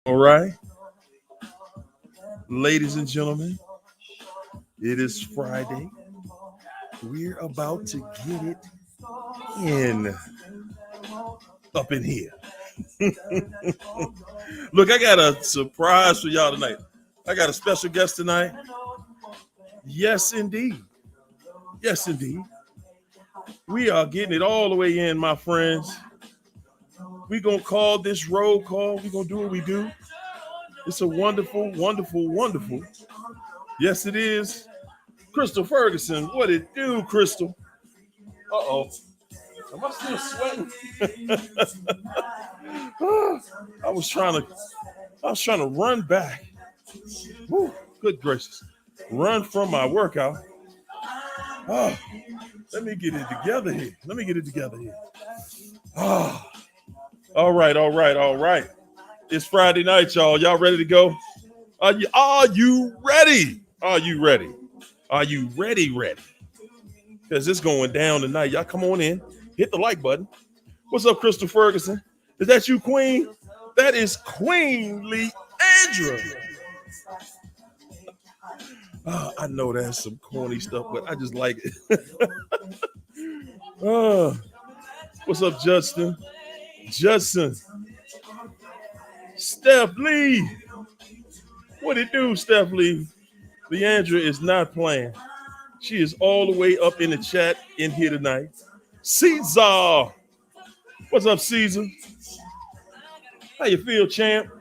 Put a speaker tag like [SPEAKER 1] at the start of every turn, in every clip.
[SPEAKER 1] All right, ladies and gentlemen, it is Friday. We're about to get it in up in here. Look, I got a surprise for y'all tonight. I got a special guest tonight. Yes, indeed. Yes, indeed. We are getting it all the way in, my friends. We're going to call this roll call. We're going to do what we do. It's a wonderful, wonderful, wonderful. Yes, it is. Crystal Ferguson. What it do, Crystal? Uh-oh. Am I still sweating? I was trying to run back. Whew, good gracious. Run from my workout. Oh, let me get it together here. Oh, all right, all right, all right. It's Friday night, y'all. Y'all ready to go? Are you ready? Are you ready? Are you ready? Because it's going down tonight. Y'all come on in. Hit the like button. What's up, Crystal Ferguson? Is that you, Queen? That is Queen Leandra. I know that's some corny stuff, but I just like it. What's up, Justin? Steph Lee. What it do, Steph Lee? Leandra is not playing. She is all the way up in the chat in here tonight. Caesar. What's up, Caesar? How you feel, champ?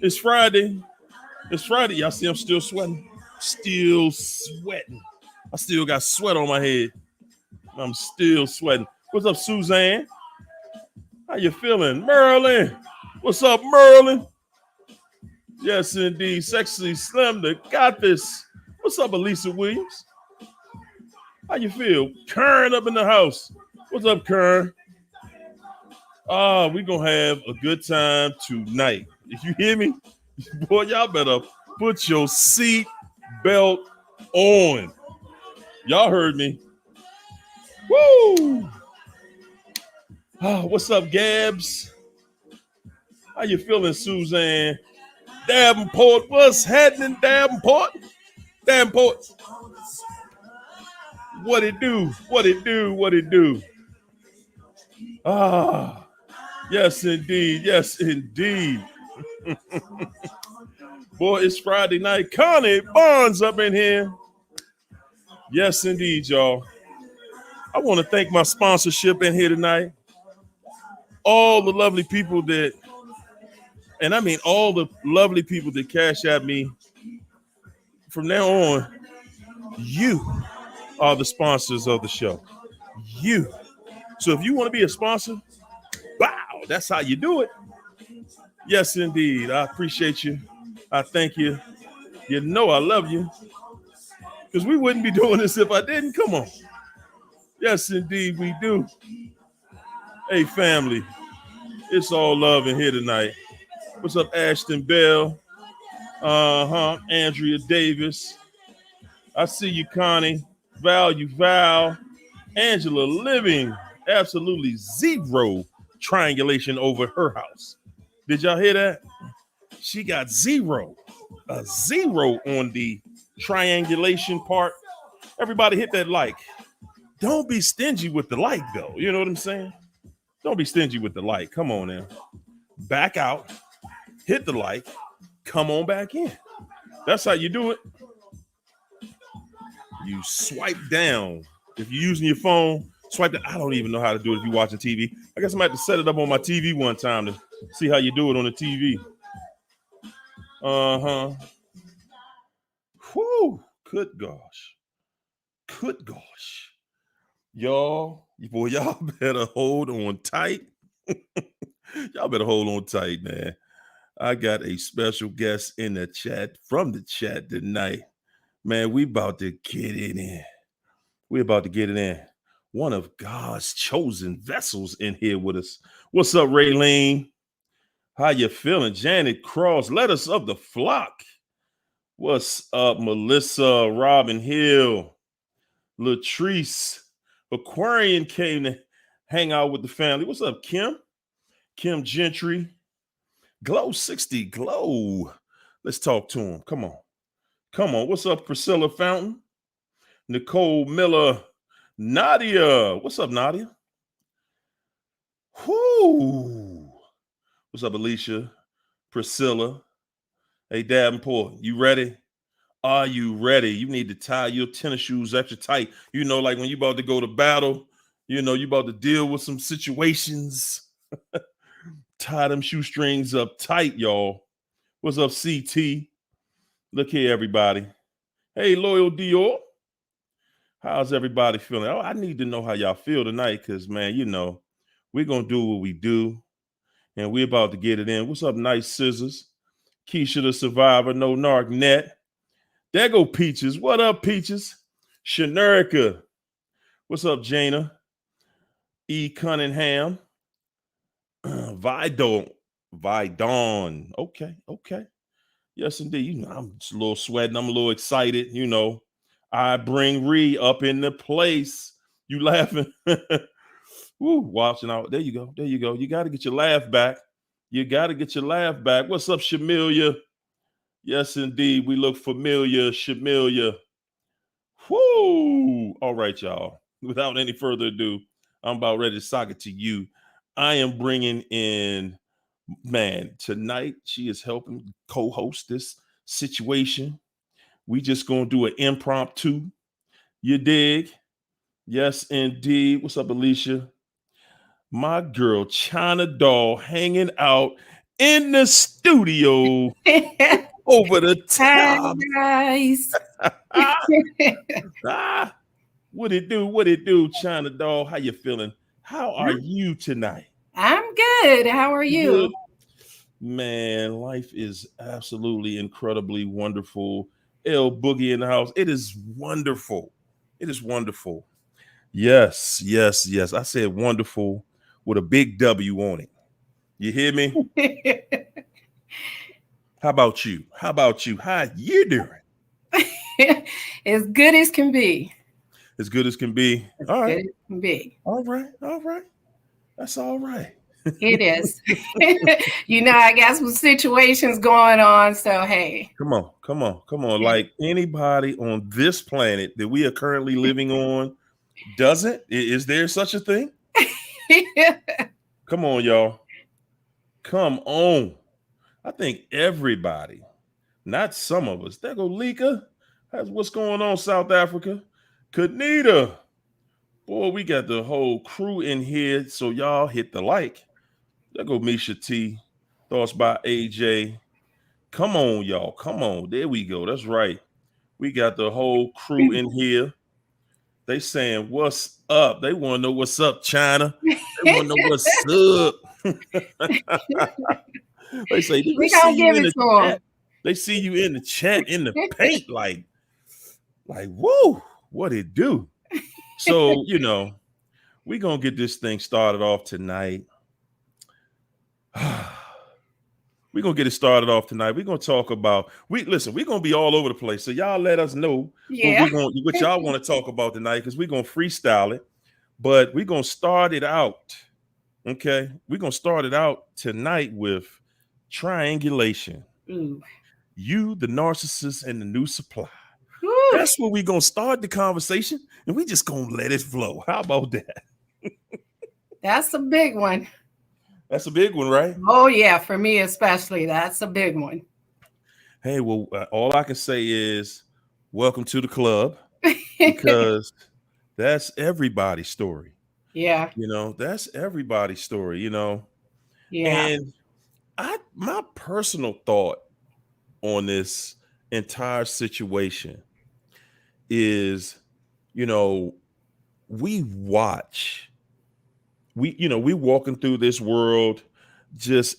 [SPEAKER 1] It's Friday. Y'all see I'm still sweating? I still got sweat on my head. I'm still sweating. What's up, Suzanne? How you feeling? Merlin. What's up, Merlin? Yes, indeed. Sexy Slim, the got this. What's up, Elisa Williams? How you feel? Kern up in the house. What's up, Kern? We're going to have a good time tonight. If you hear me, boy, y'all better put your seat belt on. Y'all heard me. Woo! What's up, Gabs? How you feeling, Suzanne? Davenport, what's happening, Davenport? What it do? Yes, indeed. Boy, it's Friday night. Connie Barnes up in here. Yes, indeed, y'all. I want to thank my sponsorship in here tonight. All the lovely people that, and I mean all the lovely people that cash at me. From now on, you are the sponsors of the show. You. So if you want to be a sponsor, wow, that's how you do it. Yes, indeed. I appreciate you. I thank you. You know I love you. Because we wouldn't be doing this if I didn't. Come on. Yes, indeed, we do. Hey, family. It's all love in here tonight. What's up, Ashton Bell? Andrea Davis. I see you, Connie. Val. Angela living absolutely zero triangulation over her house. Did y'all hear that? She got zero. A zero on the triangulation part. Everybody hit that like. Don't be stingy with the like, though. You know what I'm saying? Don't be stingy with the like. Come on now. Back out. Hit the like. Come on back in. That's how you do it. You swipe down. If you're using your phone, swipe down. I don't even know how to do it if you're watching TV. I guess I might have to set it up on my TV one time to see how you do it on the TV. Whew. Good gosh. Y'all better hold on tight. Y'all better hold on tight, man. I got a special guest in the chat from the chat tonight. Man, we about to get it in. One of God's chosen vessels in here with us. What's up, Raylene? How you feeling? Janet Cross, let us of the flock. What's up, Melissa, Robin Hill, Latrice, Aquarian came to hang out with the family. What's up, Kim? Kim Gentry, Glow 60, Glow. Let's talk to him. Come on. Come on. What's up, Priscilla Fountain? Nicole Miller. Nadia. What's up, Nadia? Whoo. What's up, Alicia? Priscilla. Hey, Davenport, you ready? Are you ready? You need to tie your tennis shoes extra tight. You know, like when you about to go to battle, you know, you about to deal with some situations. Tie them shoestrings up tight, y'all. What's up, CT? Look here, everybody. Hey, Loyal Dior. How's everybody feeling? Oh, I need to know how y'all feel tonight because, man, you know, we're going to do what we do, and we're about to get it in. What's up, Nice Scissors? Keisha the Survivor, No Narc Net. There go Peaches. What up, Peaches? Shanerica. What's up, Jana? E. Cunningham. Vidon. Okay. Yes, indeed. You know, I'm just a little sweating. I'm a little excited. You know, I bring Ree up in the place. You laughing? Woo, watching out. There you go. You got to get your laugh back. What's up, Shamilia? Yes, indeed. We look familiar, Shamilia. Whoo! All right, y'all. Without any further ado, I'm about ready to sock it to you. I am bringing in, man, tonight she is helping co-host this situation. We just gonna do an impromptu. You dig? Yes, indeed. What's up, Alicia? My girl, China Doll, hanging out in the studio over the top.
[SPEAKER 2] Hi, guys.
[SPEAKER 1] What it do, China Doll? How you feeling? How are you tonight?
[SPEAKER 2] I'm good. How are
[SPEAKER 1] You
[SPEAKER 2] you?
[SPEAKER 1] good? Man, life is absolutely incredibly wonderful. L Boogie in the house. It is wonderful. Yes. I said wonderful with a big W on it. You hear me? How about you? How you doing?
[SPEAKER 2] As good as can be.
[SPEAKER 1] As good as can be.
[SPEAKER 2] As
[SPEAKER 1] All right.
[SPEAKER 2] good as can be.
[SPEAKER 1] All right. That's all right.
[SPEAKER 2] It is. I got some situations going on. So, hey.
[SPEAKER 1] Come on. Like anybody on this planet that we are currently living on doesn't? Is there such a thing? Come on, y'all. Come on. I think everybody, not some of us. There go Lika. That's what's going on, South Africa. Kanita. Boy, we got the whole crew in here. So y'all hit the like. There go Misha T. Thoughts by AJ. Come on, y'all. Come on. There we go. That's right. We got the whole crew in here. They saying, what's up? They want to know what's up, China. They want to know what's up. They say, did you
[SPEAKER 2] We
[SPEAKER 1] see
[SPEAKER 2] gonna
[SPEAKER 1] you
[SPEAKER 2] give
[SPEAKER 1] in
[SPEAKER 2] it
[SPEAKER 1] the
[SPEAKER 2] to
[SPEAKER 1] chat? They see you in the chat, in the paint, like, whoa, what it do? So, we're going to get this thing started off tonight. We're going to get it started off tonight. We're going to talk about, we're going to be all over the place. So y'all let us know what y'all want to talk about tonight, because we're going to freestyle it. But we're going to start it out. Okay. We're going to start it out tonight with triangulation.
[SPEAKER 2] Ooh.
[SPEAKER 1] You, the narcissist, and the new supply.
[SPEAKER 2] Woo.
[SPEAKER 1] That's where we're going to start the conversation, and we just going to let it flow. How about that?
[SPEAKER 2] That's a big one.
[SPEAKER 1] That's a big one, right?
[SPEAKER 2] Oh, yeah. For me, especially. That's a big one.
[SPEAKER 1] Hey, well, all I can say is welcome to the club, because that's everybody's story.
[SPEAKER 2] Yeah.
[SPEAKER 1] That's everybody's story,
[SPEAKER 2] Yeah.
[SPEAKER 1] And my personal thought on this entire situation is, we walking through this world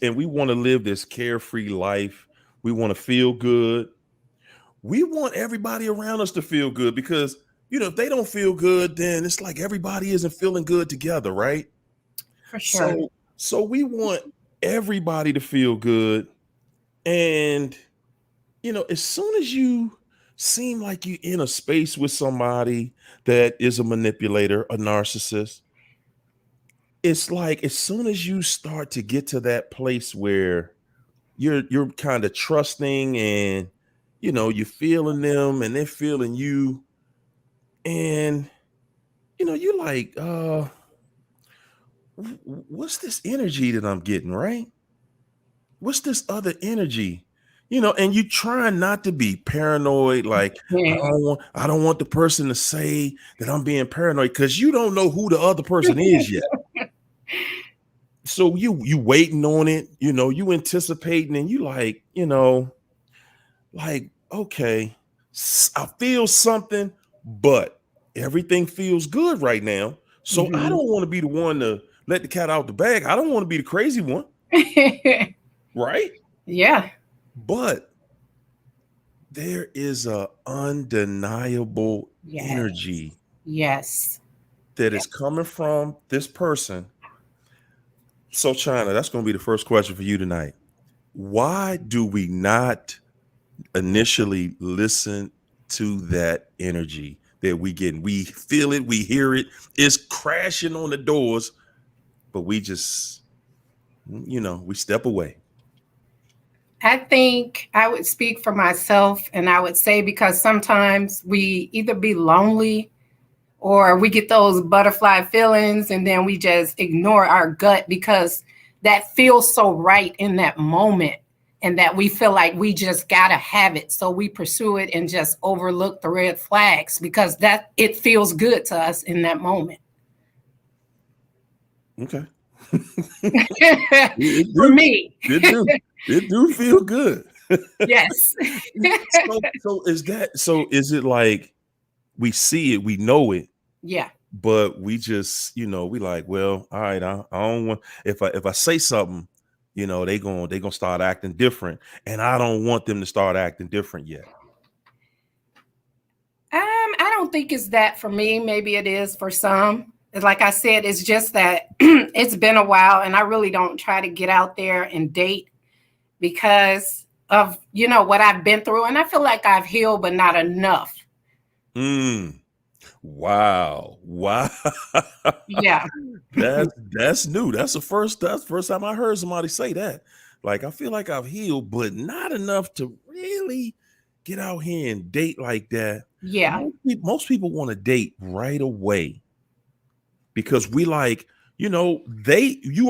[SPEAKER 1] and we want to live this carefree life. We want to feel good. We want everybody around us to feel good, because, if they don't feel good, then it's like everybody isn't feeling good together, right?
[SPEAKER 2] For sure.
[SPEAKER 1] So we want everybody to feel good. And, as soon as you seem like you're in a space with somebody that is a manipulator, a narcissist, it's like as soon as you start to get to that place where you're kind of trusting, and you're feeling them and they're feeling you, and you're like, what's this energy that I'm getting, right? What's this other energy? And you try not to be paranoid, like
[SPEAKER 2] Yeah.
[SPEAKER 1] I don't want the person to say that I'm being paranoid, because you don't know who the other person is yet. So you waiting on it, you anticipating, and you like, okay, I feel something, but everything feels good right now. So I
[SPEAKER 2] Mhm.
[SPEAKER 1] don't want to be the one to let the cat out the bag. I don't want to be the crazy one, right?
[SPEAKER 2] Yeah.
[SPEAKER 1] But there is a undeniable
[SPEAKER 2] Yes.
[SPEAKER 1] energy
[SPEAKER 2] Yes.
[SPEAKER 1] that is coming from this person. So, China, that's going to be the first question for you tonight. Why do we not initially listen to that energy that we get? We feel it, we hear it, it's crashing on the doors, but we just, we step away.
[SPEAKER 2] I think I would speak for myself and I would say because sometimes we either be lonely or we get those butterfly feelings and then we just ignore our gut because that feels so right in that moment and that we feel like we just got to have it. So we pursue it and just overlook the red flags because that it feels good to us in that moment.
[SPEAKER 1] Okay. it
[SPEAKER 2] For
[SPEAKER 1] do.
[SPEAKER 2] me.
[SPEAKER 1] It do. It do feel good.
[SPEAKER 2] Yes.
[SPEAKER 1] Is it like we see it, we know it,
[SPEAKER 2] Yeah.
[SPEAKER 1] but we just, we like, well, all right, I don't want, if I say something, they gonna start acting different, and I don't want them to start acting different yet.
[SPEAKER 2] I don't think it's that for me. Maybe it is for some. Like I said, it's just that it's been a while and I really don't try to get out there and date because of, what I've been through. And I feel like I've healed, but not enough.
[SPEAKER 1] Mm. Wow. Wow.
[SPEAKER 2] Yeah.
[SPEAKER 1] That's new. That's the first time I heard somebody say that. Like, I feel like I've healed, but not enough to really get out here and date like that.
[SPEAKER 2] Yeah.
[SPEAKER 1] Most people want to date right away because we like, you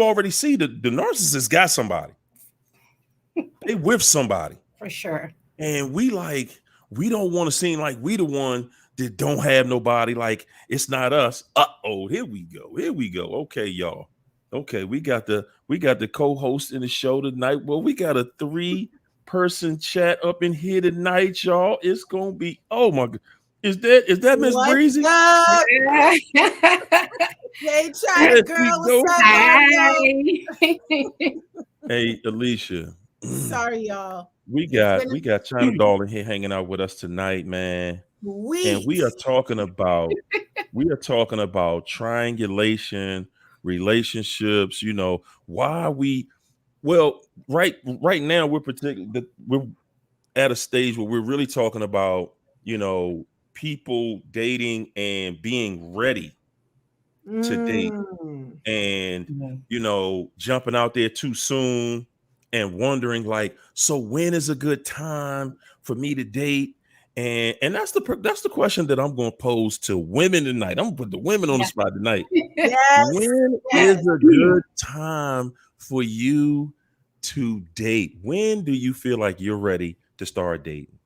[SPEAKER 1] already see the narcissist got somebody. They with somebody.
[SPEAKER 2] For sure.
[SPEAKER 1] And we don't want to seem like we the one that don't have nobody. Like, it's not us. Uh-oh, here we go. Here we go. Okay, y'all. Okay, we got the co-host in the show tonight. Well, we got a 3-person chat up in here tonight, y'all. It's gonna be, oh my god. Is that Miss
[SPEAKER 3] What's
[SPEAKER 1] Breezy?
[SPEAKER 3] up?
[SPEAKER 2] Yeah.
[SPEAKER 3] Hey, China
[SPEAKER 1] Yes, we
[SPEAKER 3] girl.
[SPEAKER 1] go.
[SPEAKER 3] What's up, Mario?
[SPEAKER 2] Hi.
[SPEAKER 1] Hey, Alicia.
[SPEAKER 3] Sorry, y'all.
[SPEAKER 1] we
[SPEAKER 3] It's
[SPEAKER 1] got
[SPEAKER 3] been
[SPEAKER 1] we got China Doll in here hanging out with us tonight, man. And we are
[SPEAKER 3] weeks.
[SPEAKER 1] talking about triangulation, relationships, why we, well, right now we're at a stage where we're really talking about, you know, people dating and being ready to date,
[SPEAKER 3] Mm.
[SPEAKER 1] and jumping out there too soon and wondering, like, so when is a good time for me to date? And that's the question that I'm going to pose to women tonight. I'm going to put the women on the
[SPEAKER 2] Yeah.
[SPEAKER 1] spot tonight.
[SPEAKER 3] Yes.
[SPEAKER 1] When is
[SPEAKER 3] Yes.
[SPEAKER 1] a good time for you to date? When do you feel like you're ready to start dating?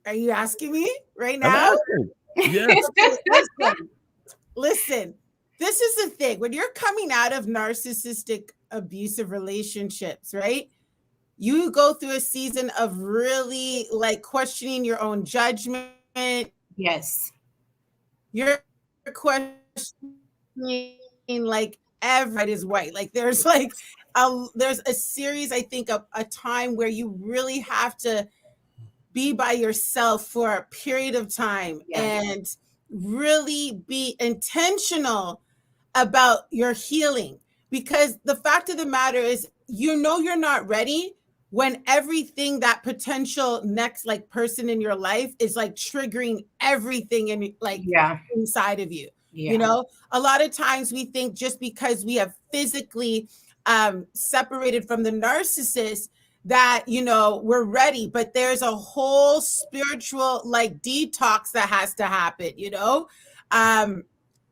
[SPEAKER 3] Are you asking me right
[SPEAKER 1] I'm
[SPEAKER 3] now?
[SPEAKER 1] asking. Yes.
[SPEAKER 3] Okay, listen. This is the thing. When you're coming out of narcissistic abusive relationships, right? You go through a season of really like questioning your own judgment.
[SPEAKER 2] Yes.
[SPEAKER 3] You're questioning like every is white. Like there's a series, I think, of a time where you really have to be by yourself for a period of time
[SPEAKER 2] Yeah.
[SPEAKER 3] and really be intentional about your healing, because the fact of the matter is you're not ready when everything, that potential next like person in your life is like triggering everything in like
[SPEAKER 2] Yeah.
[SPEAKER 3] inside of you.
[SPEAKER 2] Yeah.
[SPEAKER 3] A lot of times we think just because we have physically separated from the narcissist, that, you know, we're ready. But there's a whole spiritual like detox that has to happen, you know,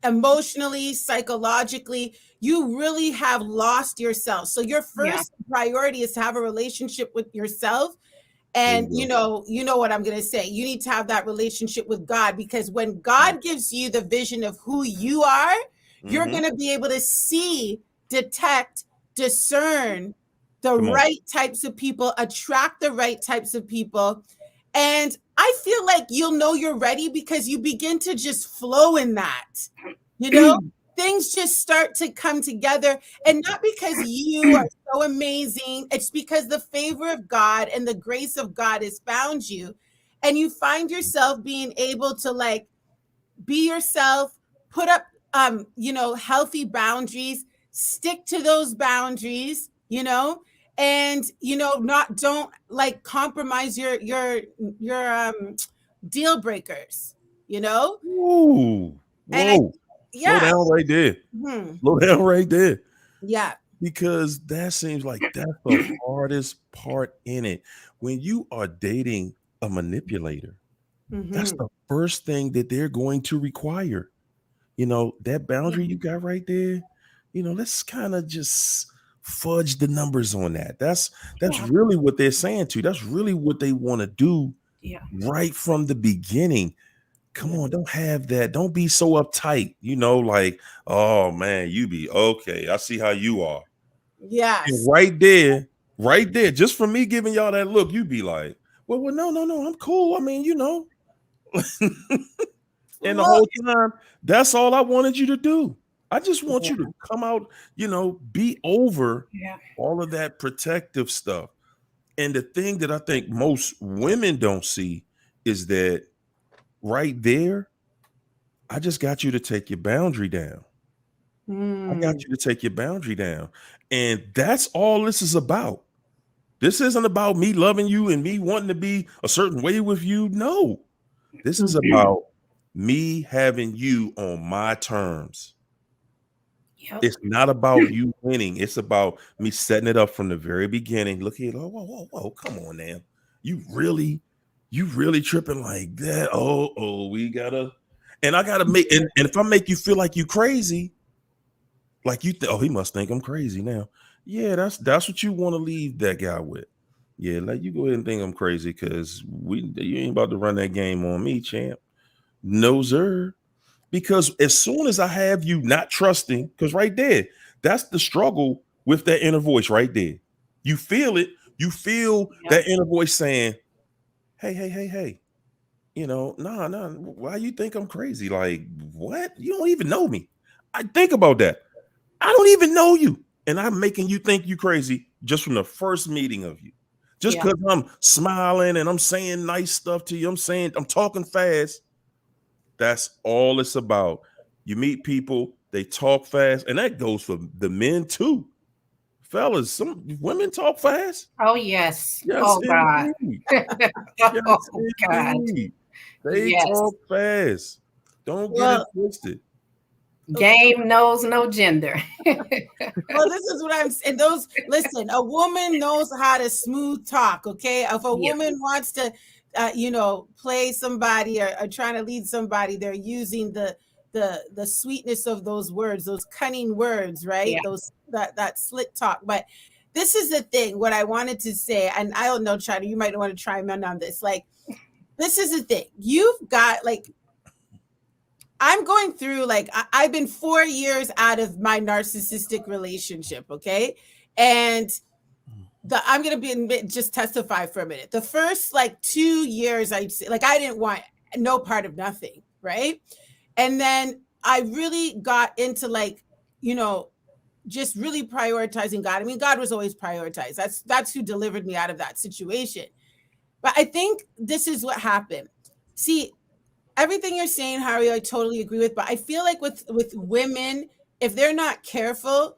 [SPEAKER 3] emotionally, psychologically. You really have lost yourself. So your first priority is to have a relationship with yourself. And you know what I'm going to say. You need to have that relationship with God, because when God gives you the vision of who you are, you're going to be able to see, detect, discern the right types of people, attract the right types of people. And I feel like you'll know you're ready because you begin to just flow in that, you know. Things just start to come together, and not because you are so amazing. It's because the favor of God and the grace of God has found you, and you find yourself being able to like be yourself, put up, you know, healthy boundaries, stick to those boundaries, you know, and, you know, don't like compromise your deal breakers, you know.
[SPEAKER 1] Ooh, whoa. Slow down right there. Slow down right there.
[SPEAKER 3] Yeah.
[SPEAKER 1] Because that seems like that's the hardest part in it. When you are dating a manipulator, that's the first thing that they're going to require. You know, that boundary you got right there, you know, let's kind of just fudge the numbers on that. That's really what they're saying to you. That's really what they want to do right from the beginning. Come on, don't have that. Don't be so uptight, you know, like, oh man, you be okay. I see how you are.
[SPEAKER 3] Yes.
[SPEAKER 1] And right there, just from me giving y'all that look, you be like, well, no, I'm cool. I mean, you know. And the whole time, that's all I wanted you to do. I just want you to come out, you know, be over all of that protective stuff. And the thing that I think most women don't see is that right there, I just got you to take your boundary down. I got you to take your boundary down. And that's all this is about. This isn't about me loving you and me wanting to be a certain way with you. No, this is about me having you on my terms. It's not about you winning. It's about me setting it up from the very beginning. Look here, whoa, come on now. You really tripping like that? We gotta, and I gotta make, and if I make you feel like you crazy, like you he must think I'm crazy now. Yeah, that's what you want to leave that guy with. Yeah, let you go ahead and think I'm crazy because you ain't about to run that game on me, champ. No, sir. Because as soon as I have you not trusting, because right there, that's the struggle with that inner voice right there. You feel it. You feel that inner voice saying, hey, you know, nah, why you think I'm crazy? Like, what? You don't even know me. I think about that. I don't even know you. And I'm making you think you crazy just from the first meeting of you. Just because I'm smiling and I'm saying nice stuff to you. I'm talking fast. That's all it's about. You meet people, they talk fast, and that goes for the men too. Fellas, some women talk fast.
[SPEAKER 2] Oh, yes.
[SPEAKER 1] Oh,
[SPEAKER 2] God.
[SPEAKER 1] God. They talk fast. Don't get it twisted.
[SPEAKER 2] Game knows no gender.
[SPEAKER 3] Well, this is what I'm saying. Listen, a woman knows how to smooth talk, okay? If a woman wants to, you know, play somebody or trying to lead somebody, they're using the sweetness of those words, those cunning words, right? That slick talk. But this is the thing, what I wanted to say, and I don't know, China, you might want to chime in on this. Like, this is the thing. You've got, like, I'm going through, like, I've been 4 years out of my narcissistic relationship, okay? And I'm going to just testify for a minute. The first, like, 2 years, I didn't want no part of nothing, right? And then I really got into, like, you know, just really prioritizing God. I mean, God was always prioritized. That's who delivered me out of that situation. But I think this is what happened. See, everything you're saying, Harry, I totally agree with. But I feel like with women, if they're not careful,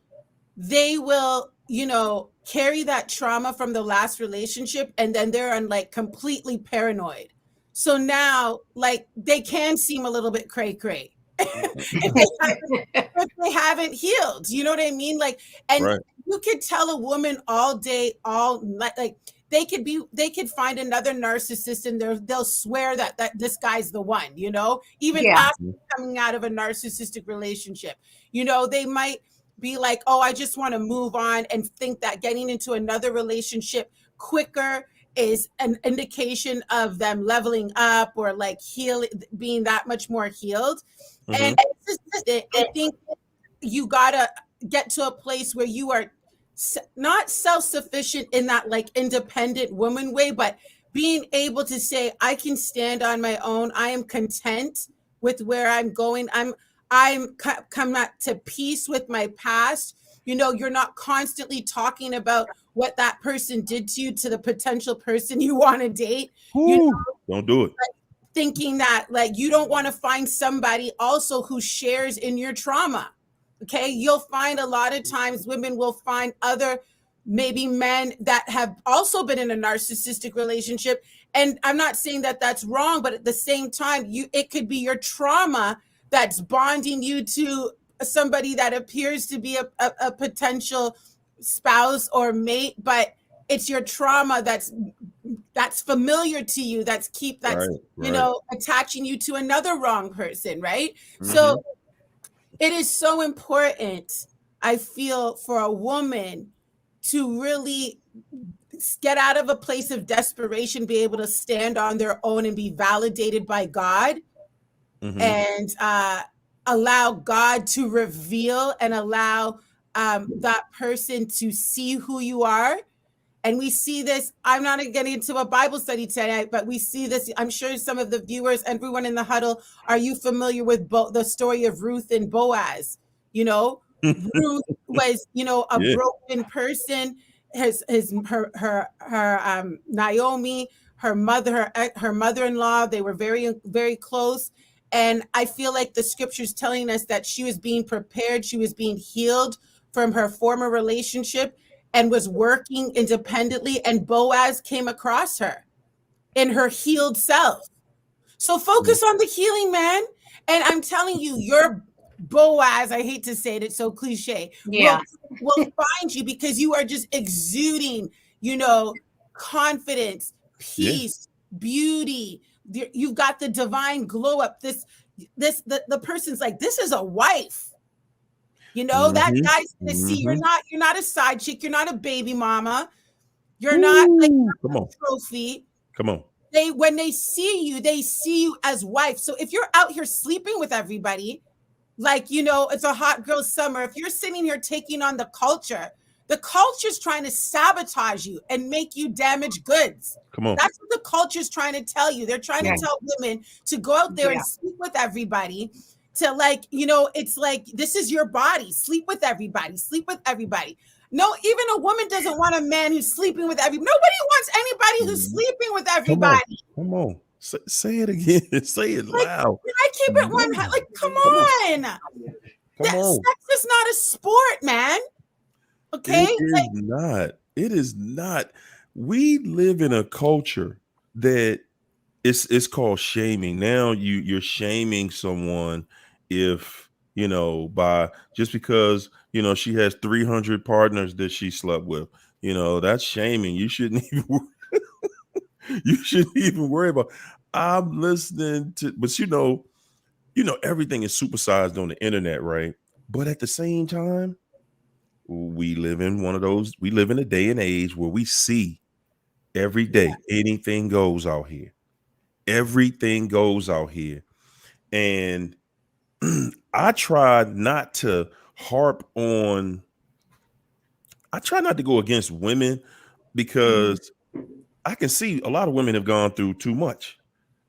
[SPEAKER 3] they will, you know, carry that trauma from the last relationship, and then they're like completely paranoid. So now, like, they can seem a little bit cray-cray if they haven't healed. You know what I mean? Like, and you could tell a woman all day, all night, like they could find another narcissist and they'll swear that this guy's the one, even
[SPEAKER 2] Yeah.
[SPEAKER 3] after coming out of a narcissistic relationship. They might be like, oh, I just want to move on, and think that getting into another relationship quicker is an indication of them leveling up or like healing, being that much more healed. And I think you gotta get to a place where you are not self-sufficient in that like independent woman way, but being able to say, I can stand on my own. I am content with where I'm going. I'm come to peace with my past. You're not constantly talking about what that person did to you, to the potential person you want to date.
[SPEAKER 1] Don't do it.
[SPEAKER 3] Thinking that like you don't want to find somebody also who shares in your trauma. Okay, you'll find a lot of times women will find other maybe men that have also been in a narcissistic relationship, and I'm not saying that that's wrong, but at the same time, it could be your trauma that's bonding you to somebody that appears to be a potential spouse or mate, but it's your trauma that's familiar to you, that's attaching you to another wrong person, right? So it is so important, I feel, for a woman to really get out of a place of desperation, be able to stand on their own and be validated by God, and allow God to reveal and allow that person to see who you are. And we see this, I'm not getting into a Bible study today, but we see this. I'm sure some of the viewers, everyone in the huddle, are you familiar with the story of Ruth and Boaz? Ruth was, a broken person. Her Naomi, her mother-in-law, they were very, very close. And I feel like the scripture's telling us that she was being prepared, she was being healed from her former relationship, and was working independently, and Boaz came across her in her healed self. So focus on the healing, man. And I'm telling you, your Boaz, I hate to say it, it's so cliche, will find you, because you are just exuding, confidence, peace, beauty. You've got the divine glow up. The person's like, this is a wife. That guy's gonna see you're not a side chick, you're not a baby mama, you're not like a trophy.
[SPEAKER 1] Come on.
[SPEAKER 3] When they see you as wife. So if you're out here sleeping with everybody, like it's a hot girl summer, if you're sitting here taking on the culture's trying to sabotage you and make you damaged goods.
[SPEAKER 1] Come on.
[SPEAKER 3] That's what the culture's trying to tell you. They're trying to tell women to go out there and sleep with everybody. To it's like, this is your body. Sleep with everybody. No, even a woman doesn't want a man who's sleeping with everybody. Nobody wants anybody who's sleeping with everybody.
[SPEAKER 1] Come on. Say it again. Say it loud.
[SPEAKER 3] I keep it one. Like, come on. Sex is not a sport, man. Okay?
[SPEAKER 1] It is not. We live in a culture that it's called shaming. Now you're shaming someone if by just because she has 300 partners that she slept with. That's shaming. You shouldn't even worry about. I'm listening to, but everything is supersized on the internet, right? But at the same time, we live in a day and age where we see every day anything goes out here. Everything goes out here. And I try not to go against women, because I can see a lot of women have gone through too much.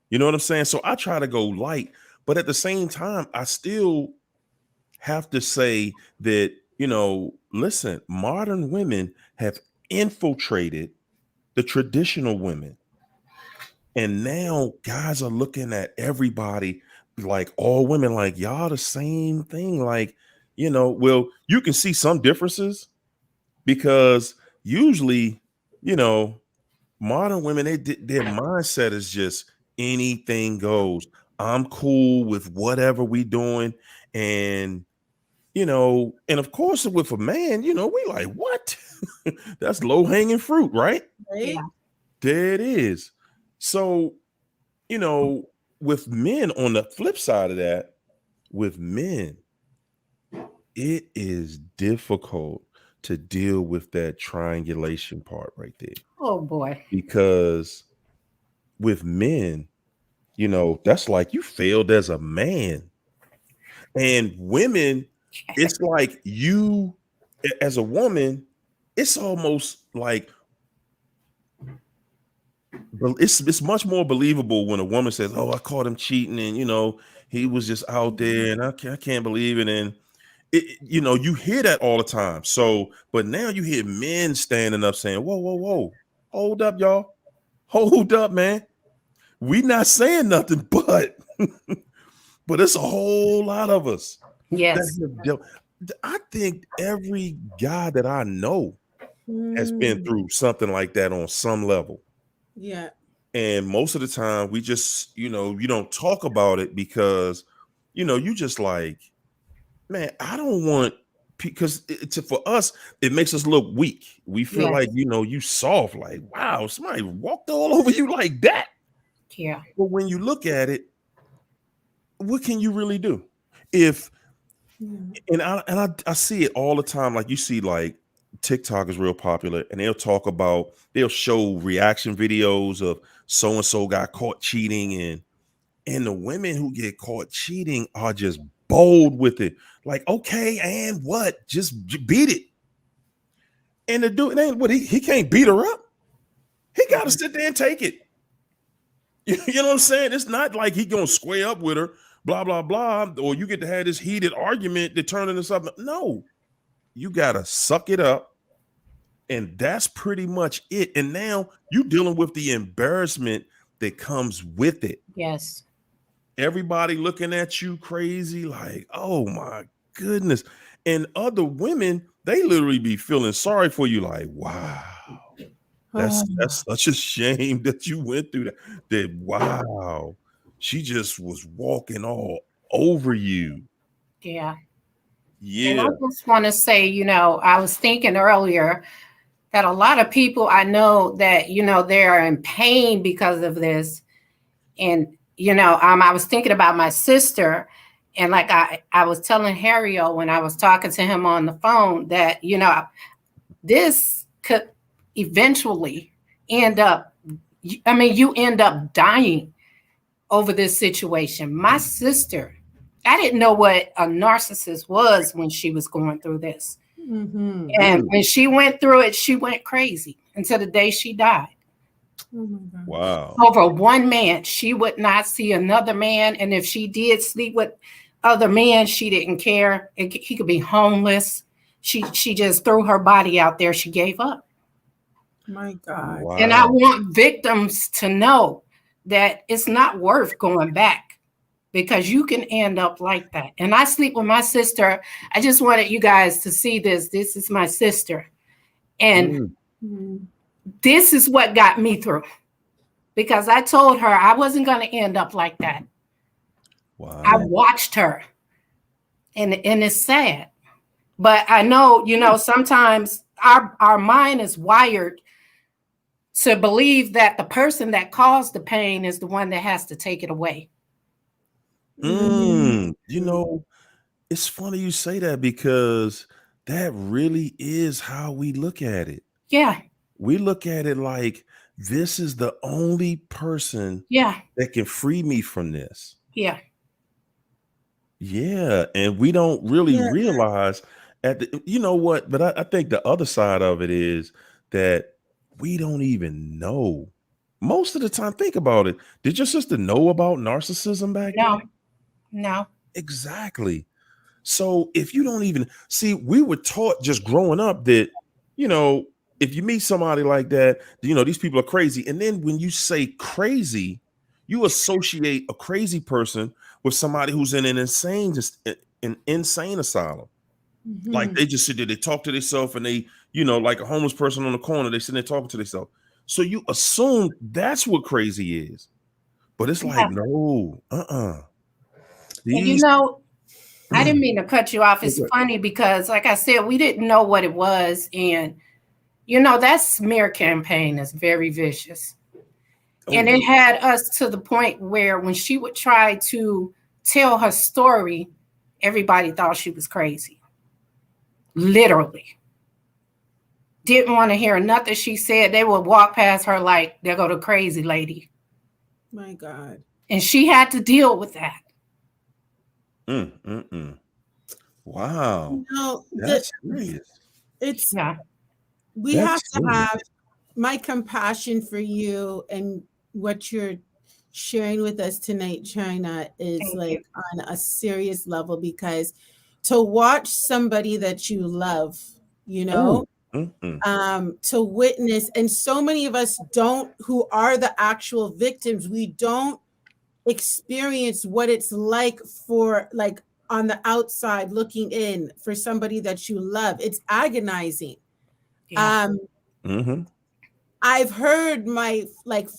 [SPEAKER 1] You know what I'm saying? So I try to go light, but at the same time, I still have to say that, listen, modern women have infiltrated the traditional women. And now guys are looking at everybody like all women, like y'all the same thing. Like, well, you can see some differences, because usually, modern women, their mindset is just anything goes. I'm cool with whatever we doing. And and of course with a man, we like, what? That's low hanging fruit, right?
[SPEAKER 3] Right?
[SPEAKER 2] Yeah.
[SPEAKER 1] There it is. So, with men on the flip side of that, with men, it is difficult to deal with that triangulation part right there.
[SPEAKER 2] Oh boy.
[SPEAKER 1] Because with men, that's like you failed as a man. And women, it's like you, as a woman, it's almost like, it's much more believable when a woman says, "Oh, I caught him cheating, and he was just out there, and I can't believe it." And you hear that all the time. So, but now you hear men standing up saying, "Whoa, whoa, whoa, hold up, y'all, hold up, man. We not saying nothing, but but it's a whole lot of us that
[SPEAKER 2] Yes.
[SPEAKER 1] have dealt." I think every guy that I know has been
[SPEAKER 3] Mm.
[SPEAKER 1] through something like that on some level.
[SPEAKER 3] Yeah.
[SPEAKER 1] And most of the time we just, you don't talk about it because, you just like, man, I don't want, because for us, it makes us look weak. We feel like,
[SPEAKER 2] Yes.
[SPEAKER 1] you soft, like, wow, somebody walked all over you like that.
[SPEAKER 2] Yeah.
[SPEAKER 1] But when you look at it, what can you really do? If I see it all the time. Like you see, like TikTok is real popular, and they'll show reaction videos of so and so got caught cheating, and the women who get caught cheating are just bold with it. Like, okay, and what? Just beat it. And the dude, it ain't what he can't beat her up. He got to sit there and take it. You know what I'm saying? It's not like he gonna square up with her, blah blah blah, or you get to have this heated argument that turn into something. No, you gotta suck it up, and that's pretty much it. And now you dealing with the embarrassment that comes with it.
[SPEAKER 2] Yes.
[SPEAKER 1] Everybody looking at you crazy, like, oh my goodness. And other women, they literally be feeling sorry for you, like, wow, that's such a shame that you went through that. That wow, she just was walking all over you.
[SPEAKER 2] Yeah. And I
[SPEAKER 1] Yeah.
[SPEAKER 2] just want to say, I was thinking earlier that a lot of people I know that, they're in pain because of this. And, I was thinking about my sister. And like I was telling Harrio when I was talking to him on the phone that, this could eventually end up, you end up dying over this situation. My sister, I didn't know what a narcissist was when she was going through this.
[SPEAKER 3] Mm-hmm.
[SPEAKER 2] And when she went through it, she went crazy until the day she died.
[SPEAKER 3] Oh my God.
[SPEAKER 1] Wow.
[SPEAKER 2] Over one man. She would not see another man. And if she did sleep with other men, she didn't care. He could be homeless. She just threw her body out there. She gave up.
[SPEAKER 3] My God.
[SPEAKER 1] Wow.
[SPEAKER 2] And I want victims to know that it's not worth going back because you can end up like that. And I sleep with my sister. I just wanted you guys to see this. This is my sister. And this is what got me through because I told her I wasn't going to end up like that.
[SPEAKER 1] Wow.
[SPEAKER 2] I watched her and it's sad. But I know, sometimes our mind is wired to believe that the person that caused the pain is the one that has to take it away.
[SPEAKER 1] It's funny you say that because that really is how we look at it.
[SPEAKER 2] Yeah.
[SPEAKER 1] We look at it like this is the only person that can free me from this.
[SPEAKER 2] Yeah.
[SPEAKER 1] Yeah. And we don't really realize but I think the other side of it is that we don't even know. Most of the time, think about it. Did your sister know about narcissism back then?
[SPEAKER 2] No.
[SPEAKER 1] Exactly. So if you don't even see, we were taught just growing up that, if you meet somebody like that, these people are crazy. And then when you say crazy, you associate a crazy person with somebody who's in an insane asylum.
[SPEAKER 3] Mm-hmm.
[SPEAKER 1] Like they just sit there, they talk to themselves and they, like a homeless person on the corner, they sit there talking to themselves. So you assume that's what crazy is. But it's like, no,
[SPEAKER 2] And
[SPEAKER 1] These
[SPEAKER 2] I didn't mean to cut you off. It's funny because, like I said, we didn't know what it was. And, that smear campaign is very vicious. And it had us to the point where when she would try to tell her story, everybody thought she was crazy. Literally. Didn't want to hear nothing she said. They would walk past her like, there go the crazy lady.
[SPEAKER 3] My God.
[SPEAKER 2] And she had to deal with that.
[SPEAKER 1] Wow.
[SPEAKER 3] That's
[SPEAKER 1] serious.
[SPEAKER 3] It's
[SPEAKER 2] Yeah.
[SPEAKER 3] We have to have my compassion for you, and what you're sharing with us tonight, China, is like on a serious level, because to watch somebody that you love, to witness, and so many of us don't, who are the actual victims, we don't experience what it's like for, like, on the outside looking in, for somebody that you love. It's agonizing.
[SPEAKER 2] Yeah.
[SPEAKER 3] I've heard my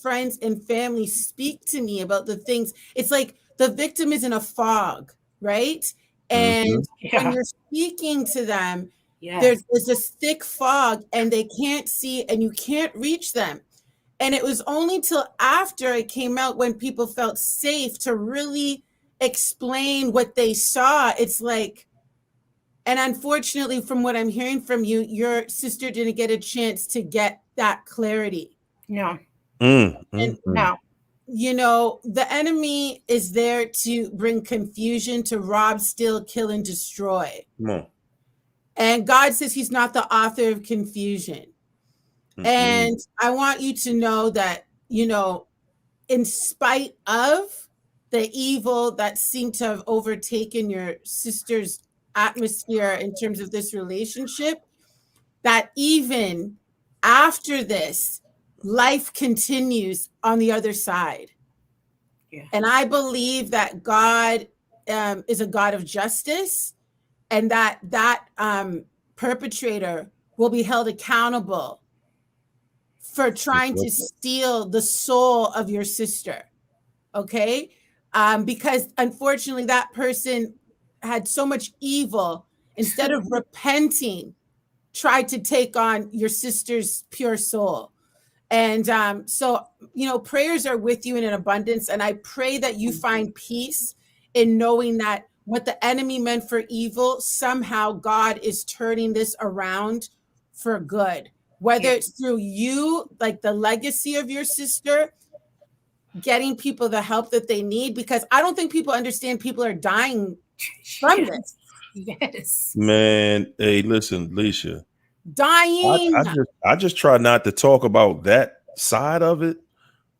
[SPEAKER 3] friends and family speak to me about the things. It's like the victim is in a fog, right? And when you're speaking to them, there's this thick fog, and they can't see, and you can't reach them. And it was only till after it came out, when people felt safe to really explain what they saw. It's like, and unfortunately, from what I'm hearing from you, your sister didn't get a chance to get that clarity.
[SPEAKER 2] No.
[SPEAKER 3] No. The enemy is there to bring confusion, to rob, steal, kill, and destroy.
[SPEAKER 1] Come on.
[SPEAKER 3] And God says he's not the author of confusion. And I want you to know that, in spite of the evil that seemed to have overtaken your sister's atmosphere in terms of this relationship, that even after this, life continues on the other side. Yeah. And I believe that God is a God of justice, and that perpetrator will be held accountable for trying to steal the soul of your sister. Okay? Because unfortunately, that person had so much evil, instead of repenting, tried to take on your sister's pure soul. And so, prayers are with you in an abundance. And I pray that you find peace in knowing that what the enemy meant for evil, somehow God is turning this around for good. Whether it's through you, like the legacy of your sister, getting people the help that they need, because I don't think people understand people are dying from this.
[SPEAKER 2] Yes.
[SPEAKER 1] Man, hey, listen, Leisha.
[SPEAKER 3] Dying.
[SPEAKER 1] I just try not to talk about that side of it,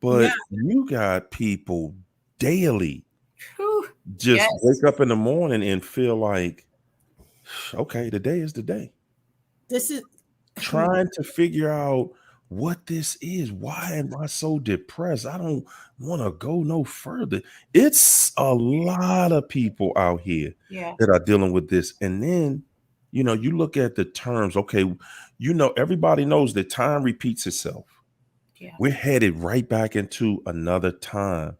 [SPEAKER 1] but you got people daily just wake up in the morning and feel like, okay, today is the day.
[SPEAKER 3] This is
[SPEAKER 1] trying to figure out what this is. Why am I so depressed? I don't want to go no further. It's a lot of people out here that are dealing with this. And then, you look at the terms. Okay, everybody knows that time repeats itself. Yeah. We're headed right back into another time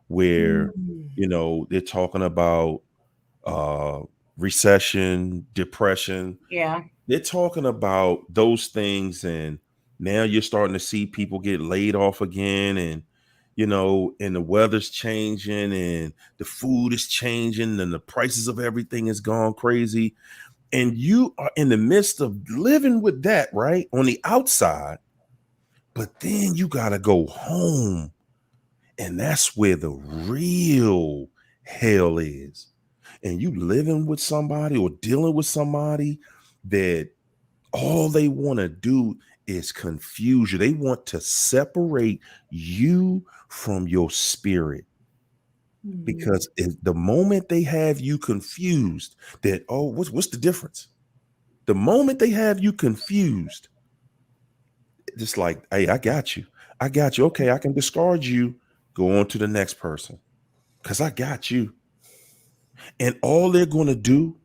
[SPEAKER 1] where, they're talking about recession, depression.
[SPEAKER 2] Yeah.
[SPEAKER 1] They're talking about those things, and now you're starting to see people get laid off again, and and the weather's changing, and the food is changing, and the prices of everything has gone crazy, and you are in the midst of living with that, right, on the outside. But then you got to go home, and that's where the real hell is. And you living with somebody or dealing with somebody that all they want to do is confuse you. They want to separate you from your spirit. Because the moment they have you confused, that, oh, what's the difference? The moment they have you confused, just like, hey, I got you. Okay, I can discard you. Go on to the next person, because I got you. And all they're going to do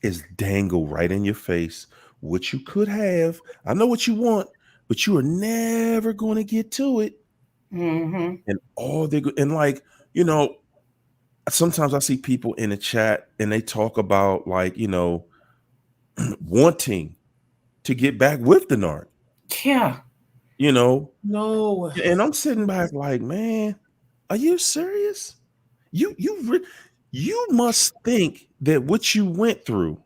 [SPEAKER 1] is dangle right in your face what you could have. I know what you want, but you are never going to get to it. And all they go, and like, sometimes I see people in the chat and they talk about like, wanting to get back with the narc,
[SPEAKER 2] Yeah.
[SPEAKER 3] No.
[SPEAKER 1] and I'm sitting back like, man, are you serious? You must think that what you went through,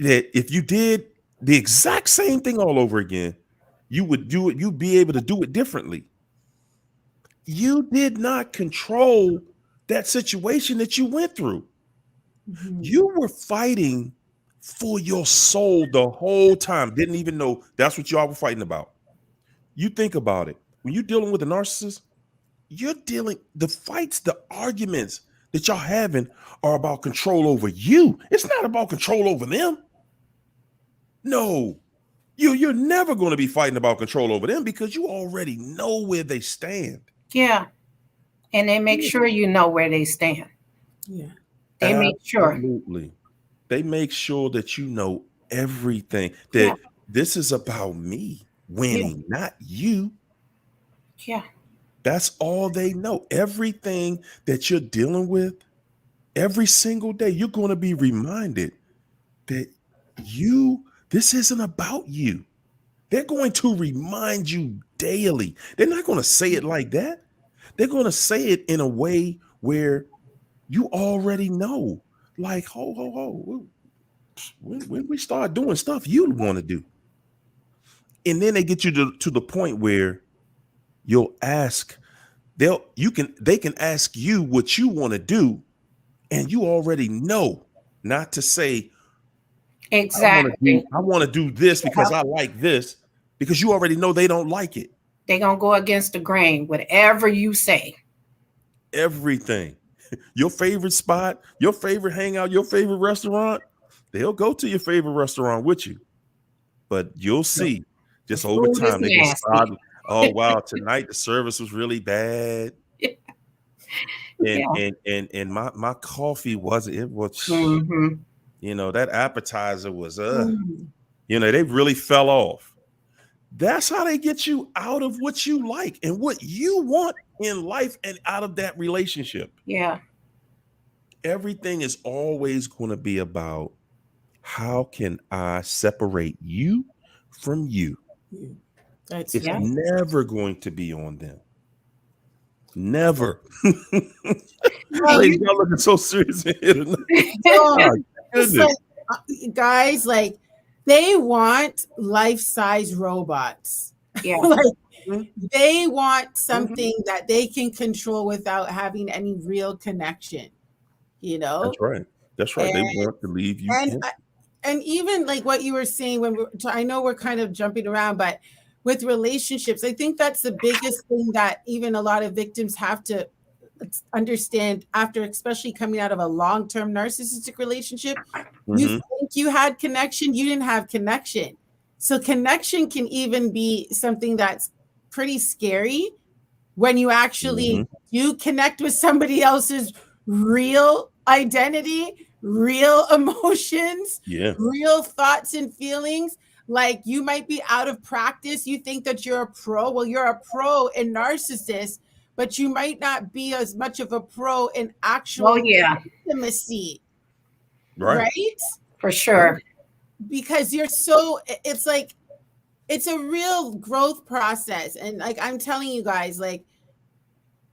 [SPEAKER 1] that if you did the exact same thing all over again, you would do it, you'd be able to do it differently. You did not control that situation that you went through. You were fighting for your soul the whole time. Didn't even know that's what y'all were fighting about. You think about it. When you're dealing with a narcissist, you're dealing the fights, the arguments that y'all having are about control over you. It's not about control over them. No, you're never going to be fighting about control over them because you already know where they stand.
[SPEAKER 2] Yeah. And they make sure you know where they stand.
[SPEAKER 3] Yeah.
[SPEAKER 2] They make sure.
[SPEAKER 1] Absolutely. They make sure that you know everything, that this is about me winning, not you.
[SPEAKER 2] Yeah.
[SPEAKER 1] That's all they know. Everything that you're dealing with, every single day, you're going to be reminded that this isn't about you. They're going to remind you daily. They're not going to say it like that. They're going to say it in a way where you already know, like, ho. When we start doing stuff you want to do. And then they get you to the point where you'll ask, they can ask you what you want to do, and you already know not to say,
[SPEAKER 2] Exactly.
[SPEAKER 1] I want to do this because I like this, because you already know they don't like it.
[SPEAKER 2] They're going to go against the grain, whatever you say.
[SPEAKER 1] Everything. Your favorite spot, your favorite hangout, your favorite restaurant, they'll go to your favorite restaurant with you. But you'll see, just over time, they can start, oh, wow, tonight the service was really bad. And my coffee wasn't, it was, that appetizer was, they really fell off. That's how they get you out of what you like and what you want in life and out of that relationship.
[SPEAKER 2] Yeah.
[SPEAKER 1] Everything is always going to be about, how can I separate you from you? It's never going to be on them. Never. Ladies, y'all looking so serious in here tonight.
[SPEAKER 3] Guys, like, they want life-size robots.
[SPEAKER 2] Yeah.
[SPEAKER 3] They want something that they can control without having any real connection.
[SPEAKER 1] That's right. They want to leave you.
[SPEAKER 3] And even like what you were saying, I know we're kind of jumping around, but with relationships, I think that's the biggest thing that even a lot of victims have to understand after, especially coming out of a long-term narcissistic relationship. You think you had connection, you didn't have connection. So connection can even be something that's pretty scary when you actually do connect with somebody else's real identity, real emotions, real thoughts and feelings. Like, you might be out of practice. You think that you're a pro. Well, you're a pro in narcissist, but you might not be as much of a pro in actual intimacy. Right?
[SPEAKER 2] For sure.
[SPEAKER 3] Because it's like, it's a real growth process. And like, I'm telling you guys, like,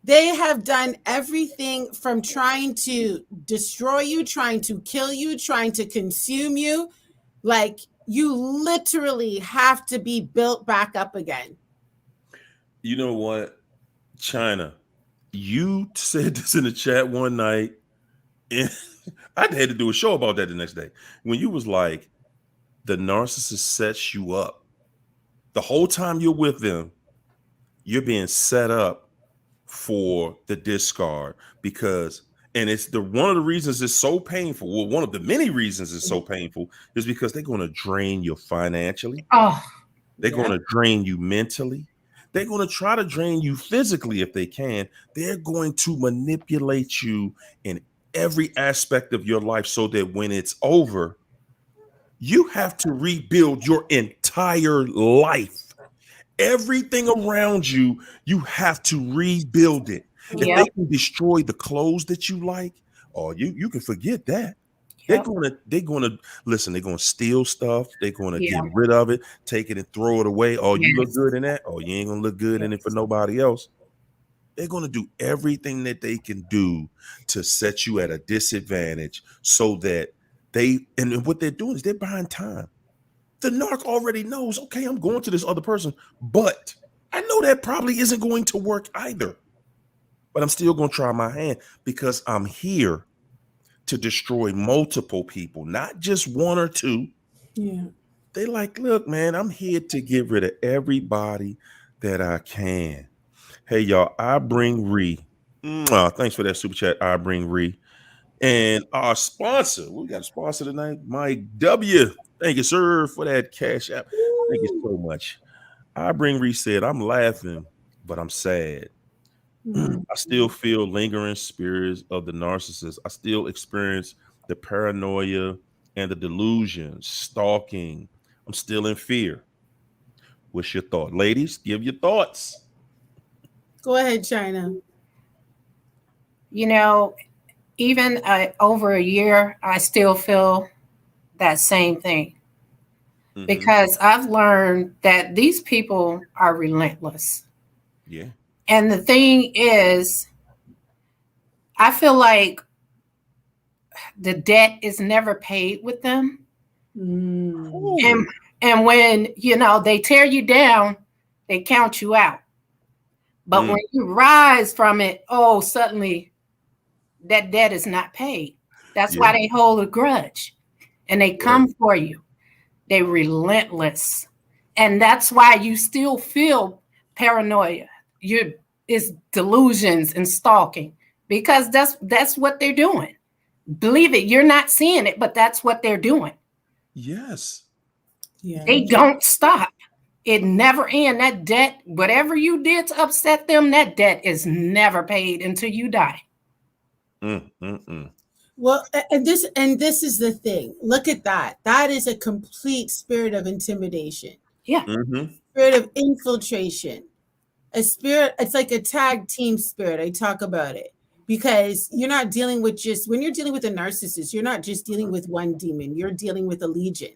[SPEAKER 3] they have done everything from trying to destroy you, trying to kill you, trying to consume you. Like, you literally have to be built back up again.
[SPEAKER 1] You know what, China, you said this in the chat one night, and I had to do a show about that the next day, when you was like, the narcissist sets you up. The whole time you're with them, you're being set up for the discard, because, and it's one of the reasons it's so painful. Well, one of the many reasons it's so painful is because they're going to drain you financially. They're going to drain you mentally. They're going to try to drain you physically if they can. They're going to manipulate you in every aspect of your life, so that when it's over, you have to rebuild your entire life. Everything around you, you have to rebuild it. If
[SPEAKER 2] Yep.
[SPEAKER 1] they can destroy the clothes that you like, oh, you can forget that.
[SPEAKER 2] Yep.
[SPEAKER 1] They're gonna listen, they're gonna steal stuff, they're gonna
[SPEAKER 2] Yeah.
[SPEAKER 1] get rid of it, take it and throw it away. Oh, you look
[SPEAKER 2] Yes.
[SPEAKER 1] good in that. Oh, you ain't gonna look good in it for
[SPEAKER 2] Yes.
[SPEAKER 1] nobody else. They're gonna do everything that they can do to set you at a disadvantage so that and what they're doing is they're buying time. The narc already knows, okay, I'm going to this other person, but I know that probably isn't going to work either. But I'm still going to try my hand because I'm here to destroy multiple people, not just one or two.
[SPEAKER 3] Yeah.
[SPEAKER 1] They like, look, man, I'm here to get rid of everybody that I can. Hey, y'all, I bring Ree. Thanks for that super chat. I bring Ree. And our sponsor, we got a sponsor tonight, Mike W. Thank you, sir, for that cash app. Thank you so much. I bring Ree said, I'm laughing, but I'm sad. I still feel lingering spirits of the narcissist. I still experience the paranoia and the delusions, stalking. I'm still in fear. What's your thought? Ladies, give your thoughts.
[SPEAKER 3] Go ahead, China.
[SPEAKER 2] You know, even over a year, I still feel that same thing because I've learned that these people are relentless.
[SPEAKER 1] Yeah.
[SPEAKER 2] And the thing is, I feel like the debt is never paid with them. And when, they tear you down, they count you out. But when you rise from it, suddenly that debt is not paid. That's why they hold a grudge and they come for you. They're relentless. And that's why you still feel paranoia. It's delusions and stalking because that's what they're doing. Believe it, you're not seeing it, but that's what they're doing.
[SPEAKER 1] Yes.
[SPEAKER 3] Yeah.
[SPEAKER 2] They don't stop. It never ends. That debt, whatever you did to upset them, that debt is never paid until you die.
[SPEAKER 3] Well, and this is the thing. Look at that. That is a complete spirit of intimidation.
[SPEAKER 2] Yeah.
[SPEAKER 3] Spirit of infiltration. A spirit, it's like a tag team spirit. I talk about it because you're not dealing with when you're dealing with a narcissist, you're not just dealing with one demon, you're dealing with a legion.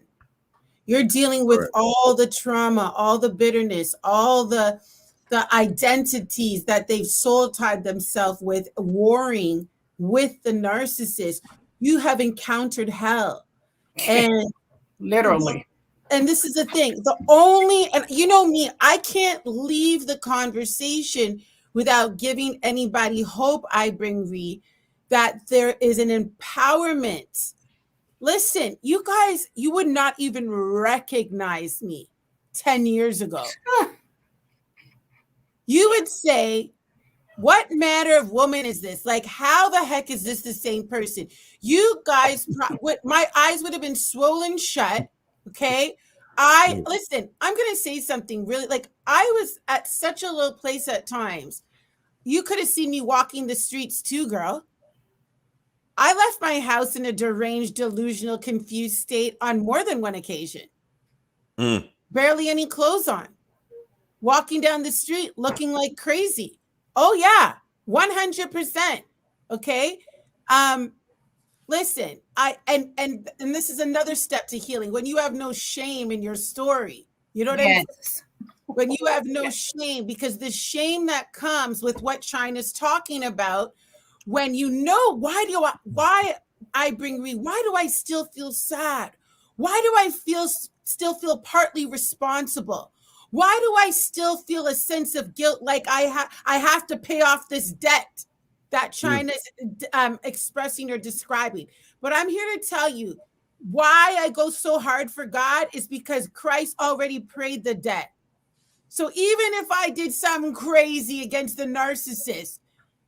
[SPEAKER 3] You're dealing with all the trauma, all the bitterness, all the identities that they've soul tied themselves with, warring with the narcissist. You have encountered hell. And
[SPEAKER 2] literally.
[SPEAKER 3] And this is the thing. And you know me, I can't leave the conversation without giving anybody hope. I bring Ree that there is an empowerment. Listen, you guys, you would not even recognize me 10 years ago. You would say, what manner of woman is this? Like, how the heck is this the same person? You guys, my eyes would have been swollen shut. Okay. Listen, I'm going to say something really, like, I was at such a low place at times. You could have seen me walking the streets too, girl. I left my house in a deranged, delusional, confused state on more than one occasion. Barely any clothes on. Walking down the street looking like crazy. Oh, yeah, 100%. Okay. Listen, and this is another step to healing. When you have no shame in your story, you know what I mean? When you have no shame, because the shame that comes with what China's talking about, when you know, why do I still feel sad? Why do I still feel partly responsible? Why do I still feel a sense of guilt, like I have to pay off this debt that China's expressing or describing? But I'm here to tell you why I go so hard for God is because Christ already paid the debt. So even if I did something crazy against the narcissist,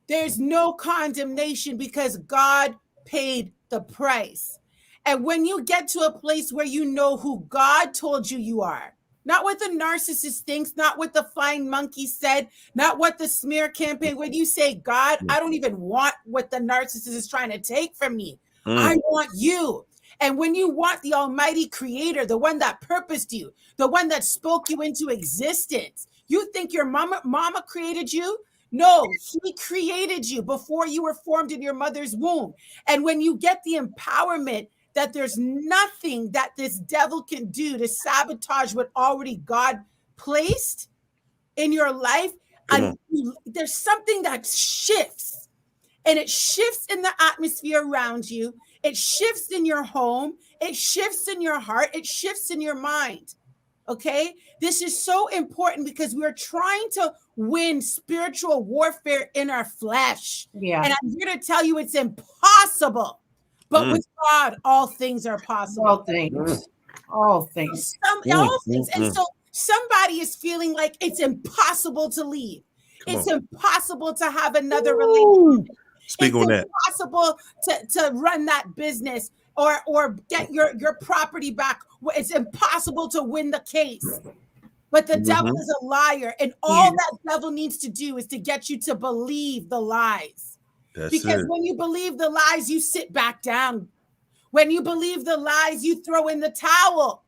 [SPEAKER 3] there's no condemnation because God paid the price. And when you get to a place where you know who God told you are, not what the narcissist thinks, not what the flying monkey said, not what the smear campaign, when you say, God, I don't even want what the narcissist is trying to take from me. I want you. And when you want the almighty creator, the one that purposed you, the one that spoke you into existence, you think your mama created you? No, he created you before you were formed in your mother's womb. And when you get the empowerment that there's nothing that this devil can do to sabotage what already God placed in your life, and there's something that shifts, and it shifts in the atmosphere around you. It shifts in your home. It shifts in your heart. It shifts in your mind. Okay, this is so important because we're trying to win spiritual warfare in our flesh.
[SPEAKER 2] Yeah.
[SPEAKER 3] And I'm here to tell you it's impossible. But with God, all things are possible.
[SPEAKER 2] All things. All things.
[SPEAKER 3] All things. And so somebody is feeling like it's impossible to leave. It's impossible to have another relationship.
[SPEAKER 1] Speak on that.
[SPEAKER 3] It's impossible to run that business or get your property back. It's impossible to win the case. But the devil is a liar. And all that devil needs to do is to get you to believe the lies. Because when you believe the lies, you sit back down. When you believe the lies, you throw in the towel.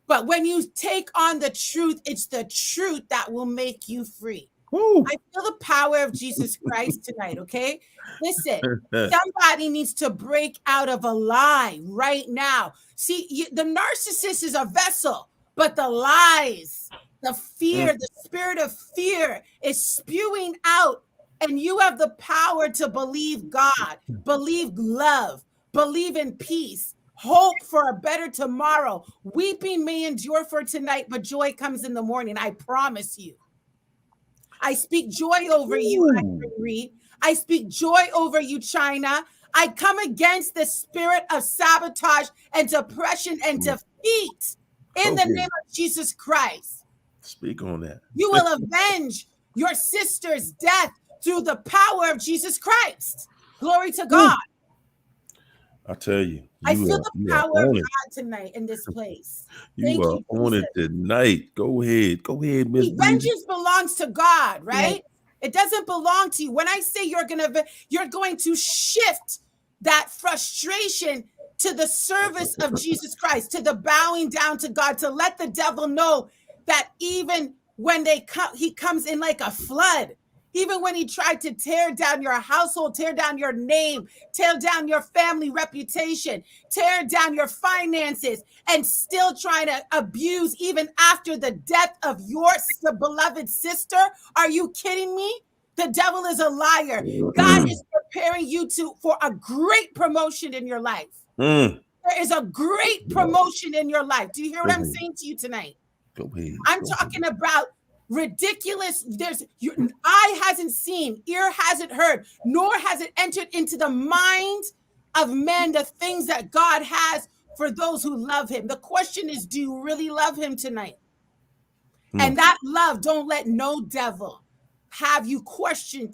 [SPEAKER 3] But when you take on the truth, it's the truth that will make you free. Woo. I feel the power of Jesus Christ tonight, okay? Listen, somebody needs to break out of a lie right now. See, the narcissist is a vessel, but the lies, the fear, the spirit of fear is spewing out, and you have the power to believe God, believe love, believe in peace, hope for a better tomorrow. Weeping may endure for tonight, but joy comes in the morning. I promise you. I speak joy over you, Reed. I speak joy over you, China. I come against the spirit of sabotage and depression and defeat in the name of Jesus Christ.
[SPEAKER 1] Speak on that.
[SPEAKER 3] You will avenge your sister's death through the power of Jesus Christ. Glory to God.
[SPEAKER 1] I tell you,
[SPEAKER 3] I feel the power of God tonight in this place.
[SPEAKER 1] You are on it tonight. Go ahead, Miss.
[SPEAKER 3] Vengeance belongs to God, right? Yeah. It doesn't belong to you. When I say you're going to shift that frustration to the service of Jesus Christ, to the bowing down to God, to let the devil know that even when he comes in like a flood. Even when he tried to tear down your household, tear down your name, tear down your family reputation, tear down your finances, and still trying to abuse even after the death of your beloved sister. Are you kidding me? The devil is a liar. God is preparing you for a great promotion in your life. There is a great promotion in your life. Do you hear what I'm saying to you tonight?
[SPEAKER 1] Go ahead.
[SPEAKER 3] I'm talking about ridiculous. Eye hasn't seen, ear hasn't heard, nor has it entered into the mind of man the things that God has for those who love him. The question is, do you really love him tonight? And that love, don't let no devil have you questioning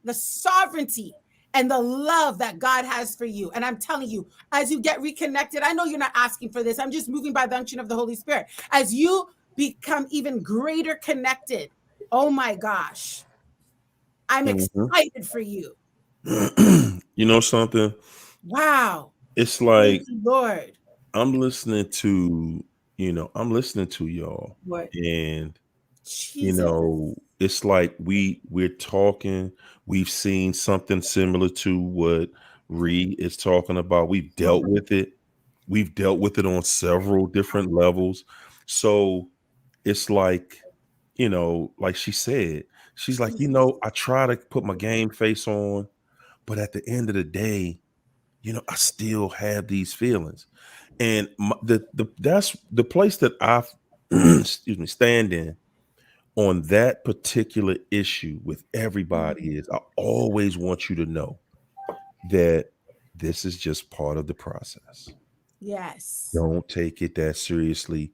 [SPEAKER 3] the sovereignty and the love that God has for you. And I'm telling you, as you get reconnected, I know you're not asking for this. I'm just moving by the unction of the Holy Spirit. As you become even greater connected. Oh my gosh. I'm excited for you.
[SPEAKER 1] You know something?
[SPEAKER 3] Wow.
[SPEAKER 1] It's like,
[SPEAKER 3] Lord,
[SPEAKER 1] I'm listening to y'all.
[SPEAKER 3] What?
[SPEAKER 1] And
[SPEAKER 3] Jesus.
[SPEAKER 1] it's like we're talking, we've seen something similar to what Ree is talking about. We've dealt with it. We've dealt with it on several different levels. So it's like, like she said, she's like, I try to put my game face on, but at the end of the day, I still have these feelings. And that's the place that I stand in on that particular issue with everybody is I always want you to know that this is just part of the process.
[SPEAKER 3] Yes.
[SPEAKER 1] Don't take it that seriously.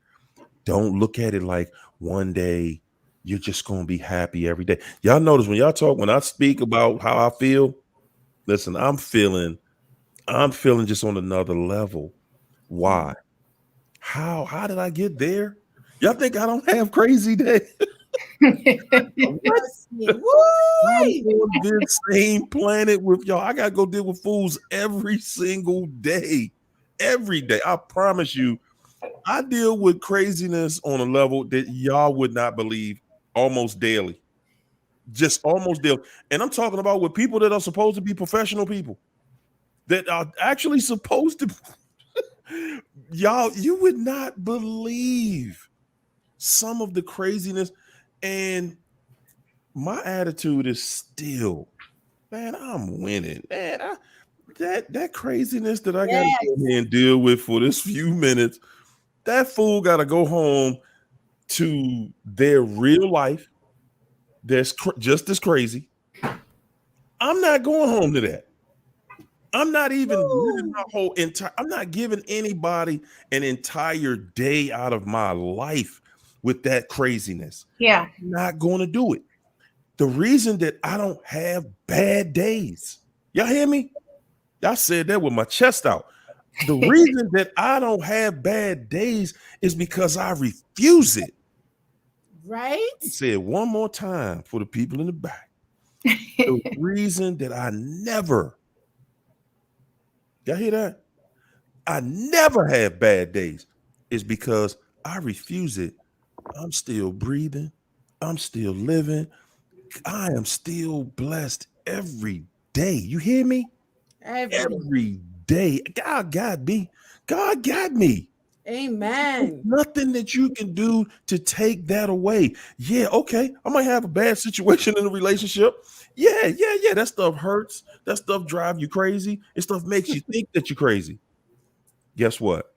[SPEAKER 1] Don't look at it like one day you're just going to be happy every day. Y'all notice when I speak about how I feel, listen, I'm feeling just on another level. Why? How did I get there? Y'all think I don't have crazy days? I'm on this same planet with y'all. I gotta go deal with fools every single day. Every day. I promise you, I deal with craziness on a level that y'all would not believe almost daily. Just almost there. And I'm talking about with people that are supposed to be professional people that are actually supposed to. Y'all, you would not believe some of the craziness. And my attitude is still, man, I'm winning. Man, that craziness that I got to go in and deal with for this few minutes, that fool got to go home to their real life that's just as crazy. I'm not going home to that. I'm not even living my whole entire, I'm not giving anybody an entire day out of my life with that craziness.
[SPEAKER 2] Yeah.
[SPEAKER 1] I'm not going to do it. The reason that I don't have bad days, y'all hear me? Y'all said that with my chest out. The reason that I don't have bad days is because I refuse it.
[SPEAKER 3] Right?
[SPEAKER 1] Say it one more time for the people in the back. The reason that I never, y'all hear that? I never have bad days is because I refuse it. I'm still breathing. I'm still living. I am still blessed every day. You hear me? Every day. God got me. God got me.
[SPEAKER 3] Amen.
[SPEAKER 1] Nothing that you can do to take that away. Yeah, okay. I might have a bad situation in a relationship. Yeah. That stuff hurts. That stuff drives you crazy. It stuff makes you think that you're crazy. Guess what?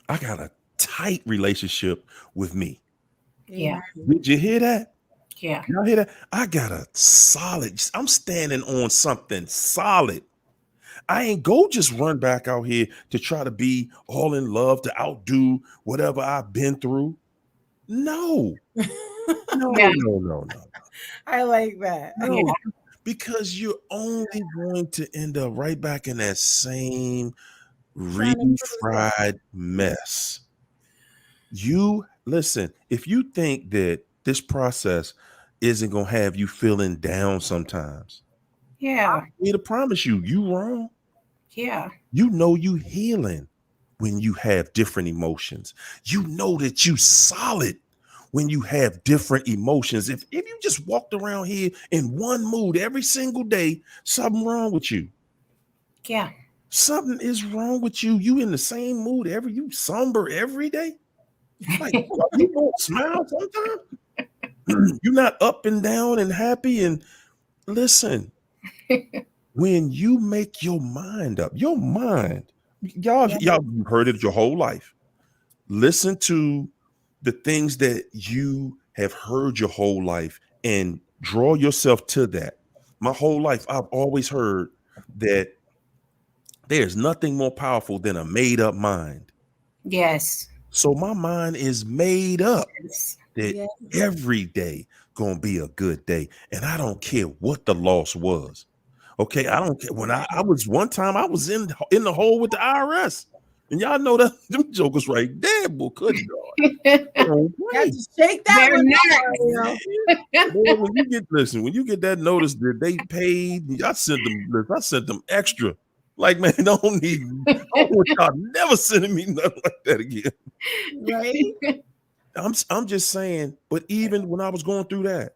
[SPEAKER 1] I got a tight relationship with me.
[SPEAKER 2] Yeah.
[SPEAKER 1] Did you hear that?
[SPEAKER 2] Yeah.
[SPEAKER 1] Y'all hear that? I got a solid, I'm standing on something solid. I ain't go just run back out here to try to be all in love, to outdo whatever I've been through. No. No.
[SPEAKER 3] I like that.
[SPEAKER 1] No, because you're only going to end up right back in that same refried mess. You listen, if you think that this process isn't going to have you feeling down sometimes,
[SPEAKER 2] Yeah.
[SPEAKER 1] I need to promise you, you wrong.
[SPEAKER 2] Yeah.
[SPEAKER 1] You know you healing when you have different emotions. You know that you solid when you have different emotions. If you just walked around here in one mood every single day, something wrong with you.
[SPEAKER 2] Yeah.
[SPEAKER 1] Something is wrong with you. You in the same mood you somber every day. Like you won't smile sometimes. You're not up and down and happy. And listen, when you make your mind up, your mind, y'all heard it your whole life. Listen to the things that you have heard your whole life and draw yourself to that. My whole life, I've always heard that there's nothing more powerful than a made up mind.
[SPEAKER 2] Yes.
[SPEAKER 1] So my mind is made up
[SPEAKER 2] Yes.
[SPEAKER 1] that every day gonna be a good day. And I don't care what the loss was. Okay, I don't care. When I was one time, I was in the hole with the IRS. And y'all know that them jokers right there, boy. Good God.
[SPEAKER 3] Got to shake that one out.
[SPEAKER 1] When you get that notice that they paid, I sent them extra. Like, man, I don't want y'all never sending me nothing like that again.
[SPEAKER 3] Right?
[SPEAKER 1] I'm just saying, but even when I was going through that,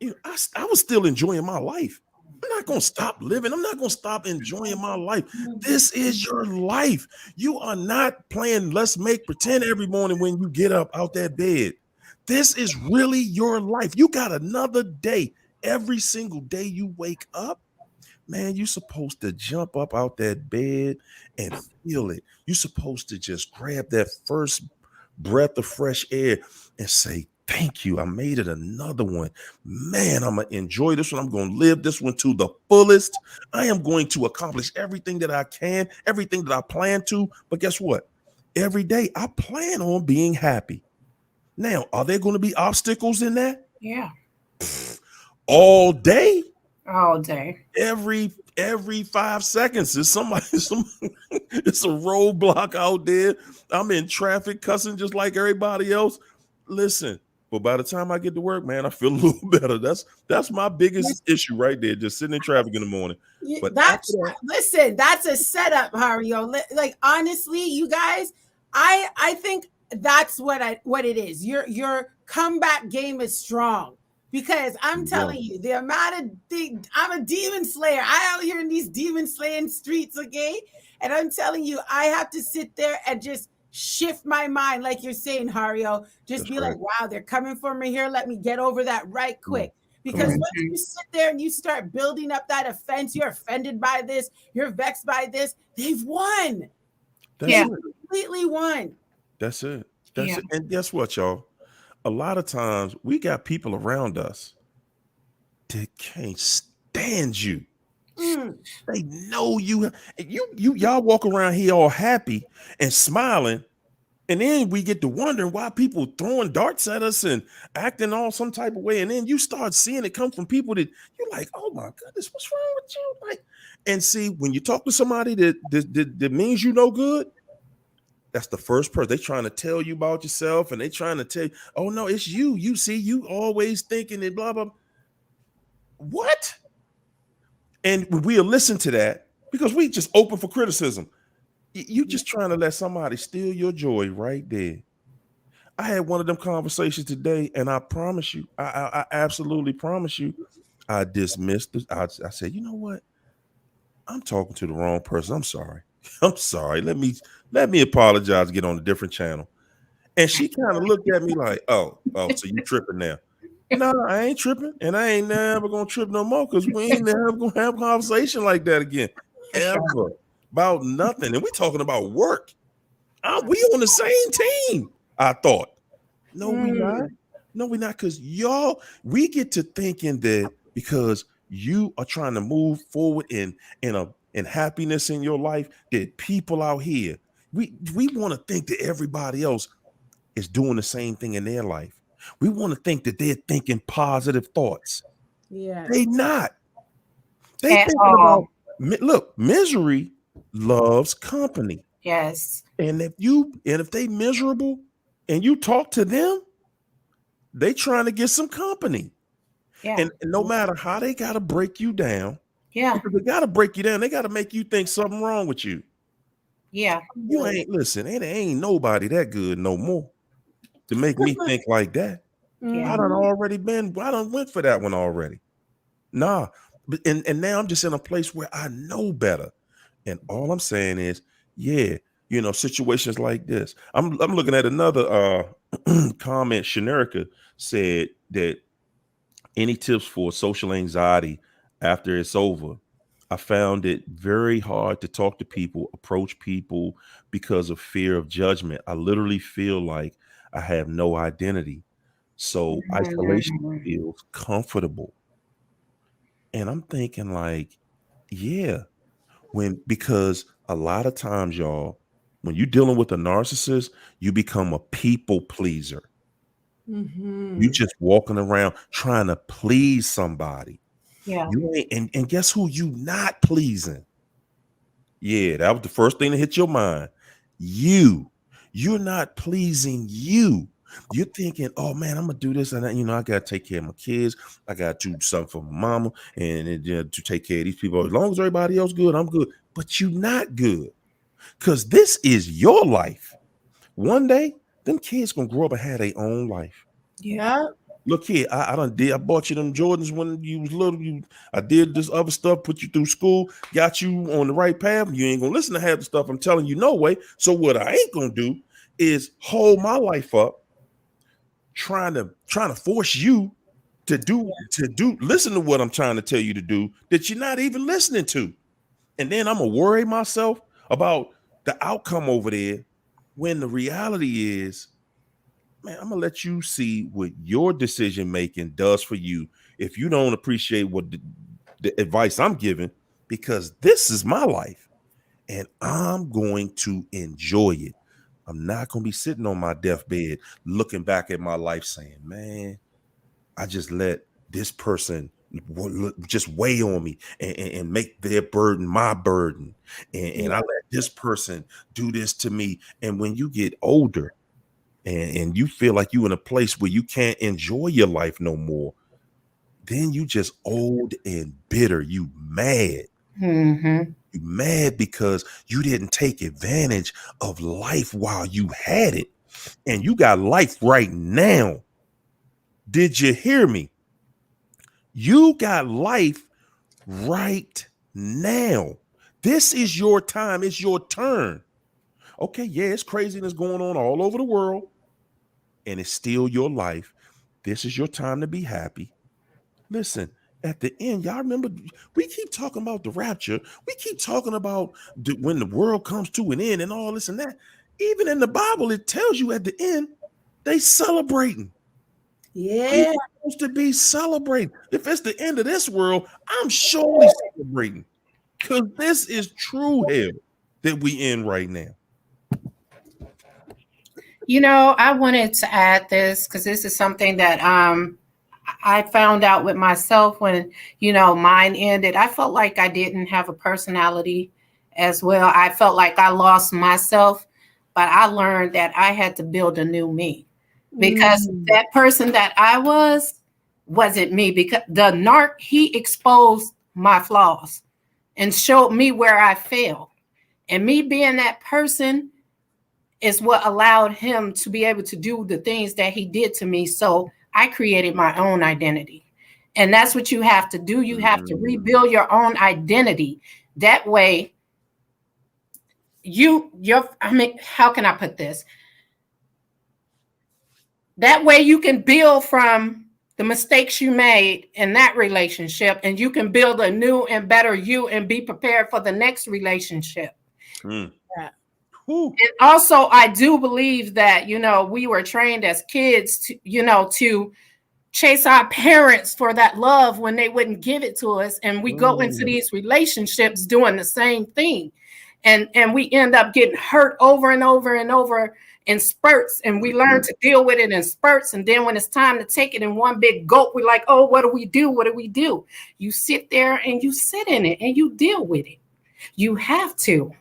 [SPEAKER 1] I was still enjoying my life. I'm not going to stop living. I'm not going to stop enjoying my life. This is your life. You are not playing let's make pretend every morning when you get up out that bed. This is really your life. You got another day. Every single day you wake up, man, you're supposed to jump up out that bed and feel it. You're supposed to just grab that first breath of fresh air and say, thank you. I made it another one. Man, I'm going to enjoy this one. I'm going to live this one to the fullest. I am going to accomplish everything that I can, everything that I plan to. But guess what? Every day I plan on being happy. Now, are there going to be obstacles in that?
[SPEAKER 2] Yeah.
[SPEAKER 1] All day?
[SPEAKER 2] All day.
[SPEAKER 1] Every 5 seconds is it's a roadblock out there. I'm in traffic cussing just like everybody else. Listen, but by the time I get to work, man, I feel a little better. That's my biggest issue right there, just sitting in traffic in the morning. But
[SPEAKER 3] listen, that's a setup, Hario. Like honestly, you guys, I think that's what it is. Your comeback game is strong. Because I'm telling you, the amount of I'm a demon slayer. I out here in these demon slaying streets, okay? And I'm telling you, I have to sit there and just shift my mind, like you're saying, Hario. Just be like, wow, they're coming for me here. Let me get over that right quick. Because once you sit there and you start building up that offense, you're offended by this, you're vexed by this, they've won. They've completely won.
[SPEAKER 1] That's it. That's it. And guess what, y'all? A lot of times we got people around us that can't stand you. They know you y'all walk around here all happy and smiling, and then we get to wondering why people throwing darts at us and acting all some type of way, and then you start seeing it come from people that you're like, oh my goodness, what's wrong with you? Like, and see, when you talk to somebody that means you no good, that's the first person. They trying to tell you about yourself, and they trying to tell you, oh no, it's you. You see, you always thinking it, blah blah. What? And we'll listen to that because we just open for criticism. You just trying to let somebody steal your joy right there. I had one of them conversations today, and I promise you, I absolutely promise you, I dismissed it. I said, you know what? I'm talking to the wrong person. I'm sorry. I'm sorry. Let me apologize. Get on a different channel. And she kind of looked at me like, oh, so you tripping now? No, I ain't tripping, and I ain't never gonna trip no more because we ain't never gonna have a conversation like that again, ever, about nothing. And we talking about work. We on the same team. I thought, no, we not. No, we not. Because we get to thinking that because you are trying to move forward in happiness in your life, that people out here, we want to think that everybody else is doing the same thing in their life. We want to think that they're thinking positive thoughts. Yeah, they not. They thinking about look. Misery loves company.
[SPEAKER 2] Yes.
[SPEAKER 1] And if they miserable, and you talk to them, they trying to get some company. Yeah. And no matter how they got to break you down.
[SPEAKER 2] Yeah.
[SPEAKER 1] They got to break you down. They got to make you think something wrong with you.
[SPEAKER 2] Yeah.
[SPEAKER 1] You ain't listen. Ain't nobody that good no more to make me think like that. I done went for that one already. Nah, and now I'm just in a place where I know better. And all I'm saying is, situations like this. I'm looking at another comment. Shanerica said that any tips for social anxiety after it's over? I found it very hard to talk to people, approach people because of fear of judgment. I literally feel like I have no identity. So isolation feels comfortable. And I'm thinking like, because a lot of times, y'all, when you're dealing with a narcissist, you become a people pleaser. You just walking around trying to please somebody.
[SPEAKER 2] Yeah.
[SPEAKER 1] And guess who you not pleasing? Yeah, that was the first thing that hit your mind. You're not pleasing you. You're thinking, oh man, I'm gonna do this, and I gotta take care of my kids. I gotta do something for my mama, and to take care of these people. As long as everybody else good, I'm good. But you're not good, because this is your life. One day, them kids gonna grow up and have their own life.
[SPEAKER 3] Yeah.
[SPEAKER 1] Look here, I bought you them Jordans when you was little. I did this other stuff, put you through school, got you on the right path. You ain't gonna listen to half the stuff I'm telling you, no way. So what I ain't gonna do is hold my life up, trying to force you to listen to what I'm trying to tell you to do that you're not even listening to. And then I'm gonna worry myself about the outcome over there when the reality is, man, I'm gonna let you see what your decision making does for you if you don't appreciate what the advice I'm giving, because this is my life and I'm going to enjoy it. I'm not gonna be sitting on my deathbed looking back at my life saying, man, I just let this person just weigh on me and make their burden my burden. And I let this person do this to me. And when you get older, and you feel like you in a place where you can't enjoy your life no more, then you just old and bitter. You mad. You mad because you didn't take advantage of life while you had it. And you got life right now. Did you hear me? You got life right now. This is your time. It's your turn. Okay, yeah, it's craziness going on all over the world, and it's still your life. This is your time to be happy. Listen, at the end, y'all remember, we keep talking about the rapture. We keep talking about when the world comes to an end and all this and that. Even in the Bible, it tells you at the end, they celebrating.
[SPEAKER 3] Yeah.
[SPEAKER 1] People are supposed to be celebrating. If it's the end of this world, I'm surely celebrating, because this is true hell that we in right now.
[SPEAKER 2] You know, I wanted to add this because this is something that I found out with myself when, mine ended. I felt like I didn't have a personality as well. I felt like I lost myself, but I learned that I had to build a new me, because that person that I wasn't me, because the narc, he exposed my flaws and showed me where I failed. And me being that person is what allowed him to be able to do the things that he did to me. So I created my own identity. And that's what you have to do. You have to rebuild your own identity. That way, how can I put this? That way you can build from the mistakes you made in that relationship, and you can build a new and better you and be prepared for the next relationship.
[SPEAKER 3] Yeah.
[SPEAKER 2] And also, I do believe that, we were trained as kids to chase our parents for that love when they wouldn't give it to us. And we go into these relationships doing the same thing. And we end up getting hurt over and over and over in spurts. And we learn to deal with it in spurts. And then when it's time to take it in one big gulp, we're like, oh, what do we do? What do we do? You sit there and you sit in it and you deal with it. You have to.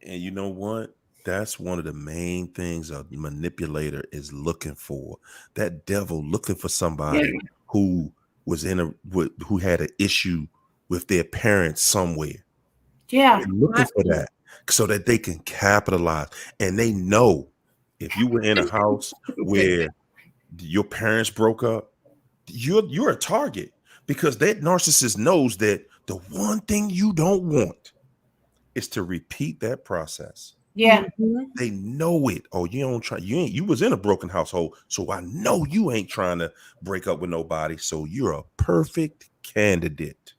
[SPEAKER 1] And you know what? That's one of the main things a manipulator is looking for. That devil looking for somebody who was who had an issue with their parents somewhere.
[SPEAKER 2] Yeah.
[SPEAKER 1] They're looking for that so that they can capitalize. And they know if you were in a house where your parents broke up, you're a target, because that narcissist knows that the one thing you don't want is to repeat that process.
[SPEAKER 2] Yeah.
[SPEAKER 1] They know it. Oh, you was in a broken household, so I know you ain't trying to break up with nobody. So you're a perfect candidate.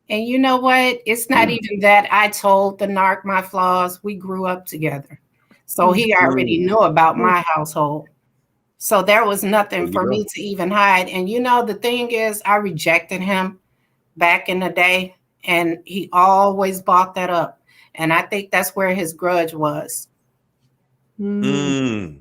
[SPEAKER 2] And you know what? It's not even that I told the narc my flaws. We grew up together. So he already knew about my household. So there was nothing for me to even hide. And the thing is, I rejected him back in the day, and he always brought that up. And I think that's where his grudge was.
[SPEAKER 1] He's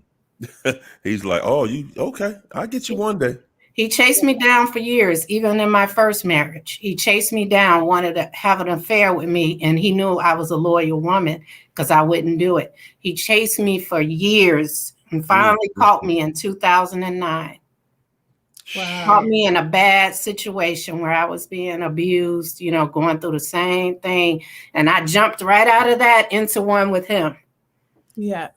[SPEAKER 1] like, oh, okay, I'll get you one day.
[SPEAKER 2] He chased me down for years, even in my first marriage. He chased me down, wanted to have an affair with me, and he knew I was a loyal woman because I wouldn't do it. He chased me for years and finally caught me in 2009. Wow. Caught me in a bad situation where I was being abused, going through the same thing. And I jumped right out of that into one with him.
[SPEAKER 3] Yeah.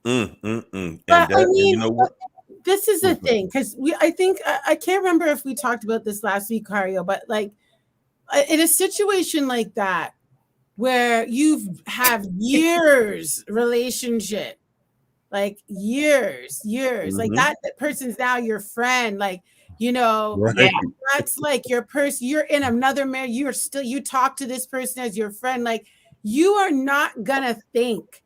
[SPEAKER 2] But
[SPEAKER 3] I mean, you know what? This is the thing, because I think I can't remember if we talked about this last week, Cario, but like in a situation like that, where you have years relationship, like years, like that person's now your friend, like, that's like your person. You're in another marriage. You talk to this person as your friend. Like, you are not gonna think,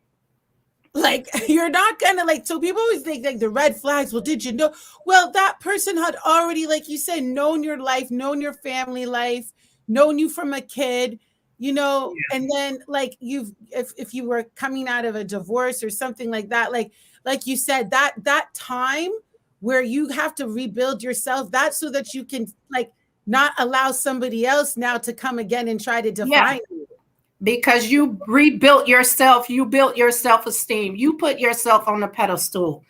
[SPEAKER 3] like, you're not gonna, like, so people always think like the red flags. Well, did you know? Well, that person had already, like you said, known your life, known your family life, known you from a kid, and then like if you were coming out of a divorce or something like that, like you said, that time where you have to rebuild yourself, that's so that you can like not allow somebody else now to come again and try to define you.
[SPEAKER 2] Because you rebuilt yourself, you built your self-esteem, you put yourself on the pedestal.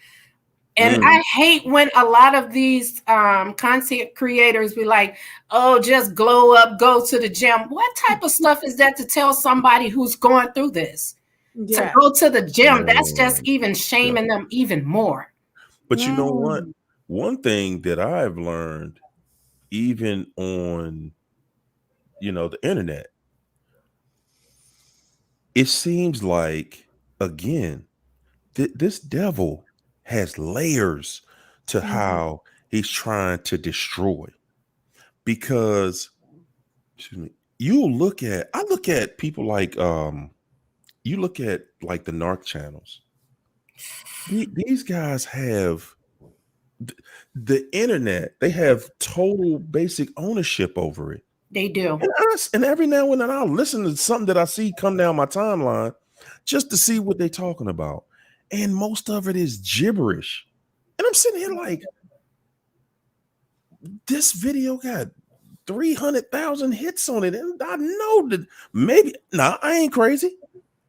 [SPEAKER 2] And I hate when a lot of these content creators be like, oh, just glow up, go to the gym. What type of stuff is that to tell somebody who's going through this? To go to the gym, that's just even shaming them even more.
[SPEAKER 1] But you know what? One thing that I've learned even on, the internet, it seems like, again, this devil has layers to how he's trying to destroy. Because, excuse me, I look at people like, you look at like the narc channels. These guys have the internet. They have total basic ownership over it.
[SPEAKER 2] They do.
[SPEAKER 1] And every now and then I'll listen to something that I see come down my timeline just to see what they're talking about. And most of it is gibberish. And I'm sitting here like, this video got 300,000 hits on it. And I know that I ain't crazy.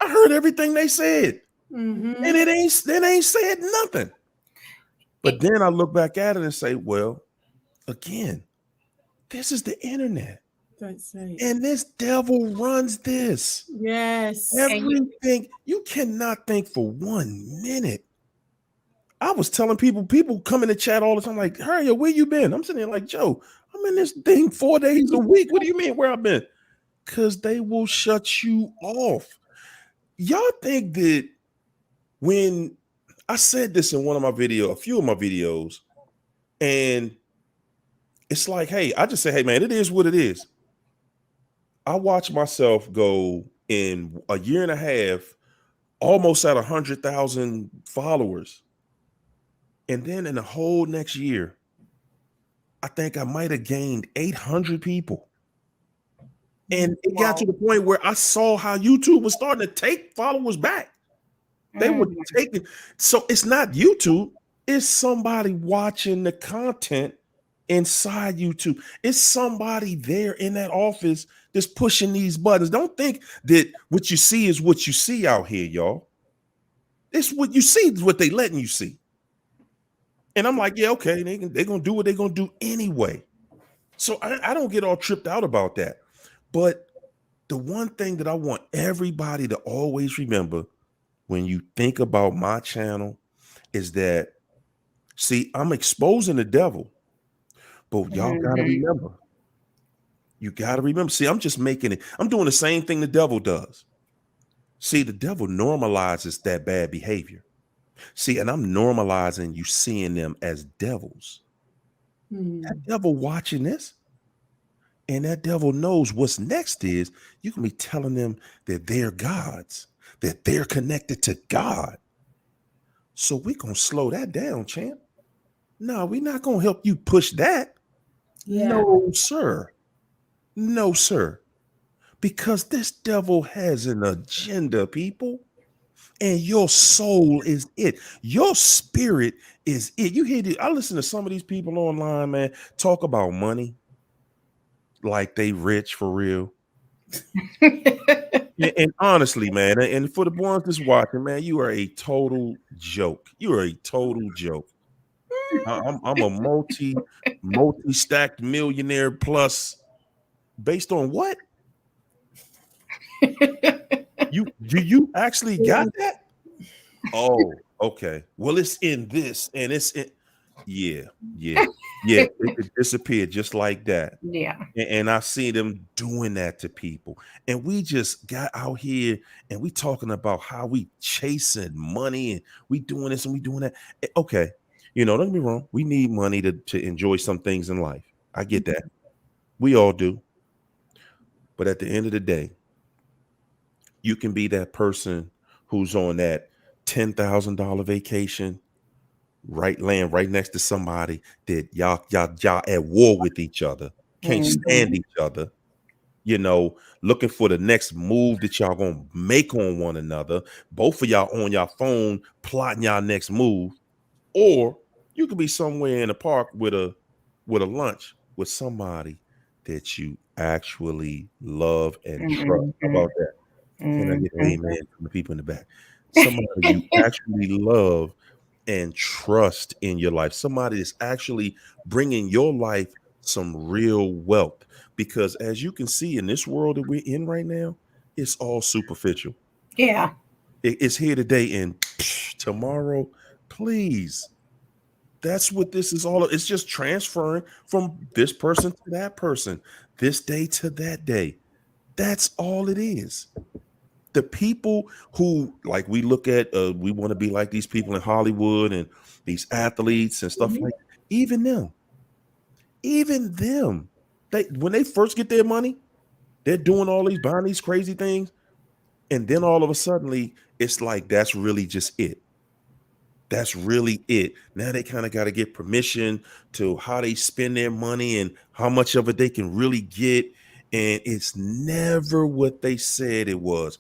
[SPEAKER 1] I heard everything they said. And it ain't said nothing. But then I look back at it and say, well, again, this is the internet.
[SPEAKER 3] That's right.
[SPEAKER 1] And this devil runs this.
[SPEAKER 3] Yes.
[SPEAKER 1] Everything. You cannot think for 1 minute. I was telling people come in the chat all the time, like, hurry up, where you been? I'm sitting there like, Joe, I'm in this thing 4 days a week. What do you mean where I've been? Because they will shut you off. Y'all think that when I said this in a few of my videos, and it's like, hey, I just say, hey, man, it is what it is. I watched myself go in a year and a half, almost at 100,000 followers. And then in the whole next year, I think I might have gained 800 people. And it got to the point where I saw how YouTube was starting to take followers back. They were taking, so it's not YouTube, it's somebody watching the content inside YouTube. It's somebody there in that office that's pushing these buttons. Don't think that what you see is what you see out here, y'all. It's what you see is what they letting you see. And I'm like, yeah, okay, they're gonna do what they're gonna do anyway. So I don't get all tripped out about that. But the one thing that I want everybody to always remember when you think about my channel is that, see, I'm exposing the devil, but y'all gotta remember. You gotta remember. See, I'm just making it. I'm doing the same thing the devil does. See, the devil normalizes that bad behavior. See, and I'm normalizing you seeing them as devils. That devil watching this, and that devil knows what's next is you can be telling them that they're gods, that they're connected to God. So we're going to slow that down, champ. No, we're not going to help you push that. Yeah. No, sir. No, sir. Because this devil has an agenda, people. And your soul is it. Your spirit is it. You hear I listen to some of these people online, man, talk about money like they rich for real. And honestly, man, and for the ones that's watching, man, you are a total joke. You are a total joke. I'm a multi-stacked millionaire plus based on what? You actually got that? Oh, okay. Well, it's in this, and it's in. Yeah. It could disappear just like that.
[SPEAKER 2] Yeah.
[SPEAKER 1] And I see them doing that to people. And we just got out here and we talking about how we chasing money and we doing this and we doing that. Okay. Don't get me wrong. We need money to enjoy some things in life. I get that. We all do. But at the end of the day, you can be that person who's on that $10,000 vacation, land right next to somebody that y'all at war with each other, can't stand each other, looking for the next move that y'all gonna make on one another. Both of y'all on your phone plotting y'all next move. Or you could be somewhere in the park with a lunch with somebody that you actually love and trust. How about that? Can I get an amen from the people in the back? Somebody you actually love and trust in your life. Somebody that's actually bringing your life some real wealth. Because as you can see in this world that we're in right now, it's all superficial.
[SPEAKER 2] Yeah.
[SPEAKER 1] It's here today and tomorrow, please That's what this is all. It's just transferring from this person to that person, this day to that day. That's all it is. The people who, like, we look at, we want to be like these people in Hollywood and these athletes and stuff like, even them, they, when they first get their money, they're doing all these, buying these crazy things, and then all of a sudden it's like that's really just it. That's really it. Now they kind of got to get permission to how they spend their money and how much of it they can really get, and it's never what they said it was.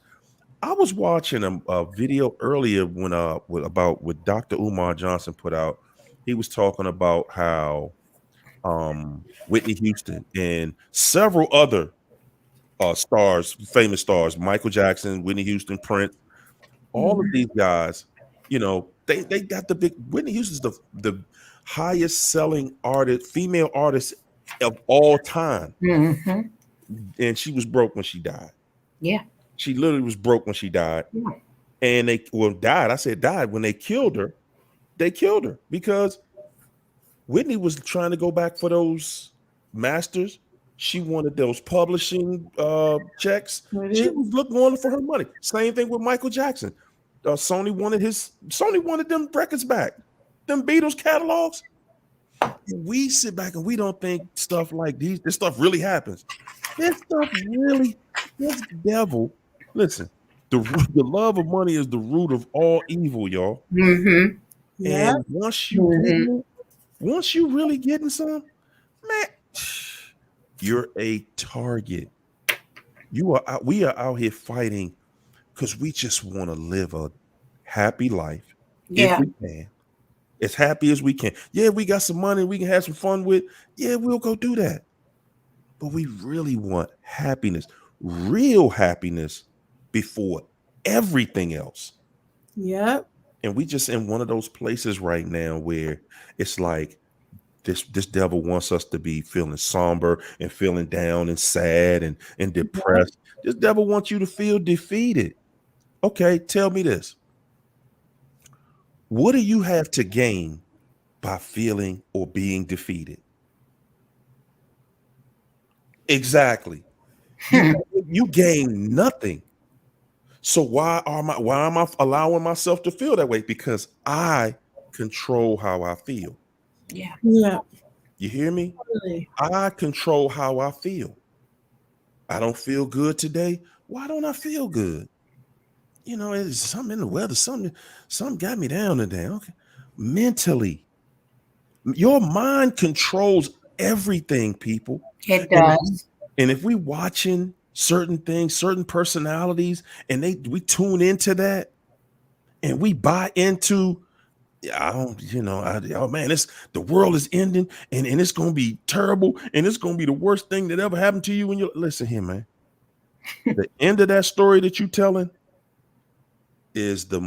[SPEAKER 1] I was watching a video earlier when about what Dr. Umar Johnson put out. He was talking about how Whitney Houston and several other stars, famous stars, Michael Jackson, Whitney Houston, Prince, all of these guys, they got the big. Whitney Houston's the highest selling artist, female artist of all time, and she was broke when she died.
[SPEAKER 2] Yeah.
[SPEAKER 1] She literally was broke when she died. Yeah. And died. I said died. When they killed her because Whitney was trying to go back for those masters. She wanted those publishing checks. She was looking for her money. Same thing with Michael Jackson. Sony wanted them records back. Them Beatles catalogs. We sit back and we don't think stuff like this stuff really happens. This devil. Listen, the love of money is the root of all evil, y'all.
[SPEAKER 2] Mm-hmm.
[SPEAKER 3] Yeah.
[SPEAKER 1] And once you really getting some, man, you're a target. We are out here fighting because we just want to live a happy life if we can. As happy as we can. Yeah, we got some money we can have some fun with. Yeah, we'll go do that. But we really want happiness, real happiness, before everything else.
[SPEAKER 3] Yep.
[SPEAKER 1] And we just in one of those places right now where it's like this devil wants us to be feeling somber and feeling down and sad and depressed. Yep. This devil wants you to feel defeated. Okay, tell me this. What do you have to gain by feeling or being defeated? Exactly. You gain nothing. So why am I allowing myself to feel that way? Because I control how I feel.
[SPEAKER 2] Yeah.
[SPEAKER 3] Yeah.
[SPEAKER 1] You hear me?
[SPEAKER 3] Really?
[SPEAKER 1] I control how I feel. I don't feel good today. Why don't I feel good? It's something in the weather. Something got me down today. Okay. Mentally, your mind controls everything, people.
[SPEAKER 2] It does.
[SPEAKER 1] And if we watching certain things, certain personalities, and we tune into that, and we buy into, oh man, the world is ending, and it's gonna be terrible, and it's gonna be the worst thing that ever happened to you. When you listen here, man, the end of that story that you telling is the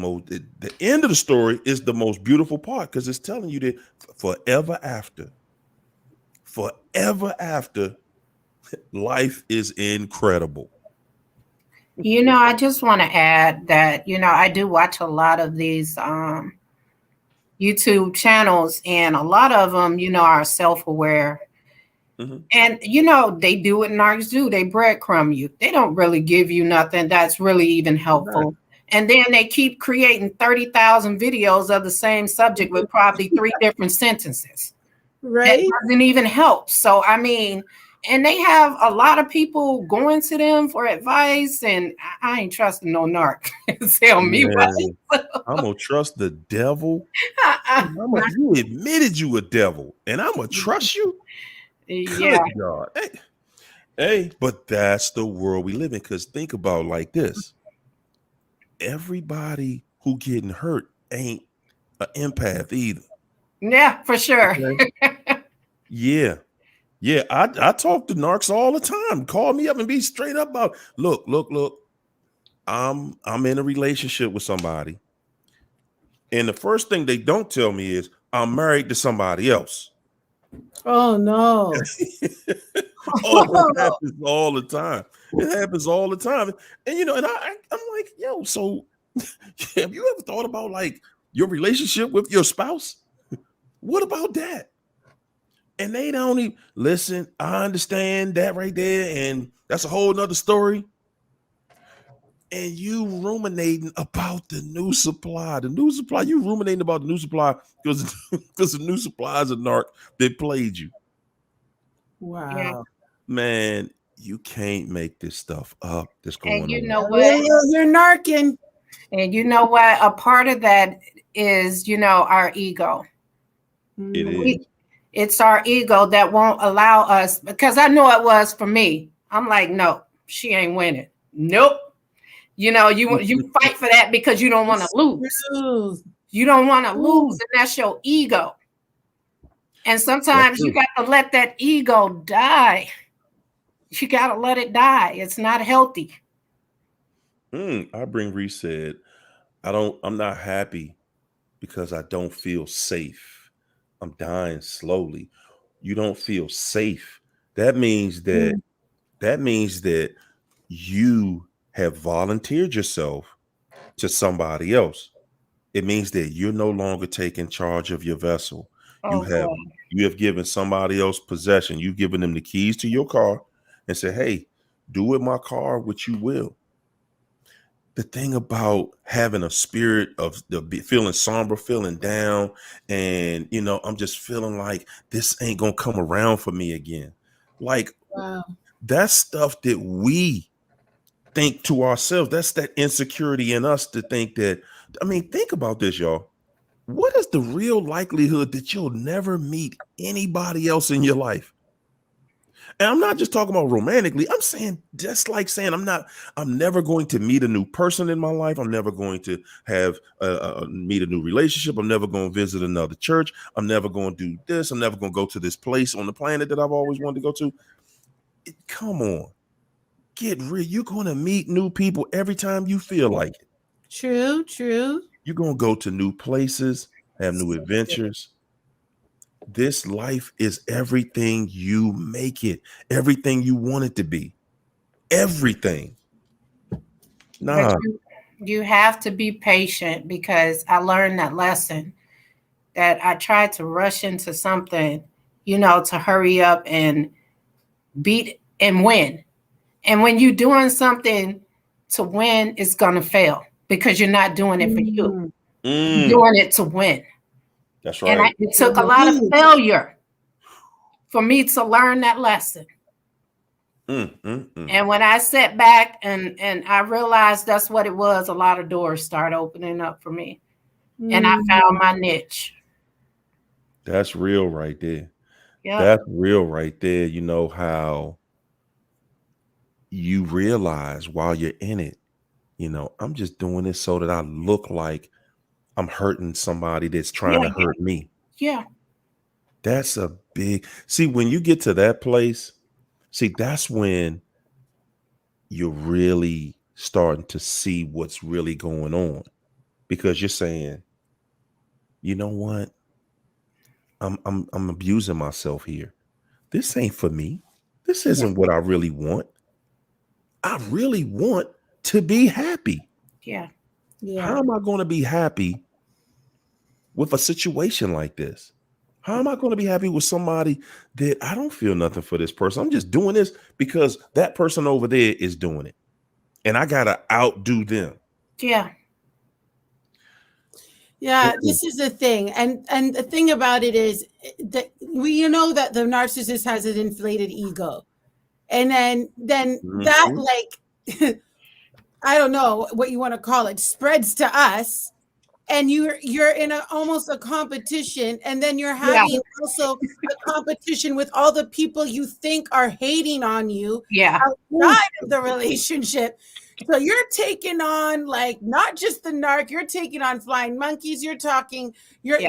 [SPEAKER 1] end of the story is the most beautiful part, because it's telling you that forever after, life is incredible.
[SPEAKER 2] I just want to add that, I do watch a lot of these YouTube channels, and a lot of them, are self-aware. Mm-hmm. And, they do what narcs do. They breadcrumb you. They don't really give you nothing that's really even helpful. Right. And then they keep creating 30,000 videos of the same subject with probably 3 different sentences.
[SPEAKER 3] Right.
[SPEAKER 2] That doesn't even help. So, and they have a lot of people going to them for advice, and I ain't trusting no narc. Tell me what.
[SPEAKER 1] I'm gonna trust the devil. You admitted you a devil, and I'm gonna trust you.
[SPEAKER 2] Yeah.
[SPEAKER 1] Good God. Hey, but that's the world we live in. Because think about it like this: everybody who getting hurt ain't an empath either.
[SPEAKER 2] Yeah, for sure.
[SPEAKER 1] Okay? Yeah. I talk to narcs all the time. Call me up and be straight up about, look. I'm in a relationship with somebody, and the first thing they don't tell me is I'm married to somebody else.
[SPEAKER 3] Oh no!
[SPEAKER 1] It happens all the time. It happens all the time, and and I'm like, yo, so have you ever thought about like your relationship with your spouse? What about that? And they don't even listen. I understand that right there, and that's a whole nother story. And you ruminating about the new supply. The new supply, you ruminating about the new supply because the new supply is a narc that played you.
[SPEAKER 3] Wow.
[SPEAKER 1] Man, you can't make this stuff up that's going
[SPEAKER 2] And you
[SPEAKER 1] on.
[SPEAKER 2] know what?
[SPEAKER 3] You're narking.
[SPEAKER 2] And you know what? A part of that is, our ego.
[SPEAKER 1] It is.
[SPEAKER 2] It's our ego that won't allow us, because I know it was for me. I'm like, no, she ain't winning. Nope. You fight for that because you don't want to lose. You don't want to lose, and that's your ego. And sometimes you got to let that ego die. You got to let it die. It's not healthy.
[SPEAKER 1] I bring reset. I'm not happy because I don't feel safe. I'm dying slowly. You don't feel safe. That means that you have volunteered yourself to somebody else. It means that you're no longer taking charge of your vessel. You have given somebody else possession. You've given them the keys to your car and said, hey, do with my car what you will. The thing about having a spirit of feeling somber, feeling down, and I'm just feeling like this ain't gonna come around for me again. Like, that's stuff that we think to ourselves. That's that insecurity in us to think that. I mean, think about this, y'all. What is the real likelihood that you'll never meet anybody else in your life? And I'm not just talking about romantically. I'm saying just like saying I'm never going to meet a new person in my life. I'm never going to have meet a new relationship. I'm never going to visit another church. I'm never going to do this. I'm never going to go to this place on the planet that I've always wanted to go to. Come on, get real. You're going to meet new people every time you feel like it.
[SPEAKER 3] True.
[SPEAKER 1] You're going to go to new places, have new adventures. This life is everything you make it, everything you want it to be, everything. Nah.
[SPEAKER 2] But you have to be patient, because I learned that lesson, that I tried to rush into something, to hurry up and beat and win. And when you're doing something to win, it's going to fail because you're not doing it for you. You're doing it to win.
[SPEAKER 1] That's right.
[SPEAKER 2] And it took a lot of failure for me to learn that lesson. And when I sat back and I realized that's what it was, a lot of doors started opening up for me. And I found my niche.
[SPEAKER 1] That's real right there.
[SPEAKER 2] Yep.
[SPEAKER 1] That's real right there. You know how you realize while you're in it, I'm just doing this so that I look like I'm hurting somebody that's trying to hurt me.
[SPEAKER 2] Yeah.
[SPEAKER 1] That's a big, see, when you get to that place, that's when you're really starting to see what's really going on, because you're saying, you know what? I'm abusing myself here. This ain't for me. This isn't what I really want. I really want to be happy.
[SPEAKER 2] Yeah.
[SPEAKER 1] How am I going to be happy with a situation like this? How am I going to be happy with somebody that I don't feel nothing for this person? I'm just doing this because that person over there is doing it, and I got to outdo them.
[SPEAKER 2] Yeah.
[SPEAKER 3] Yeah, this is the thing. And the thing about it is that that the narcissist has an inflated ego. And then that, like, I don't know what you want to call it, spreads to us. And you're in almost a competition, and then you're having also a competition with all the people you think are hating on you outside of the relationship. So you're taking on, like, not just the narc, you're taking on flying monkeys. You're talking,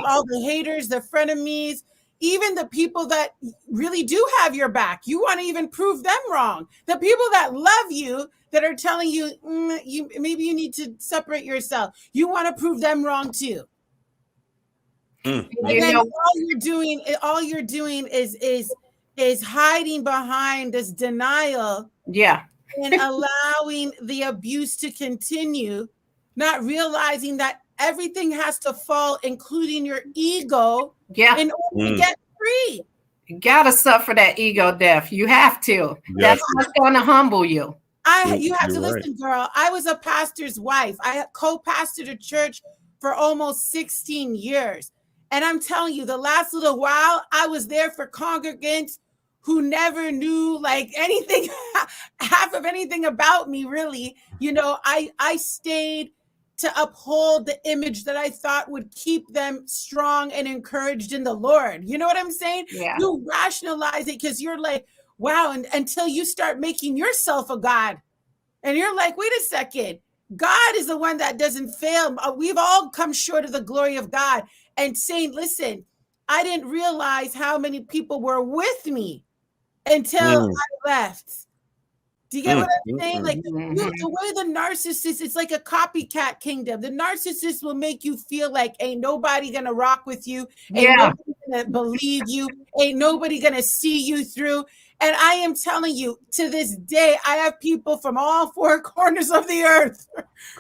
[SPEAKER 3] all the haters, the frenemies, even the people that really do have your back. You want to even prove them wrong. The people that love you, that are telling you, maybe you need to separate yourself. You want to prove them wrong too. And then all you're doing is hiding behind this denial.
[SPEAKER 2] Yeah.
[SPEAKER 3] And allowing the abuse to continue, not realizing that everything has to fall, including your ego,
[SPEAKER 2] Yeah.
[SPEAKER 3] in order to get free.
[SPEAKER 2] You gotta suffer that ego death. You have to.
[SPEAKER 1] Yes.
[SPEAKER 2] That's what's gonna humble you.
[SPEAKER 3] You have to
[SPEAKER 1] You're right.
[SPEAKER 3] listen, girl. I was a pastor's wife. I co-pastored a church for almost 16 years. And I'm telling you, the last little while, I was there for congregants who never knew like anything, half of anything about me, really. You know, I stayed to uphold the image that I thought would keep them strong and encouraged in the Lord. You know what I'm saying?
[SPEAKER 2] Yeah.
[SPEAKER 3] You rationalize it because you're like, wow, and until you start making yourself a God. And you're like, wait a second. God is the one that doesn't fail. We've all come short of the glory of God. And saying, listen, I didn't realize how many people were with me until I left. Do you get what I'm saying? Like the way the narcissist, it's like a copycat kingdom. The narcissist will make you feel like ain't nobody gonna rock with you, ain't nobody gonna believe you, ain't nobody gonna see you through. And I am telling you, to this day, I have people from all four corners of the earth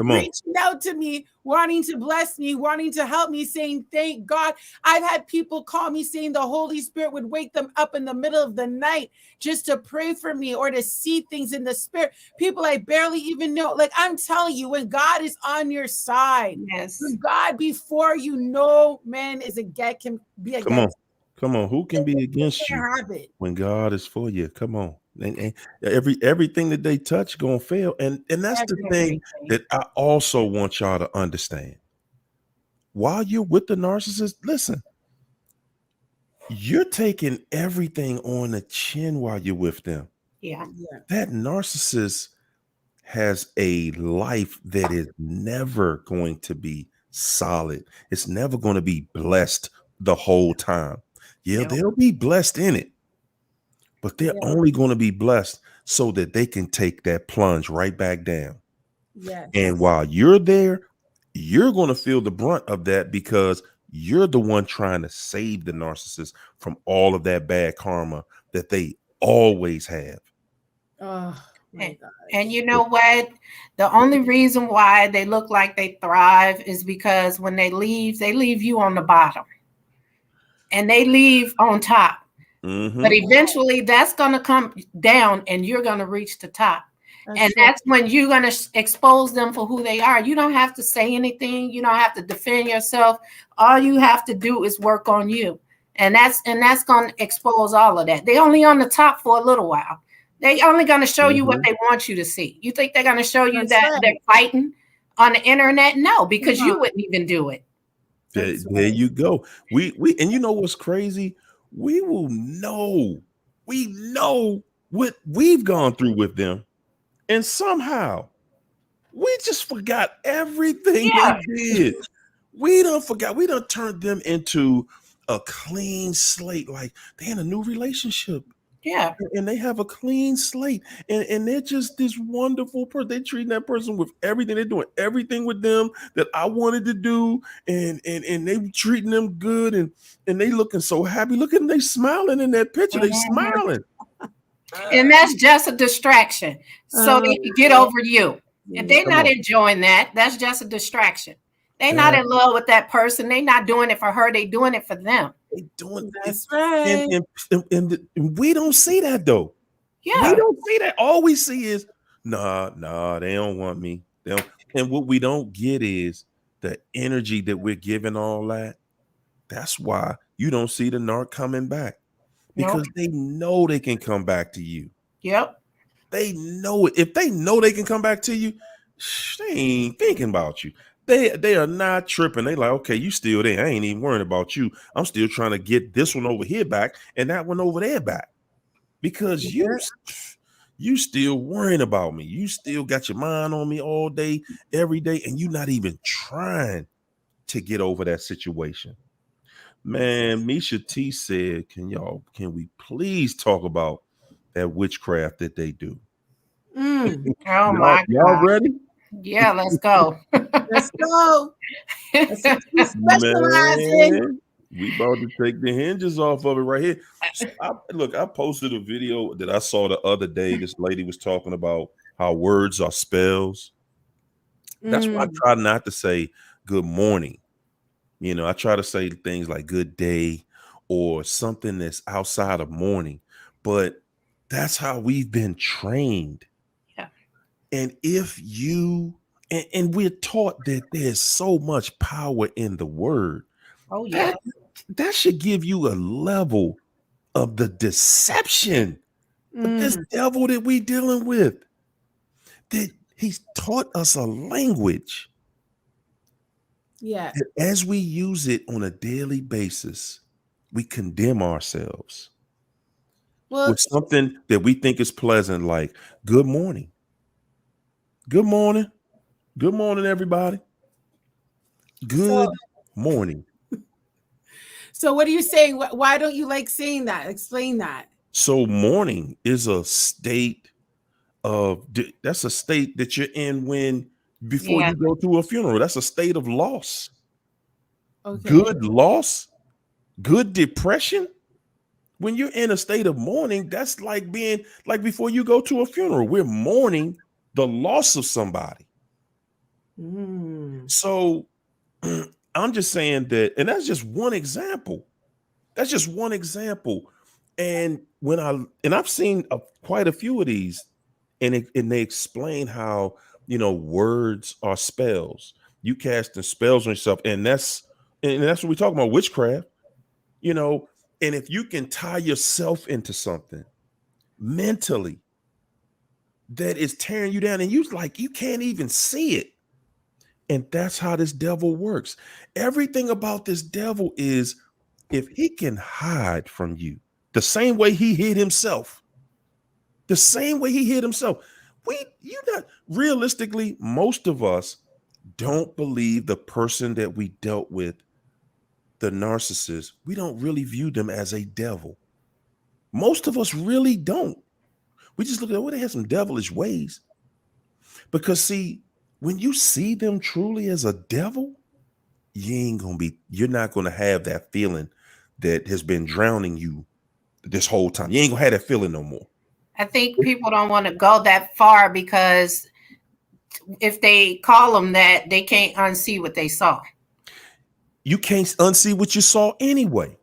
[SPEAKER 3] reaching out to me, wanting to bless me, wanting to help me, saying, thank God. I've had people call me saying the Holy Spirit would wake them up in the middle of the night just to pray for me or to see things in the spirit. People I barely even know. Like I'm telling you, when God is on your side, when God before you, no man is can be against.
[SPEAKER 1] Come on, who can be against you when God is for you? Come on. And everything that they touch gonna fail. And that's the thing that I also want y'all to understand. While you're with the narcissist, listen, you're taking everything on the chin while you're with them.
[SPEAKER 2] Yeah.
[SPEAKER 1] That narcissist has a life that is never going to be solid. It's never going to be blessed the whole time. Yeah, they'll be blessed in it, but they're only going to be blessed so that they can take that plunge right back down.
[SPEAKER 3] Yes.
[SPEAKER 1] And while you're there, you're going to feel the brunt of that because you're the one trying to save the narcissist from all of that bad karma that they always have.
[SPEAKER 3] Oh, my God.
[SPEAKER 2] And you know what? The only reason why they look like they thrive is because when they leave you on the bottom. And they leave on top. But eventually that's going to come down and you're going to reach the top. That's when you're going to expose them for who they are. You don't have to say anything. You don't have to defend yourself. All you have to do is work on you. And that's going to expose all of that. They're only on the top for a little while. They're only going to show you what they want you to see. You think they're going to show you that they're fighting on the internet? No, because you wouldn't even do it.
[SPEAKER 1] There you go. We and you know what's crazy? We know what we've gone through with them, and somehow we just forgot everything they did. We done forgot. We done turned them into a clean slate, like they're in a new relationship.
[SPEAKER 2] Yeah.
[SPEAKER 1] And they have a clean slate. And they're just this wonderful person. They're treating that person with everything. They're doing everything with them that I wanted to do. And they treating them good. And they looking so happy. Look at them. They smiling in that picture. They smiling.
[SPEAKER 2] And that's just a distraction. So they can get over you. If they're not enjoying that, that's just a distraction. They're not in love with that person. They're not doing it for her. They're doing it for them.
[SPEAKER 1] They doing
[SPEAKER 3] that's right.
[SPEAKER 1] And we don't see that though.
[SPEAKER 2] Yeah,
[SPEAKER 1] we don't see that. All we see is nah, they don't want me. They don't. And what we don't get is the energy that we're giving all that. That's why you don't see the narc coming back because they know they can come back to you.
[SPEAKER 2] Yep,
[SPEAKER 1] they know it. If they know they can come back to you, they ain't thinking about you. They are not tripping. They like, okay, you still there. I ain't even worrying about you. I'm still trying to get this one over here back and that one over there back. Because you still worrying about me. You still got your mind on me all day, every day, and you're not even trying to get over that situation. Man, Misha T said, can we please talk about that witchcraft that they do?
[SPEAKER 2] Oh my God.
[SPEAKER 1] Y'all ready?
[SPEAKER 2] Yeah, let's go.
[SPEAKER 3] Let's go.
[SPEAKER 1] Man, we about to take the hinges off of it right here. So I posted a video that I saw the other day. This lady was talking about how words are spells. That's why I try not to say good morning You know, I try to say things like good day or something that's outside of mourning, but that's how we've been trained.
[SPEAKER 2] Yeah.
[SPEAKER 1] And if you, and we're taught that there's so much power in the word,
[SPEAKER 2] Oh, yeah.
[SPEAKER 1] that should give you a level of the deception of this devil that we dealing with. That he's taught us a language.
[SPEAKER 3] Yeah.
[SPEAKER 1] And as we use it on a daily basis, we condemn ourselves
[SPEAKER 3] Well,
[SPEAKER 1] with something that we think is pleasant, like good morning. Good morning. Good morning, everybody. Good morning.
[SPEAKER 3] so what are you saying? Why don't you like saying that? Explain that.
[SPEAKER 1] So mourning is a state that's a state that you're in when before
[SPEAKER 2] Yeah.
[SPEAKER 1] you go to a funeral. That's a state of loss.
[SPEAKER 3] Okay.
[SPEAKER 1] Good loss, good depression. When you're in a state of mourning, that's like being like before you go to a funeral. We're mourning the loss of somebody. So I'm just saying that, and that's just one example. That's just one example. And I've seen quite a few of these, and they explain how words are spells. You casting spells on yourself, and that's what we're talking about, witchcraft. And if you can tie yourself into something mentally that is tearing you down, and you can't even see it. And that's how this devil works. Everything about this devil is if he can hide from you the same way he hid himself, realistically, most of us don't believe the person that we dealt with, the narcissist, we don't really view them as a devil. Most of us really don't. We just look at, they have some devilish ways. Because see, when you see them truly as a devil, you're not going to have that feeling that has been drowning you this whole time. You ain't gonna have that feeling no more.
[SPEAKER 2] I think people don't want to go that far because if they call them that, they can't unsee what they saw.
[SPEAKER 1] You can't unsee what you saw anyway.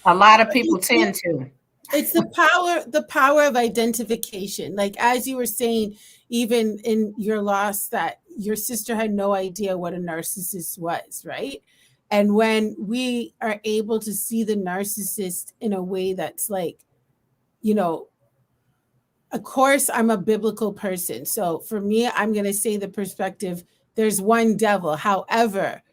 [SPEAKER 2] A lot of people tend to.
[SPEAKER 3] It's the power of identification. Like, as you were saying, even in your loss, that your sister had no idea what a narcissist was, right? And when we are able to see the narcissist in a way that's like, of course, I'm a biblical person. So for me, I'm going to say the perspective, there's one devil. However,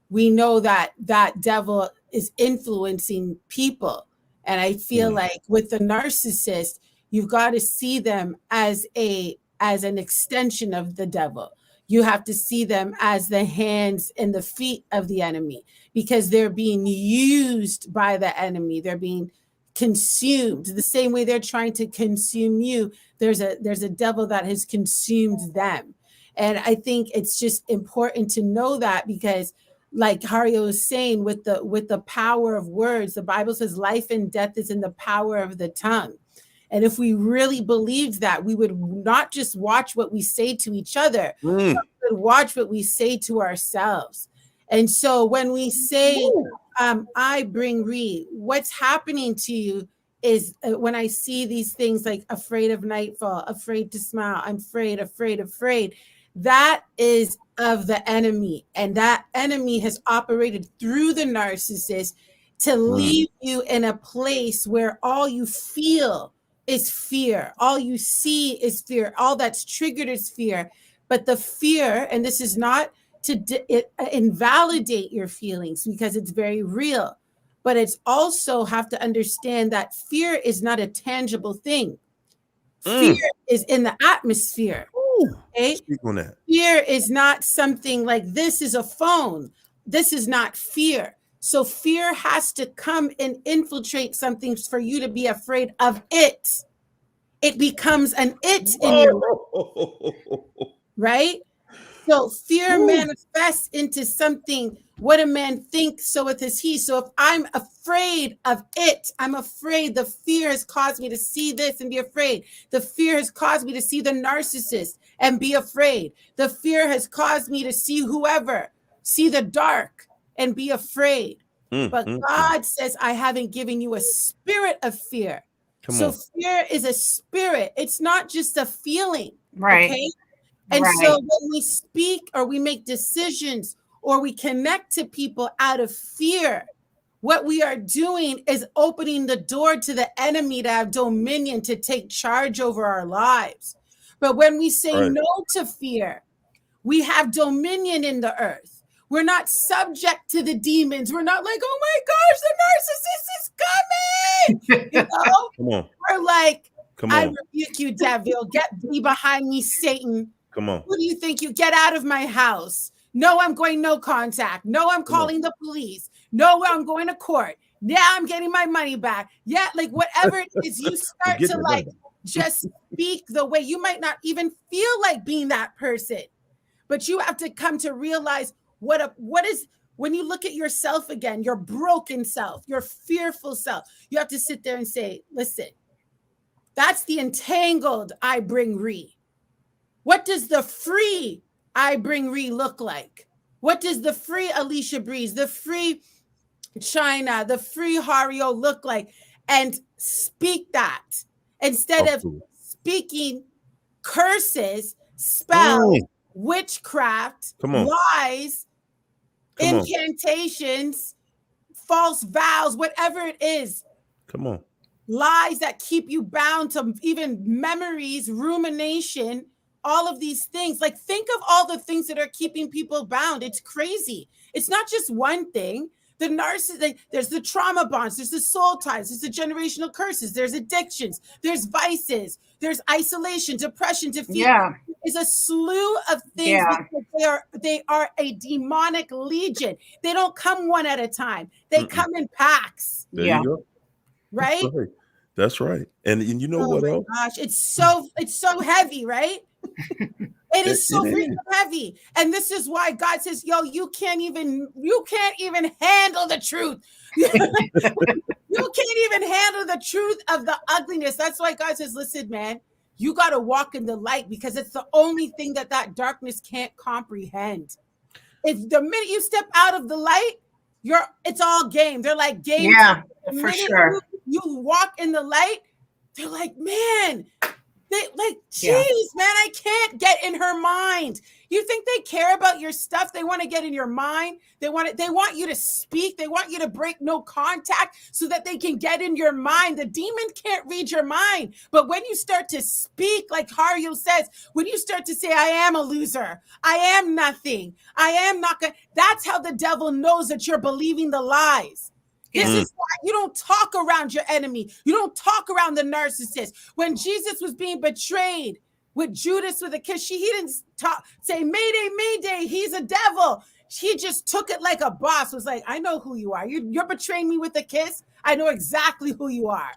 [SPEAKER 3] we know that that devil is influencing people. And I feel like with the narcissist, you've got to see them as an extension of the devil. You have to see them as the hands and the feet of the enemy, because they're being used by the enemy. They're being consumed the same way they're trying to consume you. There's a devil that has consumed them. And I think it's just important to know that, because like Hario was saying, with the power of words, the Bible says life and death is in the power of the tongue. And if we really believed that, we would not just watch what we say to each other, but we would watch what we say to ourselves. And so when we say, I bring Reed, what's happening to you is when I see these things like afraid of nightfall, afraid to smile, I'm afraid, that is of the enemy. And that enemy has operated through the narcissist to leave you in a place where all you feel is fear. All you see is fear. All that's triggered is fear. But the fear, and this is not to invalidate your feelings, because it's very real, but it's also have to understand that fear is not a tangible thing. Fear is in the atmosphere. Okay?
[SPEAKER 1] Speak on that.
[SPEAKER 3] Fear is not something like, this is a phone. This is not fear. So fear has to come and infiltrate something for you to be afraid of it. It becomes an it in your life, right? So fear manifests into something. What a man thinks, so is he. So if I'm afraid of it, I'm afraid. The fear has caused me to see this and be afraid. The fear has caused me to see the narcissist and be afraid. The fear has caused me to see whoever, see the dark and be afraid. But
[SPEAKER 1] mm.
[SPEAKER 3] God says, I haven't given you a spirit of fear.
[SPEAKER 1] Come on.
[SPEAKER 3] Fear is a spirit. It's not just a feeling.
[SPEAKER 2] Right.
[SPEAKER 3] Okay. And
[SPEAKER 2] Right.
[SPEAKER 3] so when we speak or we make decisions or we connect to people out of fear, what we are doing is opening the door to the enemy to have dominion, to take charge over our lives. But when we say no to fear, we have dominion in the earth. We're not subject to the demons. We're not like, oh my gosh, the narcissist is coming. You know?
[SPEAKER 1] Come on.
[SPEAKER 3] We're like,
[SPEAKER 1] Come
[SPEAKER 3] I
[SPEAKER 1] on.
[SPEAKER 3] rebuke you, devil. Get thee behind me, Satan.
[SPEAKER 1] Come on.
[SPEAKER 3] Who do you think you get out of my house? No, I'm going no contact. No, I'm calling the police. No, I'm going to court. Yeah, I'm getting my money back. Yeah, like whatever it is, you start to like just speak the way you might not even feel like being that person. But you have to come to realize what is when you look at yourself again, your broken self, your fearful self, you have to sit there and say, listen, that's the entangled I bring re. What does the free I bring re look like? What does the free Alicia Breeze, the free China, the free Hario look like? And speak that instead of speaking curses, spells, witchcraft, lies, incantations, false vows, whatever it is.
[SPEAKER 1] Come on.
[SPEAKER 3] Lies that keep you bound to even memories, rumination, all of these things. Like, think of all the things that are keeping people bound. It's crazy. It's not just one thing. The narcissist, there's the trauma bonds, there's the soul ties, there's the generational curses, there's addictions, there's vices, there's isolation, depression, defeat.
[SPEAKER 2] Yeah.
[SPEAKER 3] There's a slew of things because they are a demonic legion. They don't come one at a time. They come in packs.
[SPEAKER 1] There you go.
[SPEAKER 3] Right?
[SPEAKER 1] That's right. And you know what else?
[SPEAKER 3] Gosh, it's so heavy, right? It is so freaking heavy. And this is why God says, yo, you can't even handle the truth. You can't even handle the truth of the ugliness. That's why God says, listen, man, you got to walk in the light because it's the only thing that darkness can't comprehend. If the minute you step out of the light, it's all game. They're like game.
[SPEAKER 2] Yeah, for sure.
[SPEAKER 3] You walk in the light, they're like, man, geez, man, I can't get in her mind. You think they care about your stuff? They want to get in your mind. They want you to speak. They want you to break no contact so that they can get in your mind. The demon can't read your mind. But when you start to speak, like Hario says, when you start to say, I am a loser, I am nothing, I am not good, that's how the devil knows that you're believing the lies. This is why you don't talk around your enemy. You don't talk around the narcissist. When Jesus was being betrayed with Judas with a kiss, he didn't say, Mayday, Mayday, he's a devil. He just took it like a boss, was like, I know who you are. You're betraying me with a kiss. I know exactly who you are.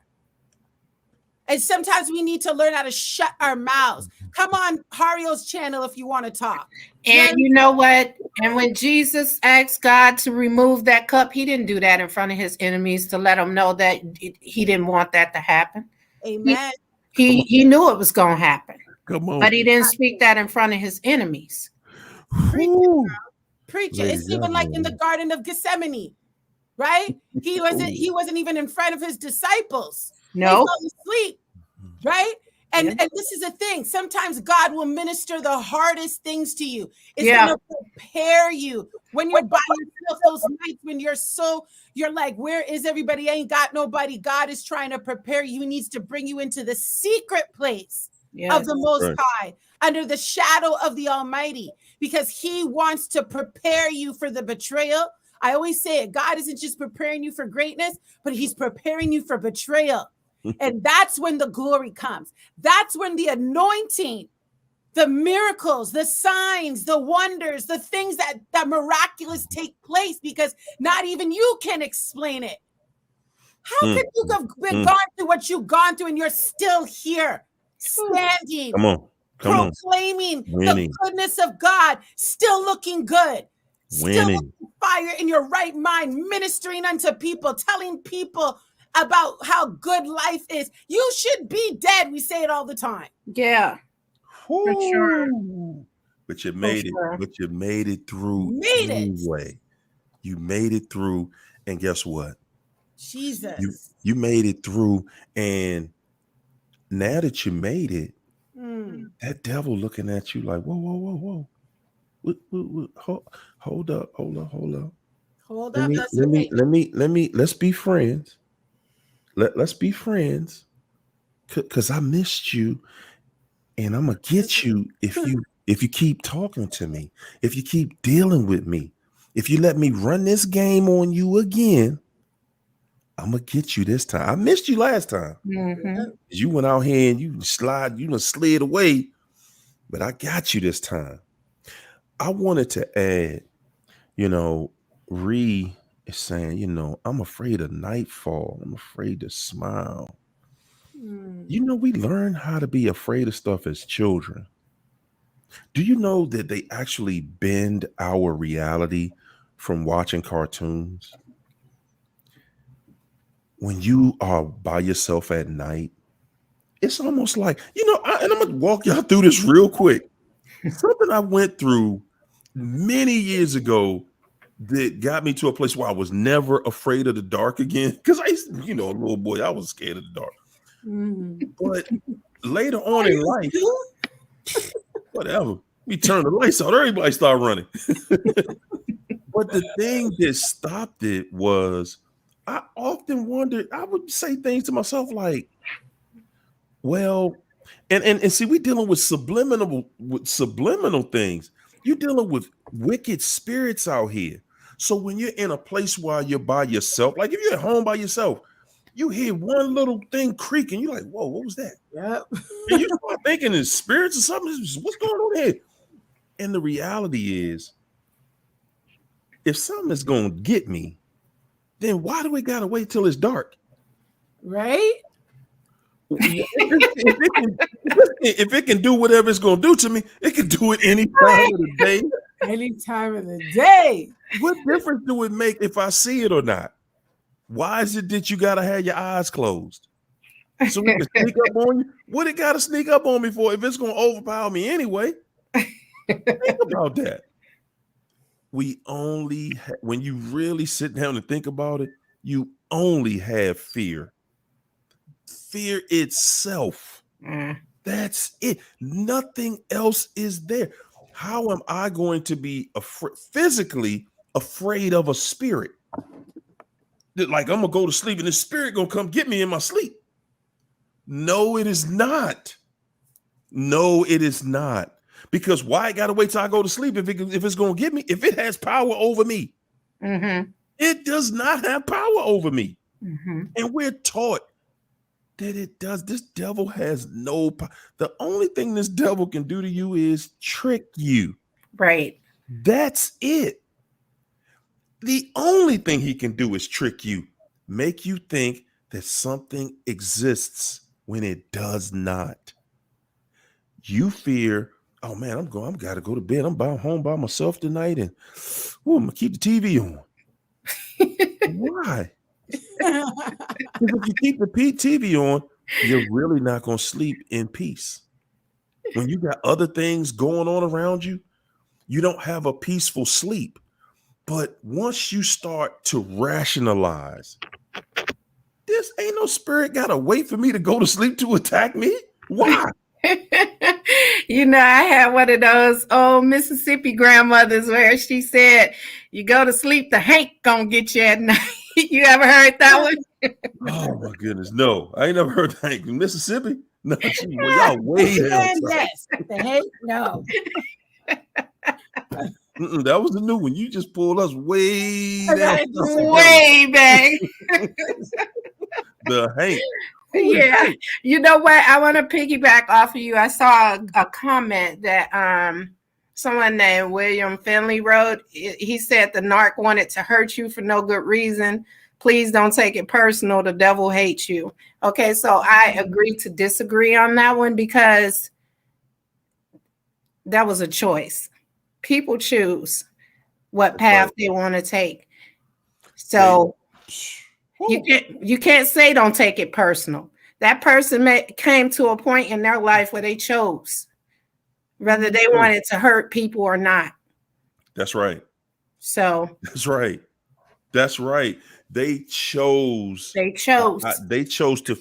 [SPEAKER 3] And sometimes we need to learn how to shut our mouths. Come on Hario's channel if you want to talk.
[SPEAKER 2] And you know what? And when Jesus asked God to remove that cup, he didn't do that in front of his enemies to let them know that he didn't want that to happen.
[SPEAKER 3] Amen.
[SPEAKER 2] He knew it was going to happen.
[SPEAKER 1] Come on.
[SPEAKER 2] But he didn't speak that in front of his enemies.
[SPEAKER 3] Preacher. It's even like in the Garden of Gethsemane, right? He wasn't even in front of his disciples.
[SPEAKER 2] No.
[SPEAKER 3] They fell asleep, right? And this is the thing. Sometimes God will minister the hardest things to you. It's going to prepare you when you're by yourself. Those nights when you're like, where is everybody? I ain't got nobody. God is trying to prepare you. He needs to bring you into the secret place of the Most High, under the shadow of the Almighty, because he wants to prepare you for the betrayal. I always say it. God isn't just preparing you for greatness, but he's preparing you for betrayal. And that's when the glory comes. That's when the anointing, the miracles, the signs, the wonders, the things that miraculous take place, because not even you can explain it. How could you have been gone through what you've gone through and you're still here, standing, proclaiming the goodness of God, still looking good, still looking fire in your right mind, ministering unto people, telling people about how good life is? You should be dead. We say it all the time.
[SPEAKER 2] Yeah. For sure.
[SPEAKER 1] But you made it. But you made it through anyway. You made it through, and guess what?
[SPEAKER 3] Jesus.
[SPEAKER 1] You made it through, and now that you made it, that devil looking at you like, whoa, whoa, whoa, whoa. Hold up.
[SPEAKER 3] Hold up. That's okay.
[SPEAKER 1] Let's be friends. Let's be friends. Cause I missed you, and I'm gonna get you if you keep talking to me, if you keep dealing with me, if you let me run this game on you again, I'm gonna get you this time. I missed you last time. You went out here and you done slid away, but I got you this time. I wanted to add, Ree is saying, I'm afraid of nightfall. I'm afraid to smile. We learn how to be afraid of stuff as children. Do you know that they actually bend our reality from watching cartoons? When you are by yourself at night, it's almost like, and I'm going to walk y'all through this real quick. Something I went through many years ago that got me to a place where I was never afraid of the dark again. Because I used to, a little boy, I was scared of the dark. But later on in life, whatever, we turned the lights out, everybody started running. But the thing that stopped it was I often wondered, I would say things to myself like, well, and see, we're dealing with subliminal things. You're dealing with wicked spirits out here. So when you're in a place where you're by yourself, like if you're at home by yourself, you hear one little thing creaking. You're like, whoa, what was that?
[SPEAKER 3] Yep.
[SPEAKER 1] And you start thinking it's spirits or something. What's going on here? And the reality is, if something is going to get me, then why do we got to wait till it's dark?
[SPEAKER 3] Right?
[SPEAKER 1] If it can do whatever it's going to do to me, it can do it any time of the day.
[SPEAKER 3] Any time of the day.
[SPEAKER 1] What difference do it make if I see it or not? Why is it that you got to have your eyes closed? So we can sneak up on you? What it got to sneak up on me for if it's going to overpower me anyway? Think about that. We only, when you really sit down and think about it, you only have fear. Fear itself. That's it. Nothing else is there. How am I going to be physically afraid of a spirit? Like I'm gonna go to sleep and the spirit gonna come get me in my sleep. No, it is not. No, it is not. Because why I gotta wait till I go to sleep if it's gonna get me? If it has power over me, it does not have power over me. And we're taught that it does. This devil has no power. The only thing this devil can do to you is trick you.
[SPEAKER 2] Right.
[SPEAKER 1] That's it. The only thing he can do is trick you, make you think that something exists when it does not. You fear, oh man, I'm gotta go to bed. I'm home by myself tonight, and I'm gonna keep the TV on. Why? Because if you keep the TV on, you're really not gonna sleep in peace. When you got other things going on around you, you don't have a peaceful sleep. But once you start to rationalize, this ain't no spirit gotta wait for me to go to sleep to attack me. Why?
[SPEAKER 2] I had one of those old Mississippi grandmothers where she said, you go to sleep, the Hank gonna get you at night. You ever heard that one?
[SPEAKER 1] Oh my goodness, no. I ain't never heard Hank in Mississippi. No, y'all way down.
[SPEAKER 3] Yes, the Hank, no.
[SPEAKER 1] That was the new one. You just pulled us way down.
[SPEAKER 2] Way back.
[SPEAKER 1] The Hank.
[SPEAKER 2] Yeah. You know what? I want to piggyback off of you. I saw a comment that someone named William Finley wrote. He said the narc wanted to hurt you for no good reason. Please don't take it personal. The devil hates you. Okay, so I agree to disagree on that one because that was a choice. People choose what path they want to take. So you can't say don't take it personal. That person came to a point in their life where they chose whether they wanted to hurt people or not.
[SPEAKER 1] That's right.
[SPEAKER 2] So
[SPEAKER 1] that's right. That's right. They chose.
[SPEAKER 2] They chose.
[SPEAKER 1] They chose to.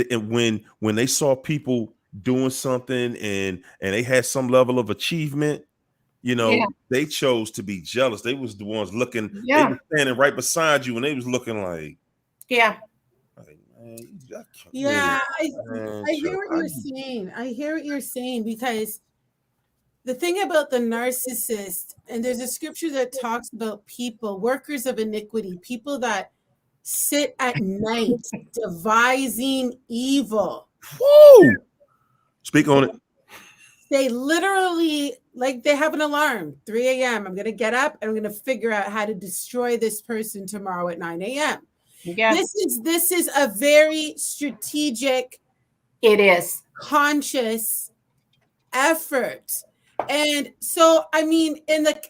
[SPEAKER 1] And when they saw people doing something and they had some level of achievement,
[SPEAKER 2] Yeah.
[SPEAKER 1] they chose to be jealous. They was the ones looking. They
[SPEAKER 2] Yeah.
[SPEAKER 1] were standing right beside you, and they was looking like,
[SPEAKER 2] Yeah.
[SPEAKER 1] man,
[SPEAKER 3] Yeah,
[SPEAKER 1] man,
[SPEAKER 3] I hear what you're saying. I hear what you're saying, because the thing about the narcissist, and there's a scripture that talks about people, workers of iniquity, people that sit at night devising evil.
[SPEAKER 1] Woo! Speak on it.
[SPEAKER 3] They literally, like, they have an alarm, 3 a.m. I'm going to get up and I'm going to figure out how to destroy this person tomorrow at 9 a.m.
[SPEAKER 2] Yeah.
[SPEAKER 3] This is a very strategic,
[SPEAKER 2] It is
[SPEAKER 3] conscious effort. And so, I mean, in the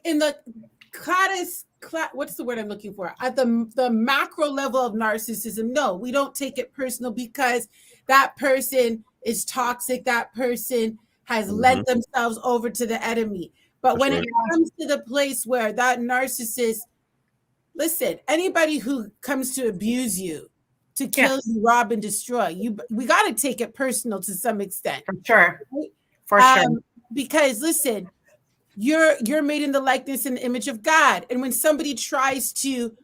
[SPEAKER 3] what's the word I'm looking for? At the macro level of narcissism, no, we don't take it personal because that person is toxic. That person has led themselves over to the enemy. But when it comes to the place where that narcissist, listen, anybody who comes to abuse you, to kill you, rob, and destroy you, we got to take it personal to some extent.
[SPEAKER 2] for sure.
[SPEAKER 3] Right?
[SPEAKER 2] For sure.
[SPEAKER 3] Because listen, you're made in the likeness and image of God. And when somebody tries to,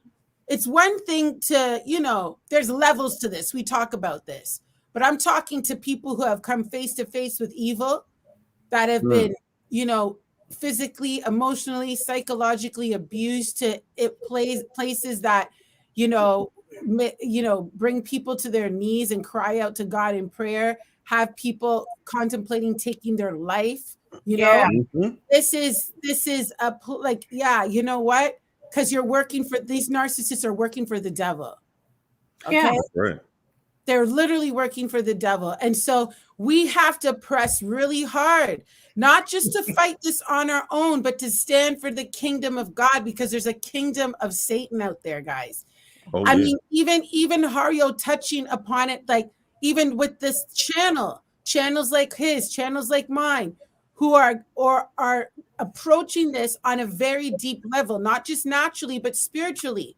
[SPEAKER 3] it's one thing to, there's levels to this. We talk about this. But I'm talking to people who have come face to face with evil, that have been, physically, emotionally, psychologically abused to places that, bring people to their knees and cry out to God in prayer, have people contemplating taking their life. This is you know what? Because you're working for, these narcissists are working for the devil. Okay.
[SPEAKER 2] Yeah.
[SPEAKER 1] Right.
[SPEAKER 3] They're literally working for the devil. And so we have to press really hard, not just to fight this on our own, but to stand for the kingdom of God, because there's a kingdom of Satan out there, guys. I mean, even Hario touching upon it, like even with this channels like his, channels like mine, who are approaching this on a very deep level, not just naturally, but spiritually.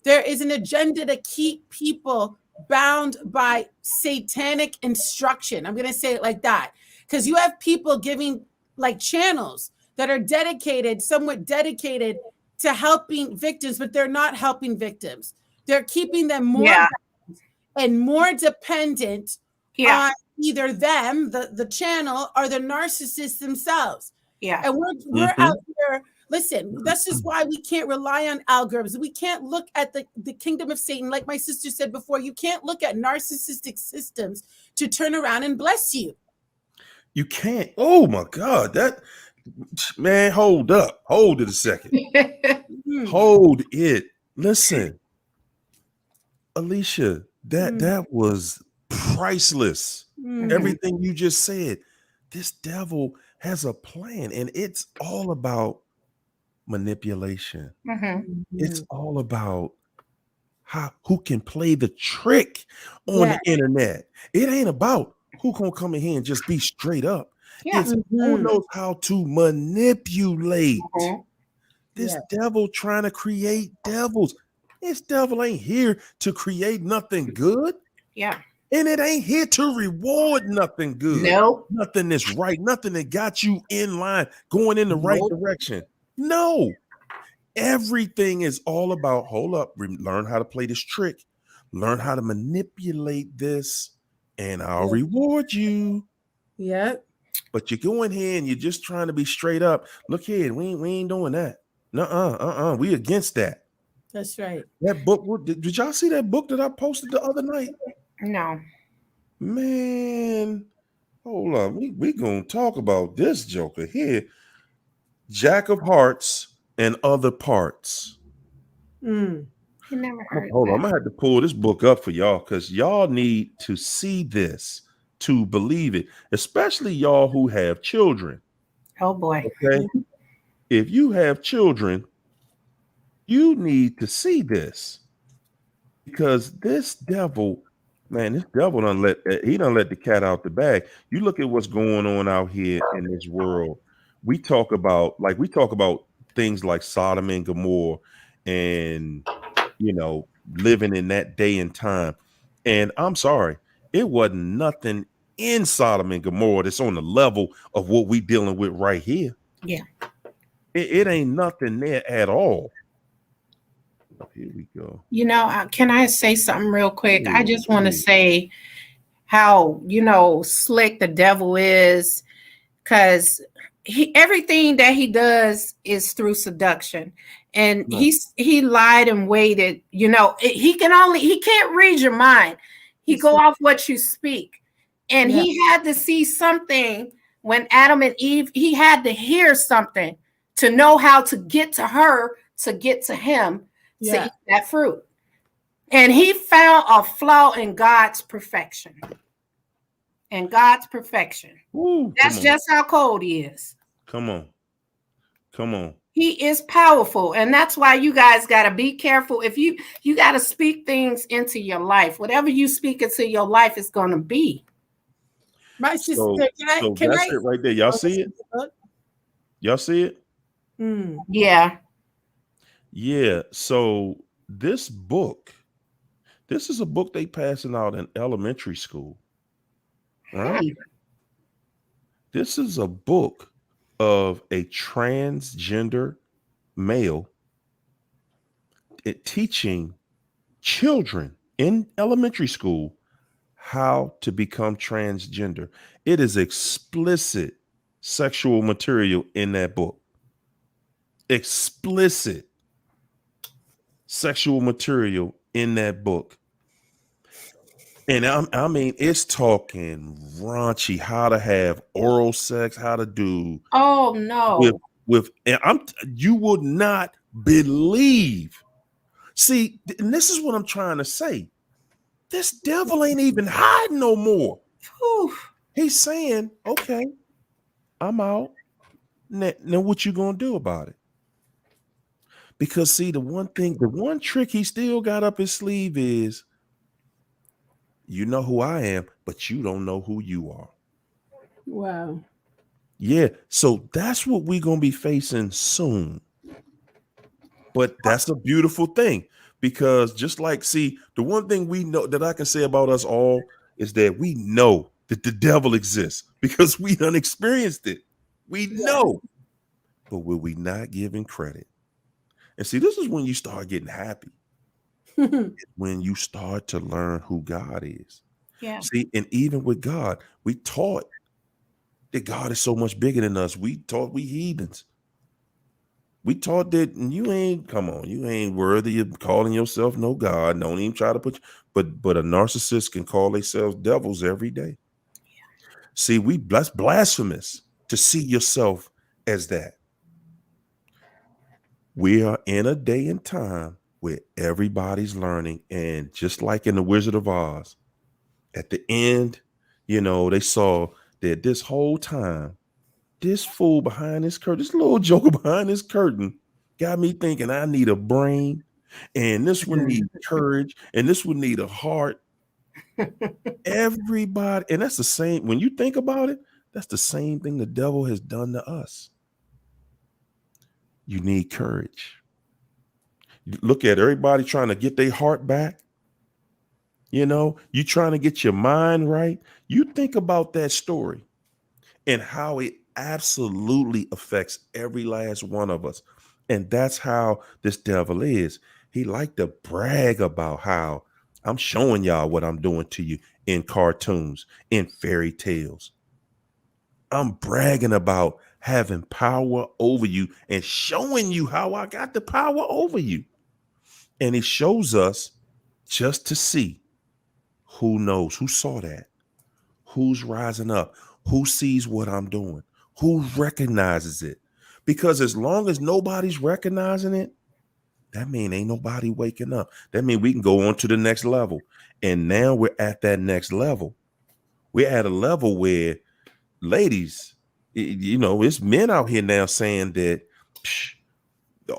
[SPEAKER 3] There is an agenda to keep people bound by satanic instruction. I'm going to say it like that, because you have people giving like channels that are somewhat dedicated to helping victims, but they're not helping victims. They're keeping them more and more dependent on either them, the channel, or the narcissists themselves.
[SPEAKER 2] Yeah.
[SPEAKER 3] And we're out here. Listen, this is why we can't rely on algorithms. We can't look at the kingdom of Satan. Like my sister said before, you can't look at narcissistic systems to turn around and bless you.
[SPEAKER 1] You can't. Oh my God. That, man, hold up. Hold it a second. Hold it. Listen, Alicia, that was priceless. Everything you just said. This devil has a plan, and it's all about manipulation. It's all about who can play the trick on the internet. It ain't about who gonna come in here and just be straight up. It's who knows how to manipulate. This devil trying to create devils. This devil ain't here to create nothing good.
[SPEAKER 2] Yeah.
[SPEAKER 1] And it ain't here to reward nothing good.
[SPEAKER 2] Nope.
[SPEAKER 1] Nothing that's right. Nothing that got you in line, going in the right direction. No. Everything is all about, hold up, learn how to play this trick. Learn how to manipulate this, and I'll reward you.
[SPEAKER 3] Yeah.
[SPEAKER 1] But you go in here and you're just trying to be straight up. Look here, we ain't doing that. We against that.
[SPEAKER 3] That's right.
[SPEAKER 1] That book, did y'all see that book that I posted the other night?
[SPEAKER 2] No.
[SPEAKER 1] Man, hold on. We gonna talk about this joker here. Jack of Hearts and Other Parts.
[SPEAKER 2] You never heard
[SPEAKER 1] Hold on,
[SPEAKER 2] that.
[SPEAKER 1] I'm gonna have to pull this book up for y'all, because y'all need to see this to believe it, especially y'all who have children.
[SPEAKER 2] Oh boy.
[SPEAKER 1] Okay. If you have children, you need to see this, because this devil, man, this devil done let the cat out the bag. You look at what's going on out here in this world. We talk about things like Sodom and Gomorrah and living in that day and time. And I'm sorry, it wasn't nothing in Sodom and Gomorrah that's on the level of what we dealing with right here.
[SPEAKER 2] Yeah.
[SPEAKER 1] It ain't nothing there at all. Here we go.
[SPEAKER 2] Can I say something real quick? I just want to
[SPEAKER 1] Yeah.
[SPEAKER 2] say how, slick the devil is, because everything that he does is through seduction. And he lied and waited. He can't read your mind. He go off what you speak. And he had to see something when Adam and Eve, he had to hear something to know how to get to her, to get to him, to eat that fruit. And he found a flaw in God's perfection. And God's perfection.
[SPEAKER 1] Ooh,
[SPEAKER 2] that's just how cold he is.
[SPEAKER 1] Come on.
[SPEAKER 2] He is powerful. And that's why you guys got to be careful. If you got to speak things into your life. Whatever you speak into your life is going to be.
[SPEAKER 3] My sister,
[SPEAKER 1] so that's it right there. Y'all see it? Y'all see it?
[SPEAKER 2] Yeah.
[SPEAKER 1] Yeah. So this is a book they passing out in elementary school. Right? This is a book of a transgender male teaching children in elementary school how to become transgender. It is explicit sexual material in that book. Explicit sexual material in that book. And I mean, it's talking raunchy, how to have oral sex, how to do.
[SPEAKER 2] Oh no!
[SPEAKER 1] You would not believe. See, and this is what I'm trying to say. This devil ain't even hiding no more.
[SPEAKER 2] Whew.
[SPEAKER 1] He's saying, "Okay, I'm out. Now, what you gonna do about it?" Because see, the one trick he still got up his sleeve is, you know who I am, but you don't know who you are.
[SPEAKER 3] Wow.
[SPEAKER 1] Yeah. So that's what we're going to be facing soon. But that's a beautiful thing, because just like, see, the one thing we know that I can say about us all is that we know that the devil exists because we done experienced it. We know, but will we not give him credit? And see, this is when you start getting happy. When you start to learn who God is.
[SPEAKER 2] Yeah.
[SPEAKER 1] See, and even with God, we taught that God is so much bigger than us. We taught we heathens. We taught that you ain't worthy of calling yourself no God. Don't even try to put you, but a narcissist can call themselves devils every day. Yeah. See, that's blasphemous to see yourself as that. We are in a day and time where everybody's learning. And just like in the Wizard of Oz, at the end, they saw that this whole time, this fool behind this curtain, this little joker behind this curtain got me thinking I need a brain, and this one need courage, and this one need a heart. Everybody, and that's the same, when you think about it, that's the same thing the devil has done to us. You need courage. Look at everybody trying to get their heart back. You trying to get your mind right. You think about that story and how it absolutely affects every last one of us. And that's how this devil is. He like to brag about how I'm showing y'all what I'm doing to you in cartoons, in fairy tales. I'm bragging about having power over you and showing you how I got the power over you. And he shows us just to see who knows, who saw that, who's rising up, who sees what I'm doing, who recognizes it. Because as long as nobody's recognizing it, that means ain't nobody waking up. That means we can go on to the next level. And now we're at that next level. We're at a level where, ladies, it's men out here now saying that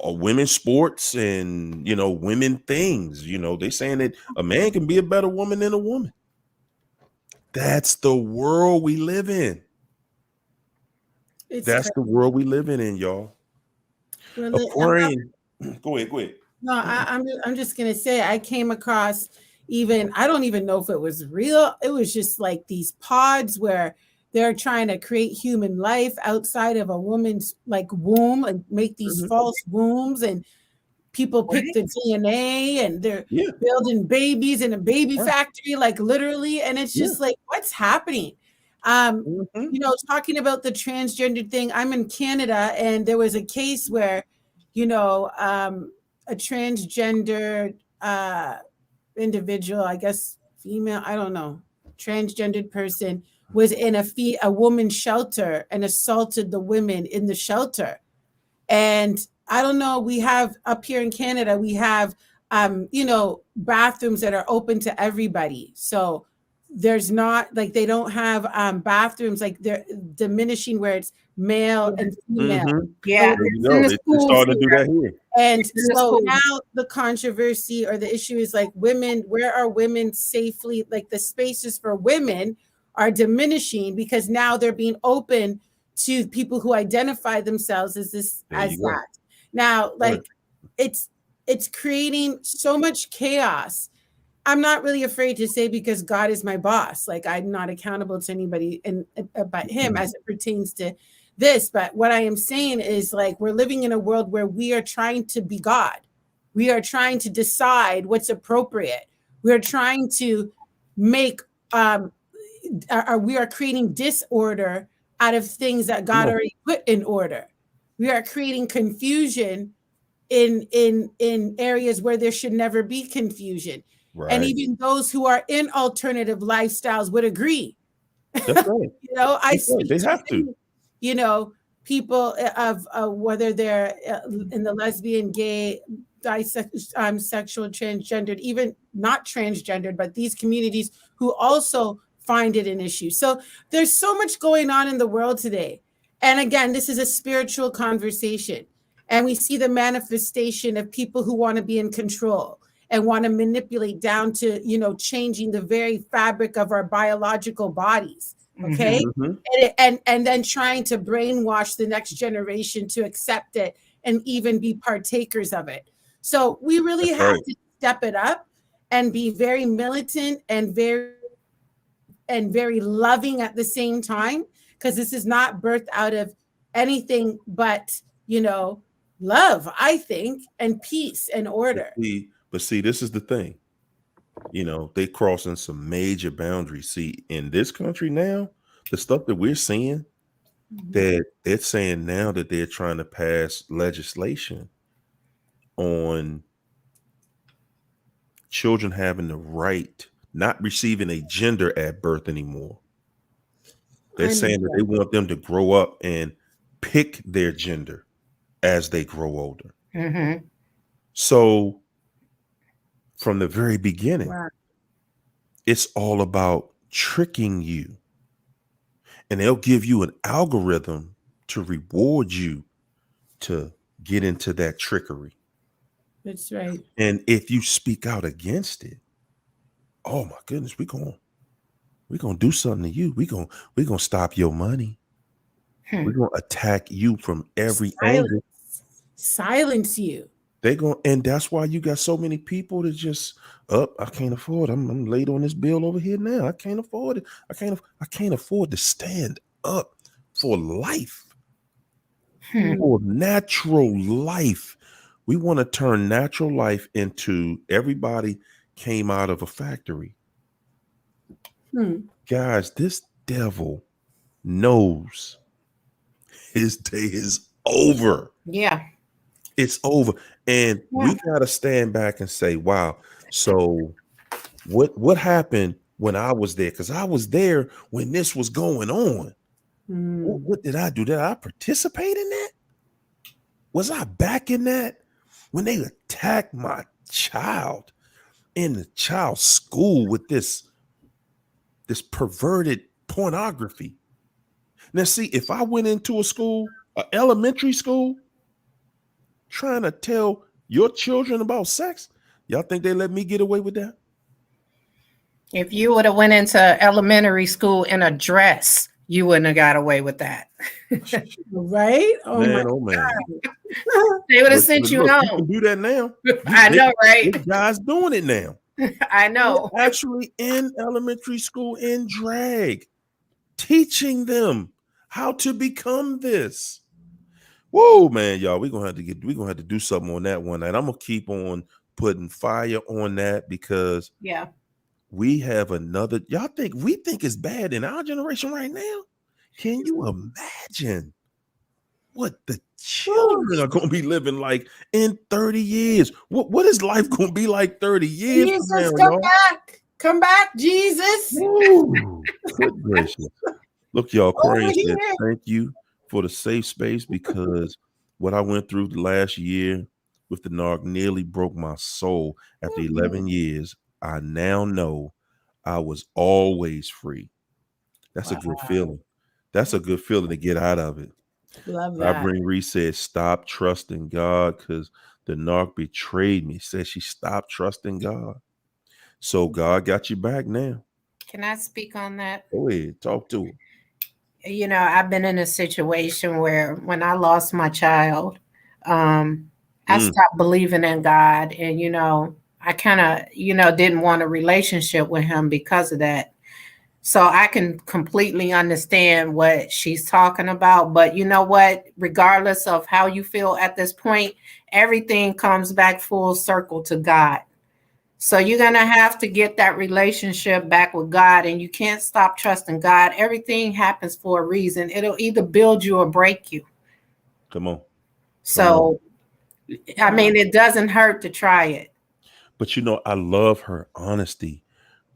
[SPEAKER 1] women sports and, women things, they saying that a man can be a better woman than a woman. That's the world we live in. That's the world we live in, y'all. Go ahead.
[SPEAKER 3] No, I'm just gonna say I came across even I don't even know if it was real. It was just like these pods where they're trying to create human life outside of a woman's like womb and make these false wombs, and people pick the DNA and they're
[SPEAKER 1] Yeah.
[SPEAKER 3] building babies in a baby factory, like literally. And it's just like, what's happening? You know, talking about the transgender thing, I'm in Canada and there was a case where, you know, a transgender individual, I guess female, I don't know, transgendered person was in a woman's shelter and assaulted the women in the shelter. And I don't know, we have up here in Canada, we have, you know, bathrooms that are open to everybody. So there's not like they don't have bathrooms like they're diminishing where it's male and female.
[SPEAKER 2] Yeah,
[SPEAKER 1] There you go. They started to do that here.
[SPEAKER 3] And so now the controversy or the issue is like women, where are women safely? Like the spaces for women are diminishing because now they're being open to people who identify themselves as this, as that. Now, like it's creating so much chaos. I'm not really afraid to say because God is my boss. Like I'm not accountable to anybody but him as it pertains to this. But what I am saying is like we're living in a world where we are trying to be God. We are trying to decide what's appropriate. We're trying to make we are creating disorder out of things that God already put in order. We are creating confusion in areas where there should never be confusion. Right. And even those who are in alternative lifestyles would agree.
[SPEAKER 1] That's right.
[SPEAKER 3] You know,
[SPEAKER 1] they have to.
[SPEAKER 3] You know, people of whether they're in the lesbian, gay, sexual, transgendered, even not transgendered, but these communities who also find it an issue. So there's so much going on in the world today. And again, this is a spiritual conversation. And we see the manifestation of people who want to be in control and want to manipulate down to, you know, changing the very fabric of our biological bodies. Okay. And then trying to brainwash the next generation to accept it and even be partakers of it. So we really have to step it up and be very militant and very loving at the same time, because this is not birthed out of anything but, you know, love, I think, and peace and order.
[SPEAKER 1] But see, this is the thing. You know, they crossing some major boundaries. See, in this country now, the stuff that we're seeing, that they're saying now that they're trying to pass legislation on children having the right, not receiving a gender at birth anymore. They're saying that they want them to grow up and pick their gender as they grow older. So from the very beginning, it's all about tricking you. And they'll give you an algorithm to reward you to get into that trickery.
[SPEAKER 3] That's right.
[SPEAKER 1] And if you speak out against it, oh my goodness, we're gonna do something to you. We're gonna stop your money. We're gonna attack you from every angle.
[SPEAKER 3] Silence you.
[SPEAKER 1] And that's why you got so many people that just I can't afford. I'm late on this bill over here now. I can't afford it. I can't afford to stand up for life. For natural life. We want to turn natural life into everybody came out of a factory. Guys, this devil knows his day is over.
[SPEAKER 2] Yeah.
[SPEAKER 1] It's over. And we got to stand back and say, wow, so what happened when I was there? Because I was there when this was going on. What did I do? Did I participate in that? Was I back in that? When they attacked my child in the child's school with this perverted pornography. Now, see, if I went into a school, an elementary school, trying to tell your children about sex, y'all think they let me get away with that?
[SPEAKER 2] If you would have went into elementary school in a dress you wouldn't have got away with that.
[SPEAKER 3] Right? Oh my
[SPEAKER 1] Man, oh man.
[SPEAKER 2] They would have
[SPEAKER 1] But
[SPEAKER 2] sent you
[SPEAKER 1] look, you
[SPEAKER 2] home.
[SPEAKER 1] can do that now.
[SPEAKER 2] I know, right?
[SPEAKER 1] This guy's doing it now.
[SPEAKER 2] I know.
[SPEAKER 1] They're actually in elementary school in drag, teaching them how to become this. Whoa, man, y'all, we're gonna have to do something on that one. And I'm gonna keep on putting fire on that because
[SPEAKER 2] Yeah.
[SPEAKER 1] we have another. We think it's bad in our generation right now. Can you imagine what the children are going to be living like in 30 years? What is life going to be like 30 years from
[SPEAKER 3] Jesus,
[SPEAKER 1] now,
[SPEAKER 3] come
[SPEAKER 1] y'all?
[SPEAKER 3] back. Come back, Jesus.
[SPEAKER 1] Woo, good gracious. Look, y'all,
[SPEAKER 3] Over
[SPEAKER 1] Quarian said,
[SPEAKER 3] here.
[SPEAKER 1] thank you for the safe space because what I went through the last year with the narc nearly broke my soul. After 11 years, I now know I was always free. That's a good feeling. That's a good feeling to get out of it.
[SPEAKER 3] Love
[SPEAKER 1] I
[SPEAKER 3] that.
[SPEAKER 1] bring Reese said, stop trusting God because the narc betrayed me. Said she stopped trusting God. So God got you back now.
[SPEAKER 2] Can I speak on that?
[SPEAKER 1] Go ahead, talk to her.
[SPEAKER 2] You know, I've been in a situation where when I lost my child, I stopped believing in God. And, I kind of, didn't want a relationship with him because of that. So I can completely understand what she's talking about. But you know what? Regardless of how you feel at this point, everything comes back full circle to God. So you're going to have to get that relationship back with God, and you can't stop trusting God. Everything happens for a reason. It'll either build you or break you.
[SPEAKER 1] Come on.
[SPEAKER 2] So, I mean, it doesn't hurt to try it.
[SPEAKER 1] But I love her honesty.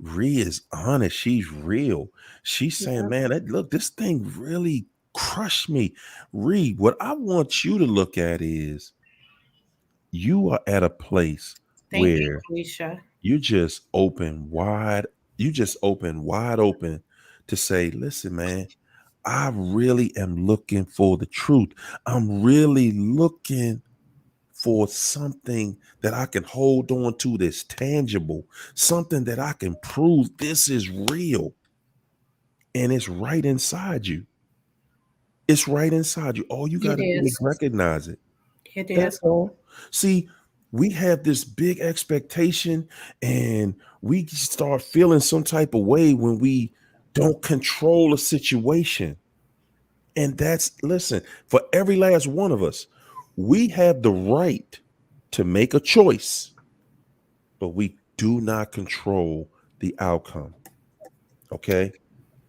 [SPEAKER 1] Rhea is honest. She's real. She's saying, man, look, this thing really crushed me. Rhea, what I want you to look at is you are at a place
[SPEAKER 2] Thank you,
[SPEAKER 1] where
[SPEAKER 2] Felicia.
[SPEAKER 1] you just open wide. You just open wide open to say, listen, man, I really am looking for the truth. I'm really looking for something that I can hold on to that's tangible, something that I can prove this is real. And it's right inside you. It's right inside you. All you got
[SPEAKER 2] It
[SPEAKER 1] to do is
[SPEAKER 2] is.
[SPEAKER 1] recognize it.
[SPEAKER 2] It
[SPEAKER 1] That's
[SPEAKER 2] is.
[SPEAKER 1] all. See, we have this big expectation and we start feeling some type of way when we don't control a situation. And listen, for every last one of us, we have the right to make a choice, but we do not control the outcome. Okay.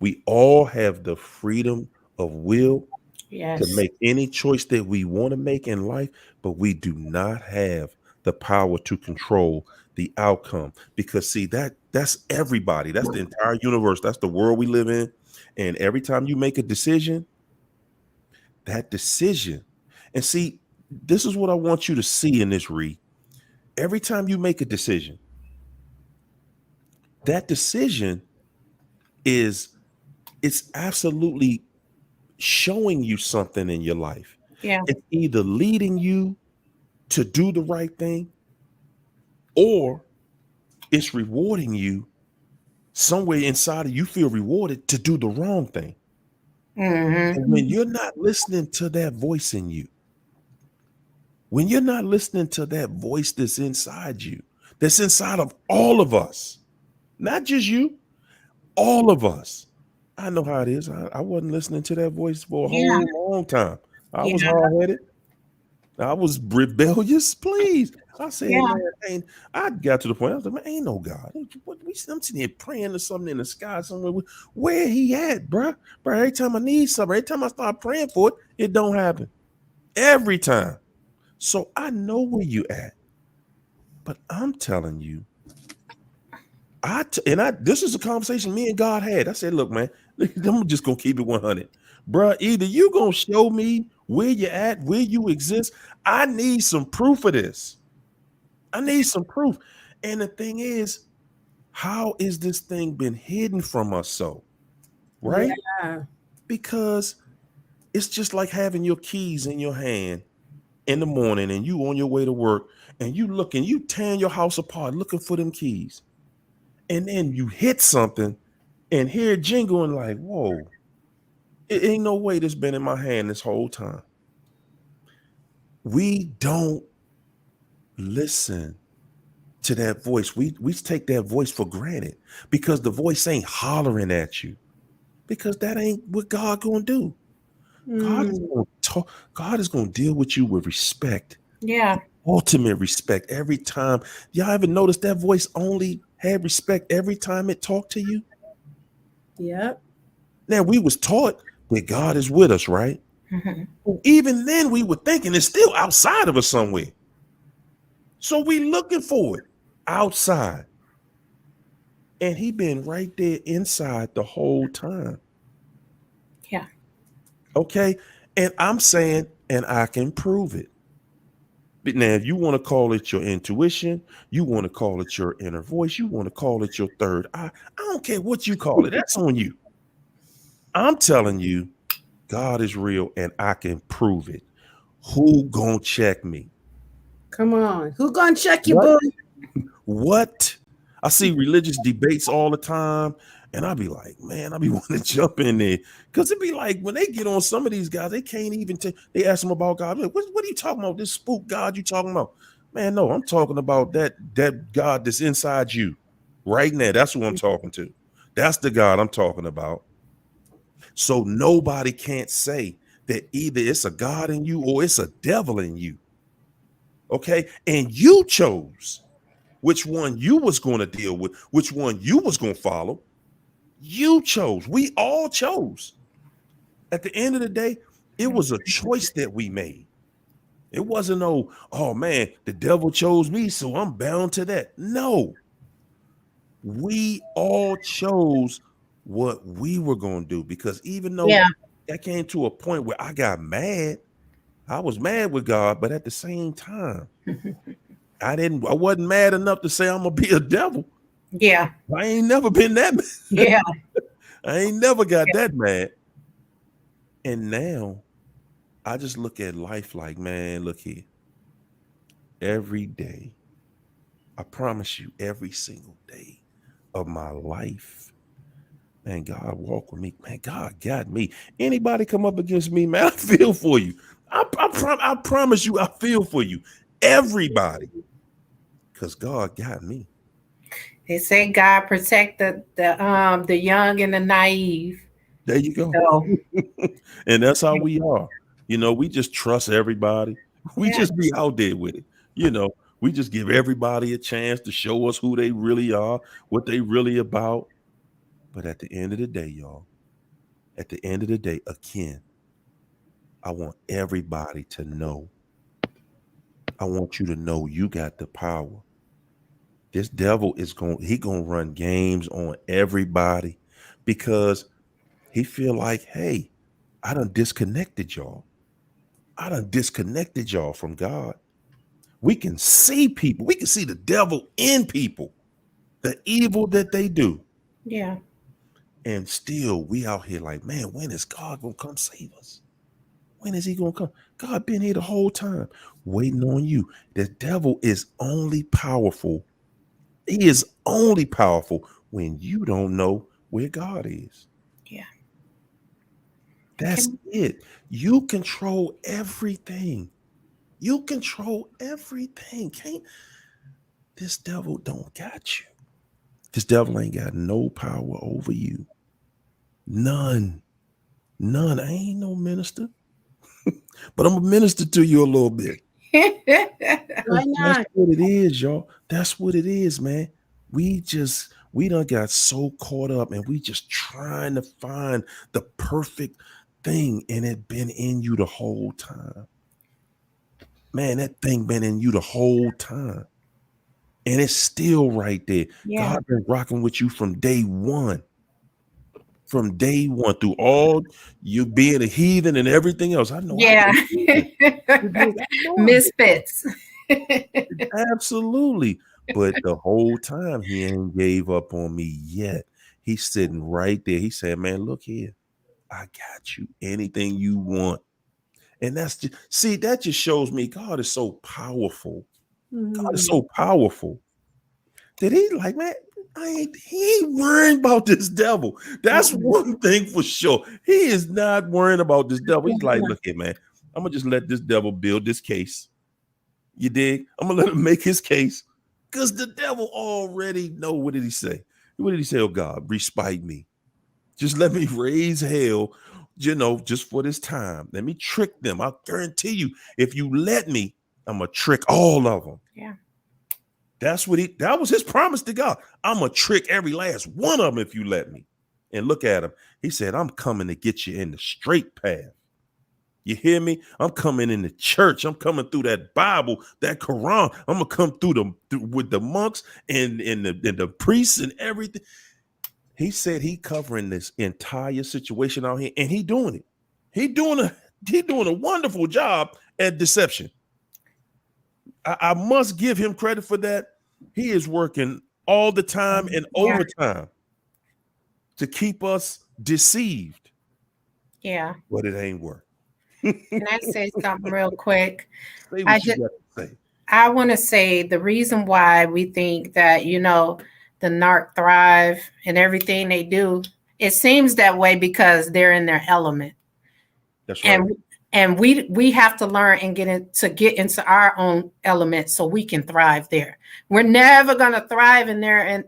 [SPEAKER 1] We all have the freedom of will to
[SPEAKER 2] Yes.
[SPEAKER 1] make any choice that we want to make in life, but we do not have the power to control the outcome. Because see, that's everybody, that's the entire universe, that's the world we live in. And every time you make a decision, that decision, and see, this is what I want you to see in this read. Every time you make a decision, that decision it's absolutely showing you something in your life.
[SPEAKER 2] Yeah.
[SPEAKER 1] It's either leading you to do the right thing or it's rewarding you somewhere inside of you feel rewarded to do the wrong thing.
[SPEAKER 2] Mm-hmm.
[SPEAKER 1] And when you're not listening to that voice in you, when you're not listening to that voice that's inside you, that's inside of all of us, not just you, all of us. I know how it is. I wasn't listening to that voice for a
[SPEAKER 2] Yeah.
[SPEAKER 1] whole long time. I was
[SPEAKER 2] Yeah.
[SPEAKER 1] hard-headed. I was rebellious, please. I said,
[SPEAKER 2] Yeah.
[SPEAKER 1] man, I got to the point. I was like, man, ain't no God. I'm sitting here praying to something in the sky somewhere. Where he at, bro? Bro, every time I need something, every time I start praying for it, it don't happen. Every time. So I know where you at. But I'm telling you, this is a conversation me and God had. I said, look, man, I'm just gonna keep it 100. Bruh, either you gonna show me where you at, where you exist. I need some proof of this. I need some proof. And the thing is, how is this thing been hidden from us so? Right?
[SPEAKER 3] Yeah.
[SPEAKER 1] Because it's just like having your keys in your hand in the morning and you on your way to work and you tearing your house apart looking for them keys. And then you hit something and hear a jingle and like, whoa, It ain't no way this been in my hand this whole time. We don't listen to that voice. We take that voice for granted because the voice ain't hollering at you, because that ain't what God gonna do. God is gonna talk. God is gonna deal with you with respect.
[SPEAKER 2] Yeah.
[SPEAKER 1] Ultimate respect every time. Y'all ever notice that voice only had respect every time it talked to you?
[SPEAKER 3] Yep.
[SPEAKER 1] Now, we was taught that God is with us, right?
[SPEAKER 2] Mhm.
[SPEAKER 1] Even then we were thinking it's still outside of us somewhere. So we looking for it outside. And he been right there inside the whole time.
[SPEAKER 2] Yeah.
[SPEAKER 1] Okay. And I'm saying, and I can prove it. But now, if you want to call it your intuition, you want to call it your inner voice, you want to call it your third eye, I don't care what you call it. That's on you. I'm telling you, God is real and I can prove it. Who gonna check me?
[SPEAKER 3] Come on. Who gonna check you,
[SPEAKER 1] What?
[SPEAKER 3] boo?
[SPEAKER 1] What? I see religious debates all the time, and I be like, man, I be wanting to jump in there because it be like when they get on some of these guys, they can't even they ask them about God. Like, what are you talking about? This spook God you talking about? Man, no, I'm talking about that God that's inside you right now. That's who I'm talking to. That's the God I'm talking about. So nobody can't say that either it's a God in you or it's a devil in you. Okay, and you chose which one you was going to deal with, which one you was going to follow. You chose. We all chose. At the end of the day, it was a choice that we made. It wasn't oh man, the devil chose me, so I'm bound to that. No, we all chose what we were going to do, because even though
[SPEAKER 2] Yeah.
[SPEAKER 1] I came to a point where I got mad, I was mad with God, but at the same time, I wasn't mad enough to say I'm gonna be a devil.
[SPEAKER 2] Yeah.
[SPEAKER 1] I ain't never been that mad.
[SPEAKER 2] Yeah.
[SPEAKER 1] I ain't never got that mad. And now I just look at life like, man, look here. Every day, I promise you, every single day of my life, man, God walk with me. Man, God got me. Anybody come up against me, man, I feel for you. I promise you, I feel for you. Everybody. Because God got me.
[SPEAKER 2] They say God protect the young and the naive.
[SPEAKER 1] There you go.
[SPEAKER 2] So
[SPEAKER 1] And that's how we are. We just trust everybody. We
[SPEAKER 2] yeah.
[SPEAKER 1] just be out there with it. We just give everybody a chance to show us who they really are, what they really about. But at the end of the day, y'all, at the end of the day, again, I want everybody to know. I want you to know you got the power. This devil he gonna run games on everybody because he feel like, hey, I done disconnected y'all. I done disconnected y'all from God. We can see people. We can see the devil in people, the evil that they do.
[SPEAKER 2] Yeah.
[SPEAKER 1] And still we out here like, man, when is God gonna come save us? When is he gonna come? God been here the whole time waiting on you. The devil is only powerful. He is only powerful when you don't know where God is.
[SPEAKER 2] Yeah.
[SPEAKER 1] That's it. You control everything. You control everything. This devil don't got you. This devil ain't got no power over you. None. None. I ain't no minister. But I'm a minister to you a little bit.
[SPEAKER 3] Why not?
[SPEAKER 1] That's what it is, y'all. That's what it is, man. We done got so caught up and we just trying to find the perfect thing, and it been in you the whole time. Man, that thing been in you the whole time. And it's still right there.
[SPEAKER 2] Yeah.
[SPEAKER 1] God been rocking with you from day one. From day one, through all you being a heathen and everything else. I know.
[SPEAKER 2] Yeah.
[SPEAKER 1] I know.
[SPEAKER 2] Misfits.
[SPEAKER 1] Absolutely. But the whole time he ain't gave up on me yet. He's sitting right there. He said, man, look here. I got you. Anything you want. And that just shows me God is so powerful. God is so powerful that he like, man, He ain't worrying about this devil. That's one thing for sure. He is not worrying about this devil. He's like, look here, man, I'm gonna just let this devil build this case. You dig? I'm gonna let him make his case because the devil already know. What did he say? What did he say? Oh God, respite me. Just let me raise hell, just for this time. Let me trick them. I'll guarantee you, if you let me, I'm gonna trick all of them.
[SPEAKER 2] Yeah.
[SPEAKER 1] That was his promise to God. I'm gonna trick every last one of them if you let me. And look at him. He said, I'm coming to get you in the straight path. You hear me? I'm coming in the church. I'm coming through that Bible, that Quran. I'm gonna come through with the monks and the priests and everything. He said he covering this entire situation out here, and he doing it. He doing a wonderful job at deception. I must give him credit for that. He is working all the time and overtime to keep us deceived.
[SPEAKER 2] Yeah.
[SPEAKER 1] But it ain't work.
[SPEAKER 2] Can I say something real quick?
[SPEAKER 1] Say what you got to say.
[SPEAKER 2] I want to say the reason why we think that, the narc thrive and everything they do, it seems that way because they're in their element.
[SPEAKER 1] That's right.
[SPEAKER 2] And we have to learn and get into our own element so we can thrive there. We're never going to thrive in their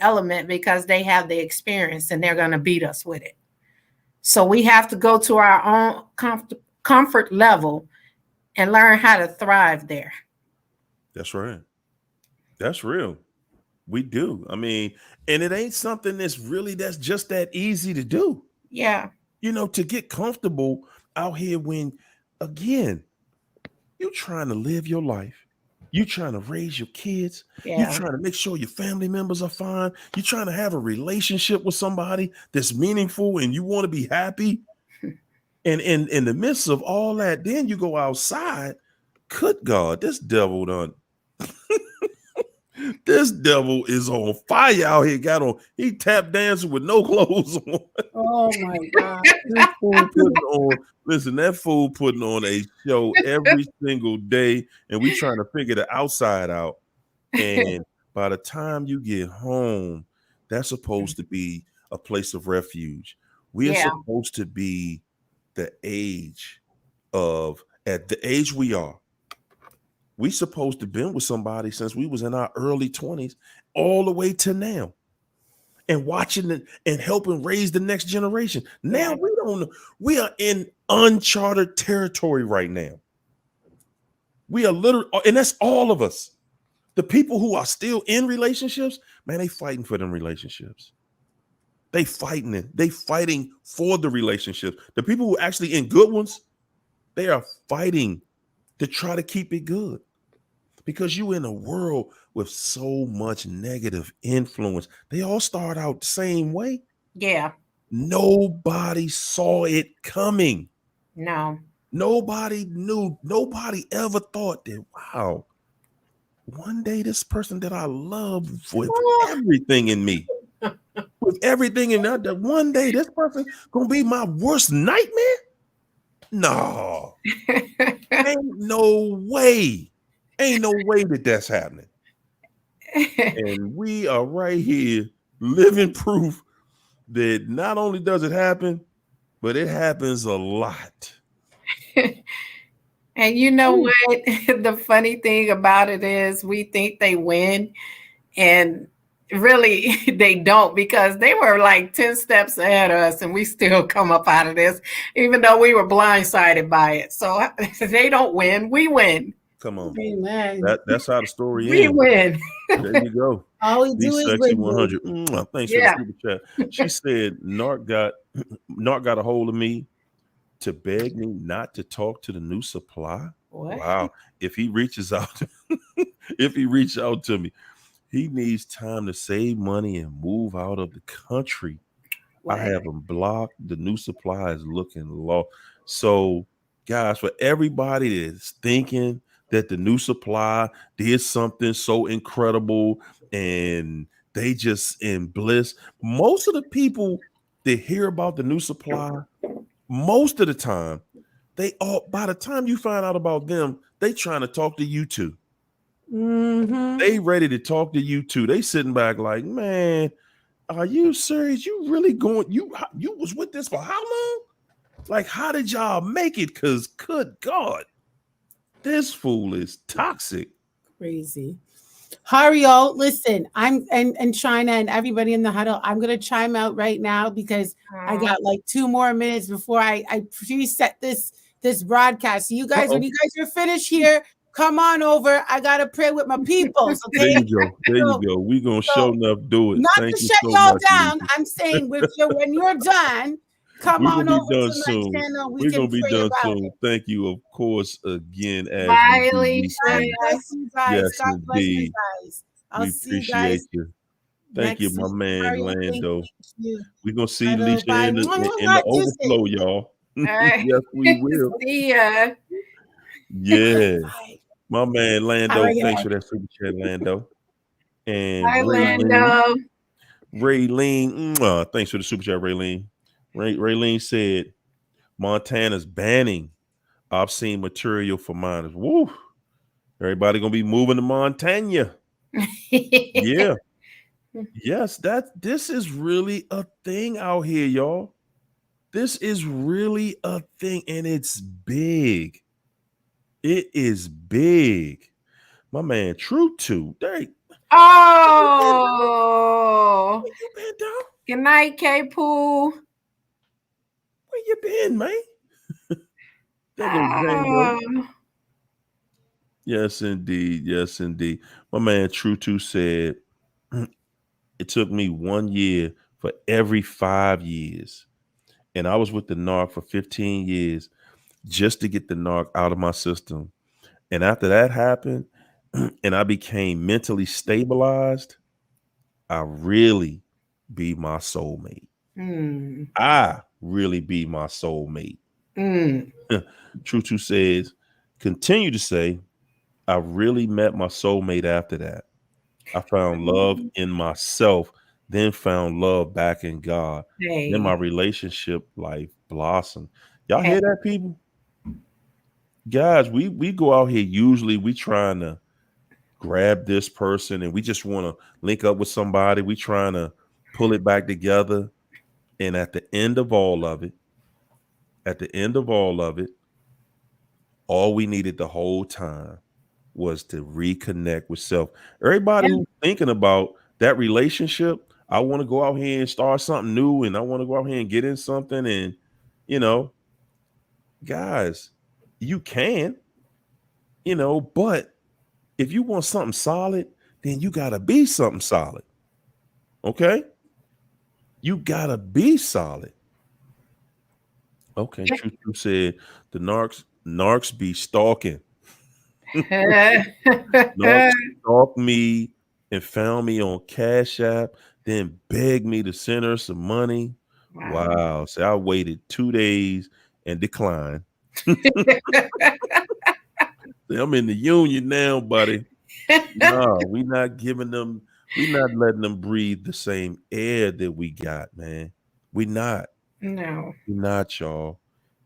[SPEAKER 2] element because they have the experience and they're going to beat us with it. So we have to go to our own comfort level and learn how to thrive there. That's
[SPEAKER 1] right. That's real. We do. I mean, and it ain't something that's just that easy to do.
[SPEAKER 2] Yeah.
[SPEAKER 1] To get comfortable out here when, again, you're trying to live your life. You're trying to raise your kids. Yeah. You're trying to make sure your family members are fine. You're trying to have a relationship with somebody that's meaningful and you want to be happy. And in the midst of all that, then you go outside. Good God, this devil done. This devil is on fire out here. He tap dancing with no clothes on.
[SPEAKER 2] Oh my God.
[SPEAKER 1] That fool putting on a show every single day, and we trying to figure the outside out. And by the time you get home, that's supposed to be a place of refuge. We are supposed to be at the age we are. We supposed to been with somebody since we was in our early 20s all the way to now, and watching it and helping raise the next generation. Now we don't know. We are in uncharted territory right now. We are literally, and that's all of us. The people who are still in relationships, man, they fighting for them relationships. They fighting it. They fighting for the relationships. The people who are actually in good ones, they are fighting to try to keep it good. Because you in a world with so much negative influence. They all start out the same way.
[SPEAKER 2] Yeah.
[SPEAKER 1] Nobody saw it coming.
[SPEAKER 2] No.
[SPEAKER 1] Nobody knew. Nobody ever thought that, wow, one day this person that I love with everything in me, with everything in that one day this person gonna be my worst nightmare? No. Ain't no way. Ain't no way that that's happening. And we are right here living proof that not only does it happen, but it happens a lot.
[SPEAKER 2] And you know what? The funny thing about it is we think they win, and really they don't, because they were like 10 steps ahead of us and we still come up out of this, even though we were blindsided by it. So they don't win, we win.
[SPEAKER 1] Come on.
[SPEAKER 3] Amen.
[SPEAKER 1] That's how the story ends.
[SPEAKER 2] We win.
[SPEAKER 1] There you go.
[SPEAKER 3] All we do is
[SPEAKER 1] Sexy
[SPEAKER 3] win.
[SPEAKER 1] 100. Thanks for the super chat. She said, Narc got a hold of me to beg me not to talk to the new supply.
[SPEAKER 2] What?
[SPEAKER 1] Wow. If he reaches out to me, he needs time to save money and move out of the country. What? I have him blocked. The new supply is looking low. So, guys, for everybody that's thinking that the new supply did something so incredible and they just in bliss, most of the people that hear about the new supply, most of the time, by the time you find out about them, they trying to talk to you too. They ready to talk to you too. They sitting back like, man, are you serious? You really going? You was with this for how long? Like, how did y'all make it? Cause good God, this fool is toxic.
[SPEAKER 3] Crazy. Hario, listen, I'm and China and everybody in the huddle. I'm gonna chime out right now because I got like 2 more minutes before I preset this broadcast. So you guys, when you guys are finished here, come on over. I gotta pray with my people. Okay?
[SPEAKER 1] There you go. There you go. We gonna show enough do it.
[SPEAKER 3] Not
[SPEAKER 1] Thank
[SPEAKER 3] to
[SPEAKER 1] you
[SPEAKER 3] shut
[SPEAKER 1] so
[SPEAKER 3] y'all
[SPEAKER 1] much,
[SPEAKER 3] down.
[SPEAKER 1] Lisa.
[SPEAKER 3] I'm saying when you're done, come
[SPEAKER 1] We're
[SPEAKER 3] on
[SPEAKER 1] gonna
[SPEAKER 3] over
[SPEAKER 1] be done
[SPEAKER 3] to my
[SPEAKER 1] soon.
[SPEAKER 3] channel.
[SPEAKER 1] We're
[SPEAKER 3] Can
[SPEAKER 1] gonna be
[SPEAKER 3] pray
[SPEAKER 1] done
[SPEAKER 3] about
[SPEAKER 1] soon.
[SPEAKER 3] it.
[SPEAKER 1] Thank you, of course, again, as
[SPEAKER 2] Bye,
[SPEAKER 1] we do.
[SPEAKER 2] Alicia.
[SPEAKER 3] God bless you guys.
[SPEAKER 1] Yes,
[SPEAKER 3] God bless you
[SPEAKER 1] indeed.
[SPEAKER 3] guys. I'll
[SPEAKER 1] We
[SPEAKER 3] see you
[SPEAKER 1] appreciate
[SPEAKER 3] guys
[SPEAKER 1] you. Thank you,
[SPEAKER 3] next
[SPEAKER 1] my
[SPEAKER 3] week.
[SPEAKER 1] man
[SPEAKER 3] Mario, thank
[SPEAKER 1] Lando.
[SPEAKER 3] you.
[SPEAKER 1] We're gonna see
[SPEAKER 3] Huddle,
[SPEAKER 1] Alicia
[SPEAKER 3] bye.
[SPEAKER 1] in
[SPEAKER 3] Mwah,
[SPEAKER 1] the
[SPEAKER 3] juicy.
[SPEAKER 1] overflow, y'all.
[SPEAKER 2] All right.
[SPEAKER 1] Yes, we will.
[SPEAKER 2] See ya.
[SPEAKER 1] Yeah.
[SPEAKER 3] Bye.
[SPEAKER 1] My man Lando,
[SPEAKER 3] All right,
[SPEAKER 1] thanks for that super chat, Lando. And
[SPEAKER 2] Bye,
[SPEAKER 1] Raylene,
[SPEAKER 2] Lando.
[SPEAKER 1] thanks for the super chat, Raylene. Raylene said, Montana's banning obscene material for minors. Woo! Everybody gonna be moving to Montana. Yeah. Yes, this is really a thing out here, y'all. This is really a thing, and it's big. It is big. My man, True Two.
[SPEAKER 2] Oh.
[SPEAKER 1] Where you been, dog?
[SPEAKER 2] Good night, K-Pool.
[SPEAKER 1] Where you been, man? That goes Django. Yes, indeed. Yes, indeed. My man True Two said, it took me 1 year for every 5 years. And I was with the narc for 15 years just to get the narc out of my system. And after that happened, and I became mentally stabilized, I really be my soulmate. I really be my soulmate. True Two says, continue to say, I really met my soulmate after that. I found love in myself, then found love back in God. Then my relationship life blossomed. Y'all hear that, people? Guys, we go out here, usually we trying to grab this person and we just want to link up with somebody. We trying to pull it back together. And at the end of all of it, all we needed the whole time was to reconnect with self. Everybody who's thinking about that relationship, I want to go out here and start something new, and I want to go out here and get in something. And, guys, you can, but if you want something solid, then you got to be something solid. Okay? You got to be solid. Okay, True said the narcs be stalking. Narcs stalked me and found me on Cash App, then begged me to send her some money. Wow. So I waited 2 days and declined. I'm in the union now, buddy. No, we not letting them breathe the same air that we got, man. We not.
[SPEAKER 2] No.
[SPEAKER 1] We not, y'all.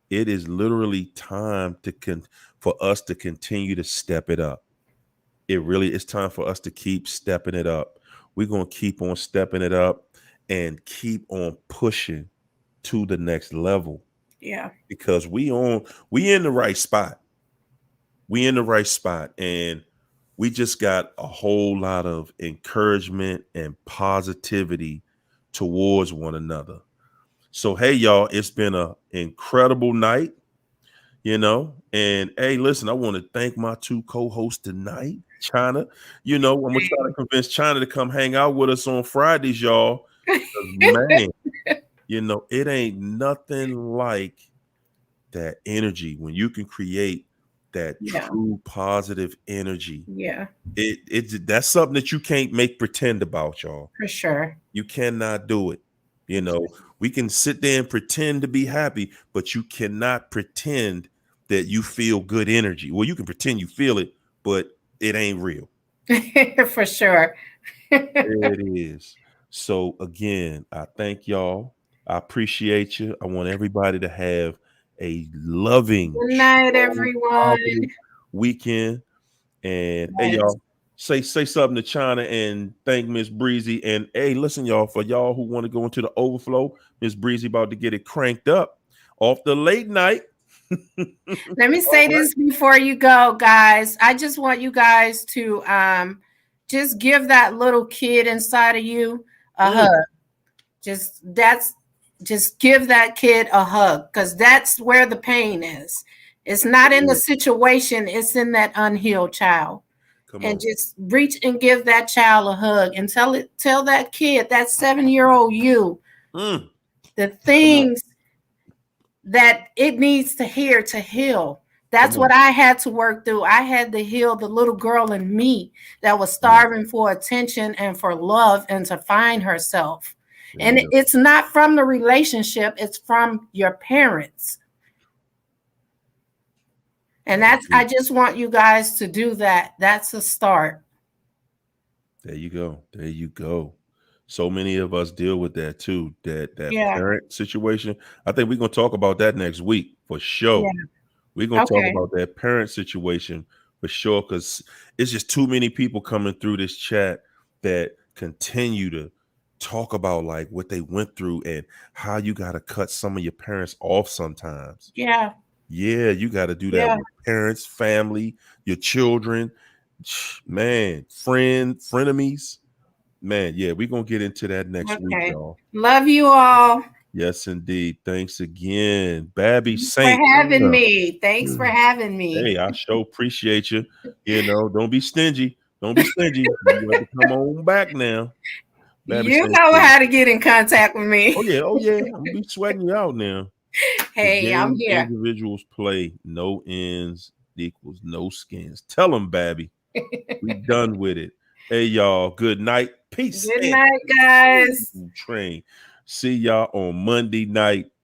[SPEAKER 1] It is literally time for us to continue to step it up. It really is time for us to keep stepping it up. We're going to keep on stepping it up and keep on pushing to the next level.
[SPEAKER 2] Yeah.
[SPEAKER 1] Because we in the right spot. We in the right spot, and we just got a whole lot of encouragement and positivity towards one another. So, hey, y'all, it's been an incredible night. And hey, listen, I want to thank my 2 co-hosts tonight, China. I'm gonna try to convince China to come hang out with us on Fridays, y'all. Man, it ain't nothing like that energy when you can create that true positive energy.
[SPEAKER 2] Yeah.
[SPEAKER 1] That's something that you can't make pretend about, y'all.
[SPEAKER 2] For sure.
[SPEAKER 1] You cannot do it. We can sit there and pretend to be happy, but you cannot pretend that you feel good energy. Well, you can pretend you feel it, but it ain't real.
[SPEAKER 2] For sure.
[SPEAKER 1] It is. So again, I thank y'all. I appreciate you. I want everybody to have a loving
[SPEAKER 2] good night, everyone.
[SPEAKER 1] weekend. And hey, y'all, say something to China and thank Miss Breezy. And hey, listen, y'all, for y'all who want to go into the overflow, Miss Breezy about to get it cranked up off the late night.
[SPEAKER 2] Let me say this before you go, guys. I just want you guys to just give that little kid inside of you a hug. Just give that kid a hug, because that's where the pain is. It's not in the situation, it's in that unhealed child. And just reach and give that child a hug and tell that kid, that 7-year-old you, the things that it needs to hear to heal. That's what I had to work through. I had to heal the little girl in me that was starving for attention and for love and to find herself. And it's not from the relationship, it's from your parents. And I just want you guys to do that. That's a start.
[SPEAKER 1] There you go. There you go. So many of us deal with that too, that parent situation. I think we're going to talk about that next week for sure. Yeah. We're going to talk about that parent situation for sure, because it's just too many people coming through this chat that continue to talk about like what they went through and how you got to cut some of your parents off sometimes.
[SPEAKER 2] Yeah.
[SPEAKER 1] Yeah, you got to do that with parents, family, your children, man, frenemies. Man, yeah, we're going to get into that next week, y'all.
[SPEAKER 2] Love you all.
[SPEAKER 1] Yes, indeed. Thanks again. Babby Saint.
[SPEAKER 2] For having me. Thanks for having me.
[SPEAKER 1] Hey, I sure appreciate you. You know, don't be stingy. Don't be stingy. You have to come on back now.
[SPEAKER 2] Babby you know how to get in contact with me.
[SPEAKER 1] Oh, yeah. I'm going to be sweating you out now.
[SPEAKER 2] Hey, I'm here.
[SPEAKER 1] Individuals play, no ends equals no skins. Tell them, Babby. We done with it. Hey, y'all. Good night. Peace.
[SPEAKER 2] Good night, guys.
[SPEAKER 1] Train. See y'all on Monday night.